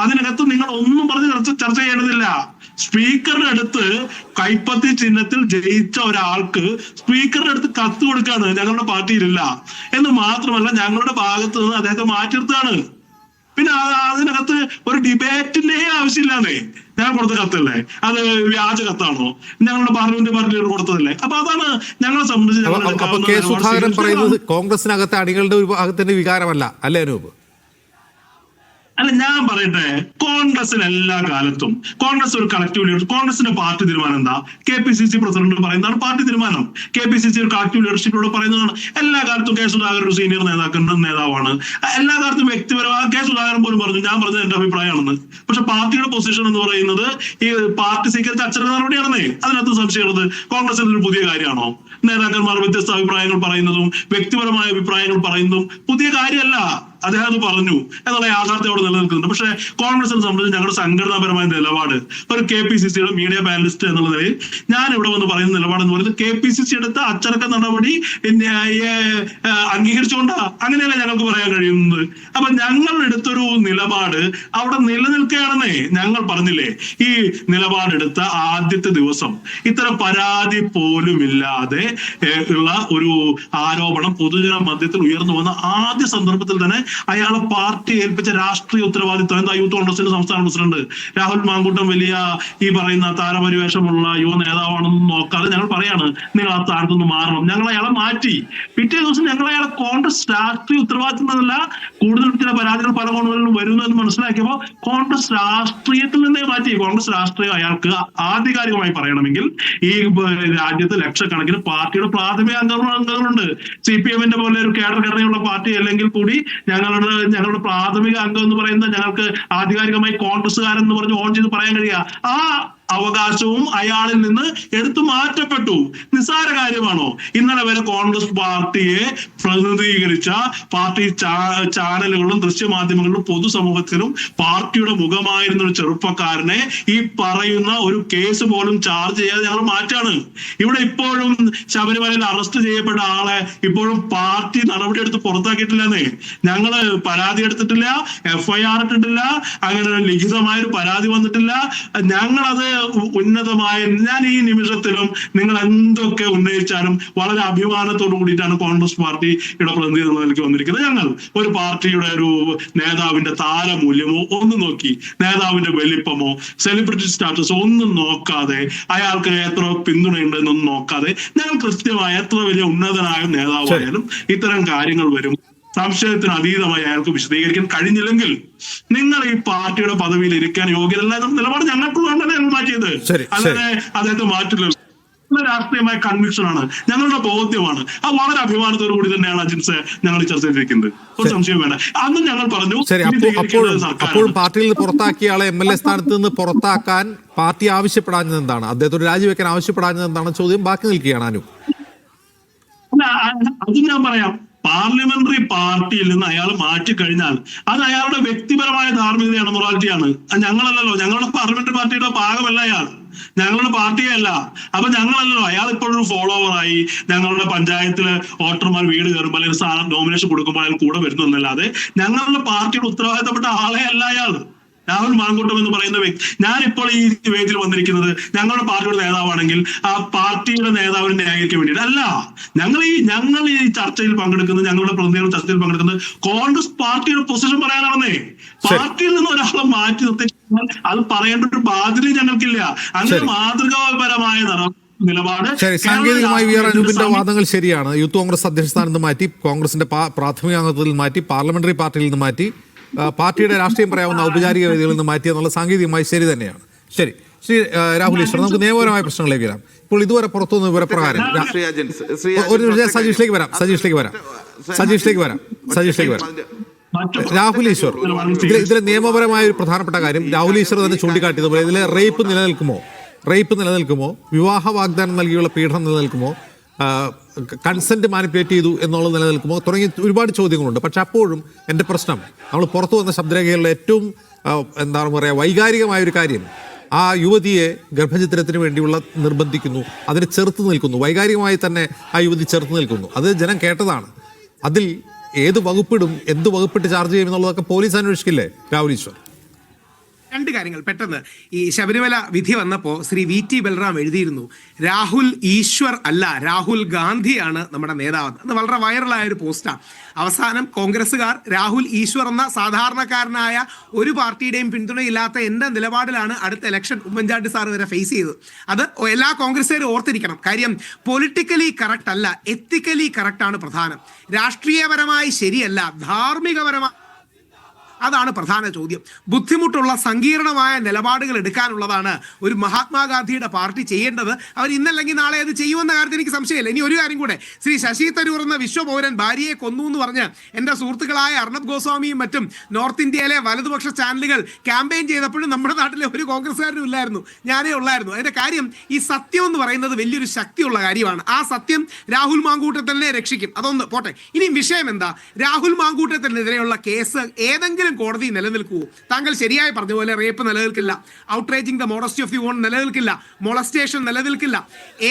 അതിനകത്ത് നിങ്ങൾ ഒന്നും പറഞ്ഞ് ചർച്ച ചെയ്യേണ്ടതില്ല. സ്പീക്കറുടെ അടുത്ത് കൈപ്പത്തി ചിഹ്നത്തിൽ ജയിച്ച ഒരാൾക്ക് സ്പീക്കറുടെ അടുത്ത് കത്ത് കൊടുക്കാണ് ഞങ്ങളുടെ പാർട്ടിയിലില്ല എന്ന് മാത്രമല്ല ഞങ്ങളുടെ ഭാഗത്ത് നിന്ന് അദ്ദേഹത്തെ മാറ്റി നിർത്താണ്. പിന്നെ അതിനകത്ത് ഒരു ഡിബേറ്റിന്റെ ആവശ്യമില്ലാന്നേ. ഞാൻ കൊടുത്ത കത്തല്ലേ, അത് വ്യാജ കത്താണോ? ഞങ്ങളുടെ പാർലമെന്റ് പാർട്ടിയോട് കൊടുത്തതല്ലേ? അപ്പൊ അതാണ് ഞങ്ങളെ സംബന്ധിച്ച് കെ സുധാകരൻ പറയുന്നത് കോൺഗ്രസിനകത്തെ അണികളുടെ ഒരു ഭാഗത്തിന്റെ വികാരമല്ല അല്ലേ അനൂപ്? അല്ല, ഞാൻ പറയട്ടെ, കോൺഗ്രസിന് എല്ലാ കാലത്തും കോൺഗ്രസ് ഒരു കളക്റ്റീവ് ലീഡർ, കോൺഗ്രസിന്റെ പാർട്ടി തീരുമാനം എന്താ? KPCC പ്രസിഡന്റ് പറയുന്നതാണ് പാർട്ടി തീരുമാനം. KPCC ഒരു കളക്റ്റീവ് ലീഡർഷിപ്പിലൂടെ പറയുന്നതാണ്. എല്ലാ കാലത്തും കെ സുധാകരൻ ഒരു സീനിയർ നേതാവാണ്. എല്ലാ കാലത്തും വ്യക്തിപരമായ കെ സുധാകരൻ പോലും പറഞ്ഞു, ഞാൻ പറഞ്ഞത് എന്റെ അഭിപ്രായമാണെന്ന്. പക്ഷെ പാർട്ടിയുടെ പൊസിഷൻ എന്ന് പറയുന്നത് ഈ പാർട്ടി സ്വീകരിച്ച അച്ചടക്ക നടപടിയാണെന്നേ. അതിനകത്ത് സംശയമുള്ളത് കോൺഗ്രസിന് ഒരു പുതിയ കാര്യമാണോ? നേതാക്കന്മാർ വ്യത്യസ്ത അഭിപ്രായങ്ങൾ പറയുന്നതും വ്യക്തിപരമായ അഭിപ്രായങ്ങൾ പറയുന്നതും പുതിയ കാര്യമല്ല. അദ്ദേഹം അത് പറഞ്ഞു എന്നുള്ള യാഥാർത്ഥ്യം അവിടെ നിലനിൽക്കുന്നുണ്ട്. പക്ഷെ കോൺഗ്രസിനെ സംബന്ധിച്ച് ഞങ്ങളുടെ സംഘടനാപരമായ നിലപാട്, ഒരു KPCC-യുടെ മീഡിയ പാനലിസ്റ്റ് എന്നുള്ള നിലയിൽ ഞാൻ ഇവിടെ വന്ന് പറയുന്ന നിലപാടെന്ന് പറയുന്നത് KPCC എടുത്ത അച്ചടക്ക നടപടി അംഗീകരിച്ചുകൊണ്ടാ. അങ്ങനെയല്ല ഞങ്ങൾക്ക് പറയാൻ കഴിയുന്നത്. അപ്പൊ ഞങ്ങൾ എടുത്തൊരു നിലപാട് അവിടെ നിലനിൽക്കുകയാണെന്നേ. ഞങ്ങൾ പറഞ്ഞില്ലേ, ഈ നിലപാടെടുത്ത ആദ്യത്തെ ദിവസം ഇത്തരം പരാതി പോലും ഇല്ലാതെ ഉള്ള ഒരു ആരോപണം പൊതുജന മധ്യത്തിൽ ഉയർന്നു വന്ന ആദ്യ സന്ദർഭത്തിൽ തന്നെ അയാളെ പാർട്ടി ഏൽപ്പിച്ച രാഷ്ട്രീയ ഉത്തരവാദിത്വം. എന്താ യൂത്ത് കോൺഗ്രസിന്റെ സംസ്ഥാന പ്രസിഡന്റ് രാഹുൽ മാങ്കൂട്ടം വലിയ ഈ പറയുന്ന താരപരിവേഷമുള്ള യുവ നേതാവാണെന്ന് നോക്കാതെ ഞങ്ങൾ പറയാണ്, നിങ്ങൾ ആ സ്ഥാനത്ത് നിന്ന് മാറണം. ഞങ്ങൾ അയാളെ മാറ്റി. പിറ്റേ ദിവസം ഞങ്ങൾ അയാളെ കോൺഗ്രസ് രാഷ്ട്രീയ ഉത്തരവാദിത്വം എന്നല്ല, കൂടുതൽ ചില പരാതികൾ പല കോണുകളിലും വരുന്നതെന്ന് മനസ്സിലാക്കിയപ്പോൾ കോൺഗ്രസ് രാഷ്ട്രീയത്തിൽ നിന്നേ മാറ്റി. കോൺഗ്രസ് രാഷ്ട്രീയം അയാൾക്ക് ആധികാരികമായി പറയണമെങ്കിൽ ഈ രാജ്യത്ത് ലക്ഷക്കണക്കിന് പാർട്ടിയുടെ പ്രാഥമിക അംഗങ്ങളുണ്ട്. CPM-ന്റെ പോലെ ഒരു കേഡർ ഘടനയുള്ള പാർട്ടി അല്ലെങ്കിൽ കൂടി ഞങ്ങളുടെ പ്രാഥമിക അംഗം എന്ന് പറയുന്നത് ഞങ്ങൾക്ക് ആധികാരികമായി കോൺഗ്രസ്സുകാരെന്ന് പറഞ്ഞ് ഓൺ ചെയ്ത് പറയാൻ കഴിയുക. ആ അവകാശവും അയാളിൽ നിന്ന് എടുത്തു മാറ്റപ്പെട്ടു. നിസ്സാര കാര്യമാണോ? ഇന്നലെ വരെ കോൺഗ്രസ് പാർട്ടിയെ പ്രതിനിധീകരിച്ച പാർട്ടി ചാനലുകളിലും ദൃശ്യമാധ്യമങ്ങളിലും പൊതുസമൂഹത്തിലും പാർട്ടിയുടെ മുഖമായിരുന്ന ഒരു ചെറുപ്പക്കാരനെ ഈ പറയുന്ന ഒരു കേസ് പോലും ചാർജ് ചെയ്യാതെ ഞങ്ങൾ മാറ്റാണ്. ഇവിടെ ഇപ്പോഴും ശബരിമലയിൽ അറസ്റ്റ് ചെയ്യപ്പെട്ട ആളെ ഇപ്പോഴും പാർട്ടി നടപടിയെടുത്ത് പുറത്താക്കിയിട്ടില്ലെന്നേ. ഞങ്ങള് പരാതി എടുത്തിട്ടില്ല, FIR ഇട്ടിട്ടില്ല, അങ്ങനെ ലിഖിതമായൊരു പരാതി വന്നിട്ടില്ല. ഞങ്ങളത് ഉന്നതമായ, ഞാൻ ഈ നിമിഷത്തിലും നിങ്ങൾ എന്തൊക്കെ ഉന്നയിച്ചാലും വളരെ അഭിമാനത്തോടു കൂടിയിട്ടാണ് കോൺഗ്രസ് പാർട്ടിയുടെ പ്രതിനിധി എന്ന നിലയ്ക്ക് വന്നിരിക്കുന്നത്. ഞങ്ങൾ ഒരു പാർട്ടിയുടെ ഒരു നേതാവിന്റെ താരമൂല്യമോ ഒന്നും നോക്കി, നേതാവിന്റെ വലിപ്പമോ സെലിബ്രിറ്റി സ്റ്റാറ്റസോ ഒന്നും നോക്കാതെ, അയാൾക്ക് എത്ര പിന്തുണയുണ്ടെന്നൊന്നും നോക്കാതെ, ഞങ്ങൾ കൃത്യമായ എത്ര വലിയ ഉന്നതനായ നേതാവായാലും ഇത്തരം കാര്യങ്ങൾ വരും. സംശയത്തിന് അതീതമായി അയാൾക്ക് വിശദീകരിക്കാൻ കഴിഞ്ഞില്ലെങ്കിൽ നിങ്ങൾ ഈ പാർട്ടിയുടെ പദവിയിൽ ഇരിക്കാൻ യോഗ്യരല്ല എന്ന നിലപാട് ഞങ്ങൾക്ക് വേണ്ടല്ലേ ഞങ്ങൾ മാറ്റിയത്. അല്ലാതെ അദ്ദേഹത്തെ മാറ്റില്ല. രാഷ്ട്രീയമായ കൺവിക്ഷൻ ആണ്, ഞങ്ങളുടെ ബോധ്യമാണ്. അത് വളരെ അഭിമാനത്തോടു കൂടി തന്നെയാണ് അജിൻസ് ഞങ്ങൾ ഈ ചർച്ച ചെയ്തിരിക്കുന്നത്. ഒരു സംശയം വേണ്ട. അന്നും ഞങ്ങൾ പറഞ്ഞു. അപ്പോഴും പാർട്ടിയിൽ നിന്ന് പുറത്താക്കിയ ആളെ MLA സ്ഥാനത്ത് നിന്ന് പുറത്താക്കാൻ പാർട്ടി ആവശ്യപ്പെടാഞ്ഞത് എന്താണ്? അദ്ദേഹത്തോട് രാജിവെക്കാൻ ആവശ്യപ്പെടാഞ്ഞത് എന്താണ്? ചോദ്യം ബാക്കി നിൽക്കുകയാണ്. അനു, അത് ഞാൻ പറയാം. പാർലമെന്ററി പാർട്ടിയിൽ നിന്ന് അയാൾ മാറ്റിക്കഴിഞ്ഞാൽ അത് അയാളുടെ വ്യക്തിപരമായ ധാർമ്മികതയാണ്, മൊറാലിറ്റിയാണ്. ഞങ്ങളല്ലല്ലോ, ഞങ്ങളുടെ പാർലമെന്ററി പാർട്ടിയുടെ ഭാഗമല്ല അയാൾ, ഞങ്ങളുടെ പാർട്ടിയല്ല. അപ്പൊ ഞങ്ങളല്ലല്ലോ. അയാൾ ഇപ്പോഴൊരു ഫോളോവറായി ഞങ്ങളുടെ പഞ്ചായത്തില് വോട്ടർമാർ വീട് കയറുമ്പോൾ അല്ലെങ്കിൽ നോമിനേഷൻ കൊടുക്കുമ്പോൾ അയാൾ കൂടെ വരുന്നു എന്നല്ലാതെ ഞങ്ങളുടെ പാർട്ടിയുടെ ഉത്തരവാദിത്തപ്പെട്ട ആളെ അല്ല അയാൾ. രാഹുൽ മാങ്കൂട്ടം എന്ന് പറയുന്ന വ്യക്തി, ഞാനിപ്പോൾ ഈ വേദിയിൽ വന്നിരിക്കുന്നത് ഞങ്ങളുടെ പാർട്ടിയുടെ നേതാവാണെങ്കിൽ ആ പാർട്ടിയുടെ നേതാവിനെ ന്യായീകരിക്കാൻ വേണ്ടിയിട്ട് അല്ല. ഞങ്ങൾ ഈ ചർച്ചയിൽ പങ്കെടുക്കുന്നത്, ഞങ്ങളുടെ പ്രതിനിധികൾ ചർച്ചയിൽ പങ്കെടുക്കുന്നത് കോൺഗ്രസ് പാർട്ടിയുടെ പൊസിഷൻ പറയാനാണെന്നേ. പാർട്ടിയിൽ നിന്ന് ഒരാളെ മാറ്റി നിർത്തി അത് പറയേണ്ട ഒരു ബാധ്യത ഞങ്ങൾക്കില്ല. അങ്ങനെ മാതൃകാപരമായ നിലപാട്. സാങ്കേതികമായി വി ആർ അനൂപിന്റെ വാദങ്ങൾ ശരിയാണ്. യൂത്ത് കോൺഗ്രസ് അധ്യക്ഷ സ്ഥാനത്ത് മാറ്റി, കോൺഗ്രസിന്റെ പ്രാഥമിക അംഗത്തിൽ മാറ്റി, പാർലമെന്ററി പാർട്ടിയിൽ നിന്ന് മാറ്റി, പാർട്ടിയുടെ രാഷ്ട്രീയം പറയാവുന്ന ഔപചാരിക വേദികളിൽ നിന്ന് മാറ്റി എന്നുള്ള സാങ്കേതികമായി ശരി തന്നെയാണ്. ശരി, ശ്രീ രാഹുൽ ഈശ്വർ, നമുക്ക് നിയമപരമായ പ്രശ്നങ്ങളിലേക്ക് വരാം. ഇപ്പോൾ ഇതുവരെ പുറത്തുനിന്ന് വിവരപ്രകാരം സജീഷിലേക്ക് വരാം. രാഹുൽ ഈശ്വർ, ഇതിലെ നിയമപരമായ ഒരു പ്രധാനപ്പെട്ട കാര്യം രാഹുൽ ഈശ്വർ തന്നെ ചൂണ്ടിക്കാട്ടിയതുപോലെ ഇതിലെ റേപ്പ് നിലനിൽക്കുമോ, വിവാഹ വാഗ്ദാനം നൽകിയുള്ള പീഡനം നിലനിൽക്കുമോ, കൺസെന്റ് മാനിപ്പുലേറ്റ് ചെയ്തു എന്നുള്ളത് നിലനിൽക്കുമോ തുടങ്ങി ഒരുപാട് ചോദ്യങ്ങളുണ്ട്. പക്ഷെ അപ്പോഴും എൻ്റെ പ്രശ്നം, നമ്മൾ പുറത്തു വന്ന ശബ്ദരേഖകളിലെ ഏറ്റവും എന്താണ് പറയുക വൈകാരികമായ ഒരു കാര്യം, ആ യുവതിയെ ഗർഭചിത്രത്തിന് വേണ്ടിയുള്ള നിർബന്ധിക്കുന്നു, അതിനെ ചെറുത്ത് നിൽക്കുന്നു, വൈകാരികമായി തന്നെ ആ യുവതി ചെറുത്ത് നിൽക്കുന്നു. അത് ജനം കേട്ടതാണ്. അതിൽ ഏത് വകുപ്പിടും, എന്ത് വകുപ്പിട്ട് ചാർജ് ചെയ്യും എന്നുള്ളതൊക്കെ പോലീസ് അന്വേഷിക്കില്ലേ രാഹുൽ ഈശ്വർ? രണ്ട് കാര്യങ്ങൾ പെട്ടെന്ന്. ഈ ശബരിമല വിധി വന്നപ്പോൾ ശ്രീ VT ബൽറാം എഴുതിയിരുന്നു, രാഹുൽ ഈശ്വർ അല്ല, രാഹുൽ ഗാന്ധിയാണ് നമ്മുടെ നേതാവ്. അത് വളരെ വൈറലായ ഒരു പോസ്റ്റാണ്. അവസാനം കോൺഗ്രസ്സുകാർ രാഹുൽ ഈശ്വർ എന്ന സാധാരണക്കാരനായ ഒരു പാർട്ടിയുടെയും പിന്തുണയില്ലാത്ത എൻ്റെ നിലപാടിലാണ് അടുത്ത ഇലക്ഷൻ ഉമ്മൻചാണ്ടി സാർ വരെ ഫേസ് ചെയ്തത്. അത് എല്ലാ കോൺഗ്രസ്സുകാരും ഓർത്തിരിക്കണം. കാര്യം പൊളിറ്റിക്കലി കറക്റ്റ് അല്ല, എത്തിക്കലി കറക്റ്റാണ് പ്രധാനം. രാഷ്ട്രീയപരമായി ശരിയല്ല, ധാർമ്മികപരമായി അതാണ് പ്രധാന ചോദ്യം. ബുദ്ധിമുട്ടുള്ള സങ്കീർണമായ നിലപാടുകൾ എടുക്കാനുള്ളതാണ് ഒരു മഹാത്മാഗാന്ധിയുടെ പാർട്ടി ചെയ്യേണ്ടത്. അവർ ഇന്നല്ലെങ്കിൽ നാളെ അത് ചെയ്യുമെന്ന കാര്യത്തിൽ എനിക്ക് സംശയമില്ല. ഇനി ഒരു കാര്യം കൂടെ, ശ്രീ ശശി തരൂർ എന്ന വിശ്വപൗരൻ ഭാര്യയെ കൊന്നു എന്ന് പറഞ്ഞ് എൻ്റെ സുഹൃത്തുക്കളായ അർണബ് ഗോസ്വാമിയും മറ്റും നോർത്ത് ഇന്ത്യയിലെ വലതുപക്ഷ ചാനലുകൾ ക്യാമ്പയിൻ ചെയ്തപ്പോഴും നമ്മുടെ നാട്ടിലെ ഒരു കോൺഗ്രസ്സുകാരനും ഇല്ലായിരുന്നു, ഞാനേ ഉള്ളായിരുന്നു. അതിൻ്റെ കാര്യം, ഈ സത്യം എന്ന് പറയുന്നത് വലിയൊരു ശക്തിയുള്ള കാര്യമാണ്. ആ സത്യം രാഹുൽ മാങ്കൂട്ടത്തിനെ രക്ഷിക്കും. അതൊന്ന് പോട്ടെ. ഇനി വിഷയം എന്താ? രാഹുൽ മാങ്കൂട്ടത്തിനെതിരെയുള്ള കേസ് ഏതെങ്കിലും സുപ്രീം കോടതി നിലനിൽക്കുമോ? താങ്കൾ ശരിയായി പറഞ്ഞ പോലെ റേപ്പ് നിലനിൽക്കില്ല, outraging the modesty of the woman നിലനിൽക്കില്ല, മൊളസ്റ്റേഷൻ നിലനിൽക്കില്ല.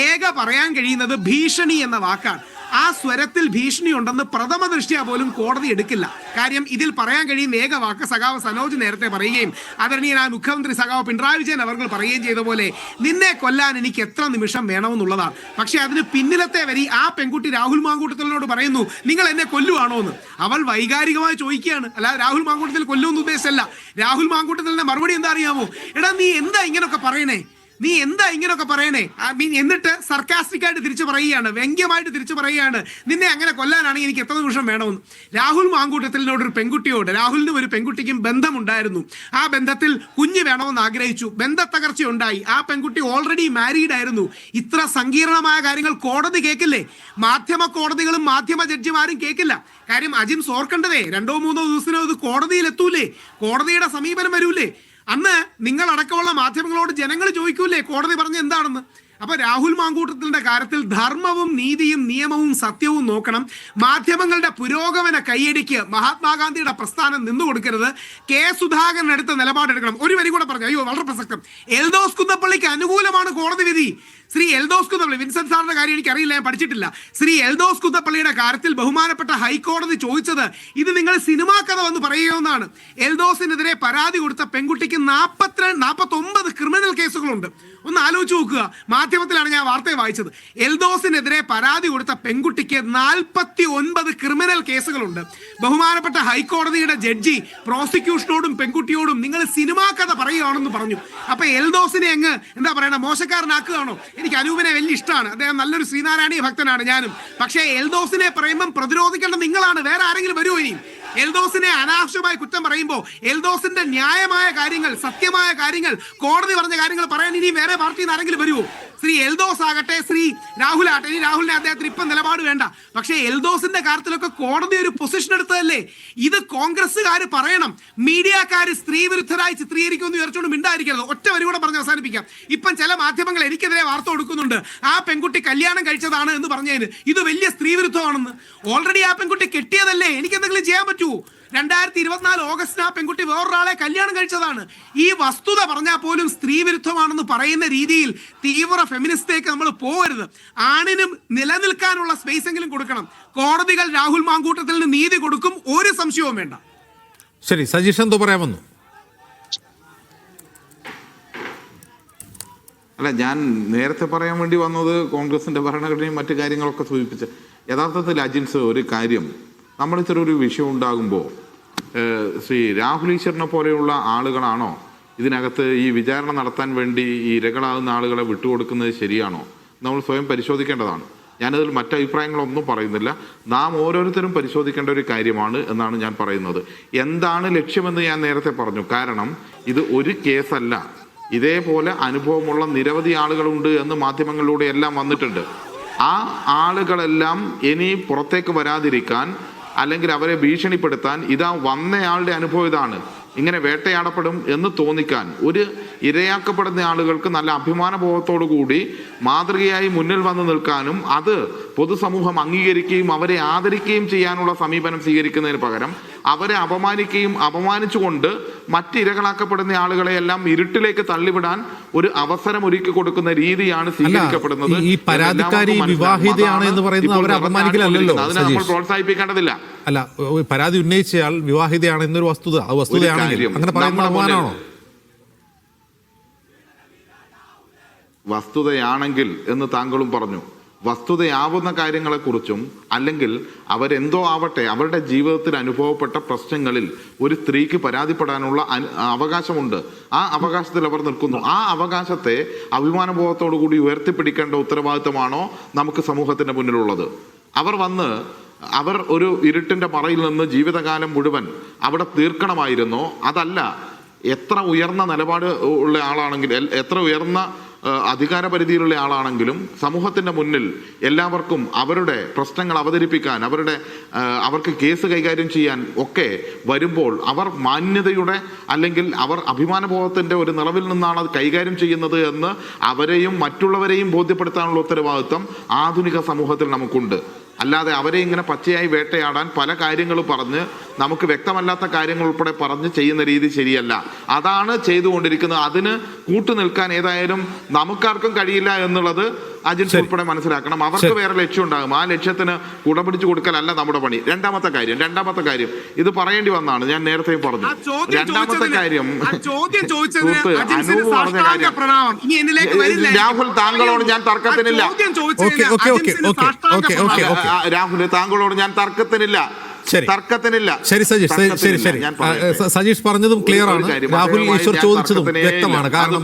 ഏക പറയാൻ കഴിയുന്നത് ഭീഷണി എന്ന വാക്കാണ്. ആ സ്വരത്തിൽ ഭീഷണി ഉണ്ടെന്ന് പ്രഥമ ദൃഷ്ട്യാ പോലും കോടതി എടുക്കില്ല. കാര്യം ഇതിൽ പറയാൻ കഴിയുന്ന ഏക വാക്ക് സഖാവ് സനോജ് നേരത്തെ പറയുകയും ആദരണീയനായ മുഖ്യമന്ത്രി സഖാവ് പിണറായി വിജയൻ അവർ പറയുകയും ചെയ്ത പോലെ നിന്നെ കൊല്ലാൻ എനിക്ക് എത്ര നിമിഷം വേണമെന്നുള്ളതാണ്. പക്ഷെ അതിന് പിന്നിലത്തെ വരി ആ പെൺകുട്ടി രാഹുൽ മാങ്കൂട്ടത്തിനോട് പറയുന്നു, നിങ്ങൾ എന്നെ കൊല്ലുവാണോ എന്ന്. അവൾ വൈകാരികമായി ചോദിക്കുകയാണ്, അല്ലാതെ രാഹുൽ മാങ്കൂട്ടത്തിൽ കൊല്ലുമെന്ന് ഉദ്ദേശമല്ല. രാഹുൽ മാങ്കൂട്ടത്തിൻ്റെ മറുപടി എന്താ അറിയാമോ? എടാ നീ എന്താ ഇങ്ങനൊക്കെ പറയണേ, നീ എന്താ ഇങ്ങനൊക്കെ പറയണേ? എന്നിട്ട് സർക്കാസ്റ്റിക് ആയിട്ട് തിരിച്ചു പറയുകയാണ്, വ്യംഗ്യമായിട്ട് തിരിച്ചു പറയുകയാണ്, നിന്നെ അങ്ങനെ കൊല്ലാനാണെങ്കിൽ എനിക്ക് എത്ര നിമിഷം വേണമെന്ന്. രാഹുൽ മാങ്കൂട്ടത്തിനോട് ഒരു പെൺകുട്ടിയോട്, രാഹുലിനും ഒരു പെൺകുട്ടിക്കും ബന്ധമുണ്ടായിരുന്നു. ആ ബന്ധത്തിൽ കുഞ്ഞ് വേണമെന്ന് ആഗ്രഹിച്ചു, ബന്ധത്തകർച്ചയുണ്ടായി. ആ പെൺകുട്ടി ഓൾറെഡി മാരീഡ് ആയിരുന്നു. ഇത്ര സങ്കീർണമായ കാര്യങ്ങൾ കോടതി കേൾക്കില്ലേ? മാധ്യമ കോടതികളും മാധ്യമ ജഡ്ജിമാരും കേൾക്കില്ല. കാര്യം അജിംസ് ഓർക്കേണ്ടതേ, 2-3 ദിവസത്തിനോ ഇത് കോടതിയിൽ എത്തൂലേ, കോടതിയുടെ സമീപനം വരൂലേ. അന്ന് നിങ്ങളടക്കമുള്ള മാധ്യമങ്ങളോട് ജനങ്ങൾ ചോദിക്കൂലേ കോടതി പറഞ്ഞ എന്താണെന്ന്. അപ്പൊ രാഹുൽ മാങ്കൂട്ടത്തിന്റെ കാര്യത്തിൽ ധർമ്മവും നീതിയും നിയമവും സത്യവും നോക്കണം. മാധ്യമങ്ങളുടെ പുരോഗമന കൈയടിക്ക് മഹാത്മാഗാന്ധിയുടെ പ്രസ്ഥാനം നിന്നു കൊടുക്കരുത്. കെ സുധാകരൻ എടുത്ത നിലപാടെടുക്കണം. ഒരു വരി കൂടെ പറഞ്ഞു, അയ്യോ വളരെ പ്രസക്തം. എൽദോസ് കുന്നപ്പള്ളിക്ക് അനുകൂലമാണ് കോടതി വിധി. ശ്രീ എൽദോസ് കുന്നപ്പള്ളി, വിൻസെന്റ് സാറിന്റെ കാര്യം എനിക്കറിയില്ല, ഞാൻ പഠിച്ചിട്ടില്ല. ശ്രീ എൽദോസ് കുന്നപ്പള്ളിയുടെ കാര്യത്തിൽ ബഹുമാനപ്പെട്ട ഹൈക്കോടതി ചോദിച്ചത് ഇത് നിങ്ങൾ സിനിമാ കഥ വന്ന് പറയുമെന്നാണ്. എൽദോസിനെതിരെ പരാതി കൊടുത്ത പെൺകുട്ടിക്ക് 49 ക്രിമിനൽ കേസുകളുണ്ട്. ഒന്ന് ആലോചിച്ച് നോക്കുക. മാധ്യമത്തിലാണ് ഞാൻ വാർത്തയെ വായിച്ചത്. എൽദോസിനെതിരെ പരാതി കൊടുത്ത പെൺകുട്ടിക്ക് 49 ക്രിമിനൽ കേസുകളുണ്ട്. ബഹുമാനപ്പെട്ട ഹൈക്കോടതിയുടെ ജഡ്ജി പ്രോസിക്യൂഷനോടും പെൺകുട്ടിയോടും നിങ്ങൾ സിനിമാ കഥ പറയുകയാണെന്ന് പറഞ്ഞു. അപ്പൊ എൽദോസിനെ അങ്ങ് എന്താ പറയണ, മോശക്കാരനാക്കുകയാണോ? എനിക്ക് അനൂപിനെ വലിയ ഇഷ്ടമാണ്, അദ്ദേഹം നല്ലൊരു ശ്രീനാരായണീയ ഭക്തനാണ് ഞാനും. പക്ഷേ എൽദോസിനെ പറയുമ്പം പ്രതിരോധിക്കേണ്ട നിങ്ങളാണ്, വേറെ ആരെങ്കിലും വരുമോ? ഇനിയും എൽദോസിനെ അനാവശ്യമായി കുറ്റം പറയുമ്പോൾ എൽദോസിന്റെ ന്യായമായ കാര്യങ്ങൾ, സത്യമായ കാര്യങ്ങൾ, കോടതി പറഞ്ഞ കാര്യങ്ങൾ പറയാൻ ഇനി വേറെ പാർട്ടിയിൽ നിന്ന് ആരെങ്കിലും വരുമോ? ശ്രീ എൽദോസ് ആകട്ടെ, ശ്രീ രാഹുൽ ആകട്ടെ, ഇനി രാഹുലിനെ അദ്ദേഹത്തിന് ഇപ്പം നിലപാട് വേണ്ട. പക്ഷേ എൽദോസിന്റെ കാര്യത്തിലൊക്കെ കോടതി ഒരു പൊസിഷൻ എടുത്തതല്ലേ. ഇത് കോൺഗ്രസ്സുകാർ പറയണം. മീഡിയക്കാർ സ്ത്രീ വിരുദ്ധരായി ചിത്രീകരിക്കുമെന്ന് വിചാരിച്ചുകൊണ്ട് മിണ്ടായിരിക്കരുത്. ഒറ്റ വരി കൂടെ പറഞ്ഞ് അവസാനിപ്പിക്കാം. ഇപ്പം ചില മാധ്യമങ്ങൾ എനിക്കെതിരെ വാർത്ത കൊടുക്കുന്നുണ്ട്, ആ പെൺകുട്ടി കല്യാണം കഴിച്ചതാണ് എന്ന് പറഞ്ഞതിന് ഇത് വലിയ സ്ത്രീ വിരുദ്ധമാണെന്ന്. ഓൾറെഡി ആ പെൺകുട്ടി കെട്ടിയതല്ലേ, എനിക്ക് എന്തെങ്കിലും ചെയ്യാൻ പറ്റുമോ? 2024 ഓഗസ്റ്റിന് ആ പെൺകുട്ടി വേറൊരാളെ കല്യാണം കഴിച്ചതാണ്. ഈ വസ്തുത പറഞ്ഞാൽ പോലും സ്ത്രീ വിരുദ്ധമാണെന്ന് പറയുന്ന രീതിയിൽ തീവ്ര ഫെമിനിസ്റ്റേക്ക് നമ്മൾ പോകരുത്. ആണിനും നിലനിൽക്കാനുള്ള സ്പേസ് എങ്കിലും കൊടുക്കണം. കോടതികൾ രാഹുൽ മാങ്കൂട്ടത്തിന് നീതി കൊടുക്കും, ഒരു സംശയവും വേണ്ട. ശരി, സജീഷ് എന്തോ പറയാമെന്നു? അല്ല, ഞാൻ നേരത്തെ പറയാൻ വേണ്ടി വന്നത് കോൺഗ്രസിന്റെ ഭരണഘടനയും മറ്റു കാര്യങ്ങളൊക്കെ സൂചിപ്പിച്ച്, യഥാർത്ഥത്തിൽ അജിൻസ് ഒരു കാര്യം, നമ്മൾ ഇത്തരൊരു വിഷയം ഉണ്ടാകുമ്പോൾ ശ്രീ രാഹുൽ ഈശ്വറിനെ പോലെയുള്ള ആളുകളാണോ ഇതിനകത്ത് ഈ വിചാരണ നടത്താൻ വേണ്ടി ഈ ഇരകളാകുന്ന ആളുകളെ വിട്ടുകൊടുക്കുന്നത് ശരിയാണോ? നമ്മൾ സ്വയം പരിശോധിക്കേണ്ടതാണ്. ഞാനതിൽ മറ്റ് അഭിപ്രായങ്ങളൊന്നും പറയുന്നില്ല. നാം ഓരോരുത്തരും പരിശോധിക്കേണ്ട ഒരു കാര്യമാണ് എന്നാണ് ഞാൻ പറയുന്നത്. എന്താണ് ലക്ഷ്യമെന്ന് ഞാൻ നേരത്തെ പറഞ്ഞു. കാരണം ഇത് ഒരു കേസല്ല, ഇതേപോലെ അനുഭവമുള്ള നിരവധി ആളുകളുണ്ട് എന്ന് മാധ്യമങ്ങളിലൂടെ എല്ലാം വന്നിട്ടുണ്ട്. ആ ആളുകളെല്ലാം ഇനി പുറത്തേക്ക് വരാതിരിക്കാൻ, അല്ലെങ്കിൽ അവരെ ഭീഷണിപ്പെടുത്താൻ, ഇതാ വന്നയാളുടെ അനുഭവം ഇതാണ്, ഇങ്ങനെ വേട്ടയാടപ്പെടും എന്ന് തോന്നിക്കാൻ, ഒരു ഇരയാക്കപ്പെടുന്ന ആളുകൾക്ക് നല്ല അഭിമാനബോധത്തോടു കൂടി മാതൃകയായി മുന്നിൽ വന്ന് നിൽക്കാനും അത് പൊതുസമൂഹം അംഗീകരിക്കുകയും അവരെ ആദരിക്കുകയും ചെയ്യാനുള്ള സമീപനം സ്വീകരിക്കുന്നതിന് പകരം അവരെ അപമാനിച്ചുകൊണ്ട് മറ്റിരകളാക്കപ്പെടുന്ന ആളുകളെ എല്ലാം ഇരുട്ടിലേക്ക് തള്ളിവിടാൻ ഒരു അവസരം ഒരുക്കി കൊടുക്കുന്ന രീതിയാണ് സ്വീകരിക്കപ്പെടുന്നത്. ഈ പരാതിക്കാരി വിവാഹിതയാണ് എന്ന് പറയുന്നത് അവരെ അപമാനിക്കലല്ലോ, അതിനെ നമ്മൾ പ്രോത്സാഹിപ്പിക്കേണ്ടതില്ല. അല്ല, പരാതി ഉന്നയിച്ചയാൾ വിവാഹിതയാണ് എന്നൊരു വസ്തുതയാണെങ്കിൽ അങ്ങനെ പറയുന്നത് അപമാനമാണോ? വസ്തുതയാണെങ്കിൽ എന്ന് താങ്കളും പറഞ്ഞു. വസ്തുതയാവുന്ന കാര്യങ്ങളെക്കുറിച്ചും, അല്ലെങ്കിൽ അവരെന്തോ ആവട്ടെ, അവരുടെ ജീവിതത്തിൽ അനുഭവപ്പെട്ട പ്രശ്നങ്ങളിൽ ഒരു സ്ത്രീക്ക് പരാതിപ്പെടാനുള്ള അവകാശമുണ്ട്. ആ അവകാശത്തിൽ അവർ നിൽക്കുന്നു. ആ അവകാശത്തെ അഭിമാനബോധത്തോടു കൂടി ഉയർത്തിപ്പിടിക്കേണ്ട ഉത്തരവാദിത്തമാണോ നമുക്ക് സമൂഹത്തിന്റെ മുന്നിലുള്ളത്? അവർ ഒരു ഇരുട്ടിന്റെ മറയിൽ നിന്ന് ജീവിതകാലം മുഴുവൻ അവിടെ തീർക്കണമായിരുന്നോ? അതല്ല. എത്ര ഉയർന്ന നിലപാട് ഉള്ള ആളാണെങ്കിൽ, എത്ര ഉയർന്ന അധികാര പരിധിയിലുള്ള ആളാണെങ്കിലും സമൂഹത്തിന്റെ മുന്നിൽ എല്ലാവർക്കും അവരുടെ പ്രശ്നങ്ങൾ അവതരിപ്പിക്കാൻ, അവർക്ക് കേസ് കൈകാര്യം ചെയ്യാൻ ഒക്കെ വരുമ്പോൾ അവർ മാന്യതയുടെ, അല്ലെങ്കിൽ അവർ അഭിമാനബോധത്തിന്റെ ഒരു നിറവിൽ നിന്നാണ് അത് കൈകാര്യം ചെയ്യുന്നത് എന്ന് അവരെയും മറ്റുള്ളവരെയും ബോധ്യപ്പെടുത്താനുള്ള ഉത്തരവാദിത്വം ആധുനിക സമൂഹത്തിൽ നമുക്കുണ്ട്. അല്ലാതെ അവരെ ഇങ്ങനെ പച്ചയായി വേട്ടയാടാൻ പല കാര്യങ്ങളും പറഞ്ഞ് നമുക്ക് വ്യക്തമല്ലാത്ത കാര്യങ്ങൾ ഉൾപ്പെടെ പറഞ്ഞ് ചെയ്യുന്ന രീതി ശരിയല്ല. അതാണ് ചെയ്തുകൊണ്ടിരിക്കുന്നത്. അതിന് കൂട്ടുനിൽക്കാൻ ഏതായാലും നമുക്കാർക്കും കഴിയില്ല എന്നുള്ളത് അജിൻസ് ഉൾപ്പെടെ മനസ്സിലാക്കണം. അവർക്ക് വേറെ ലക്ഷ്യം ഉണ്ടാകും. ആ ലക്ഷ്യത്തിന് കുടപിടിച്ചു കൊടുക്കലല്ല നമ്മുടെ പണി. രണ്ടാമത്തെ കാര്യം ഇത് പറയേണ്ടി വന്നാണ്, ഞാൻ നേരത്തെയും പറഞ്ഞു. രണ്ടാമത്തെ കാര്യം അനൂപ് പറഞ്ഞ കാര്യം, രാഹുൽ താങ്കളോട് ഞാൻ തർക്കത്തിനില്ല. രാഹുൽ താങ്കളോട് ഞാൻ തർക്കത്തിനില്ല. ശരി സജീഷ് പറഞ്ഞതും ക്ലിയർ ആണ്. രാഹുൽ ഈശ്വർ ചോദിച്ചതും വ്യക്തമാണ്. കാരണം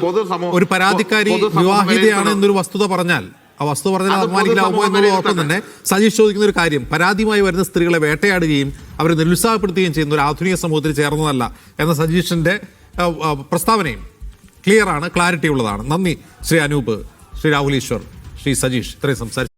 ഒരു പരാതിക്കാരി വിവാഹിതയാണ് എന്നൊരു വസ്തുത പറഞ്ഞാൽ ആ വസ്തു പറഞ്ഞാൽ അപമാനിക്കലാവുമോ എന്നുള്ളതോടൊപ്പം തന്നെ സജീഷ് ചോദിക്കുന്ന ഒരു കാര്യം, പരാതിയുമായി വരുന്ന സ്ത്രീകളെ വേട്ടയാടുകയും അവരെ നിരുത്സാഹപ്പെടുത്തുകയും ചെയ്യുന്ന ഒരു ആധുനിക സമൂഹത്തിൽ ചേർന്നതല്ല എന്ന സജീഷിന്റെ പ്രസ്താവനയും ക്ലിയർ ആണ്, ക്ലാരിറ്റി ഉള്ളതാണ്. നന്ദി ശ്രീ അനൂപ്, ശ്രീ രാഹുൽ ഈശ്വർ, ശ്രീ സജീഷ്, ഇത്രയും സംസാരിച്ചു.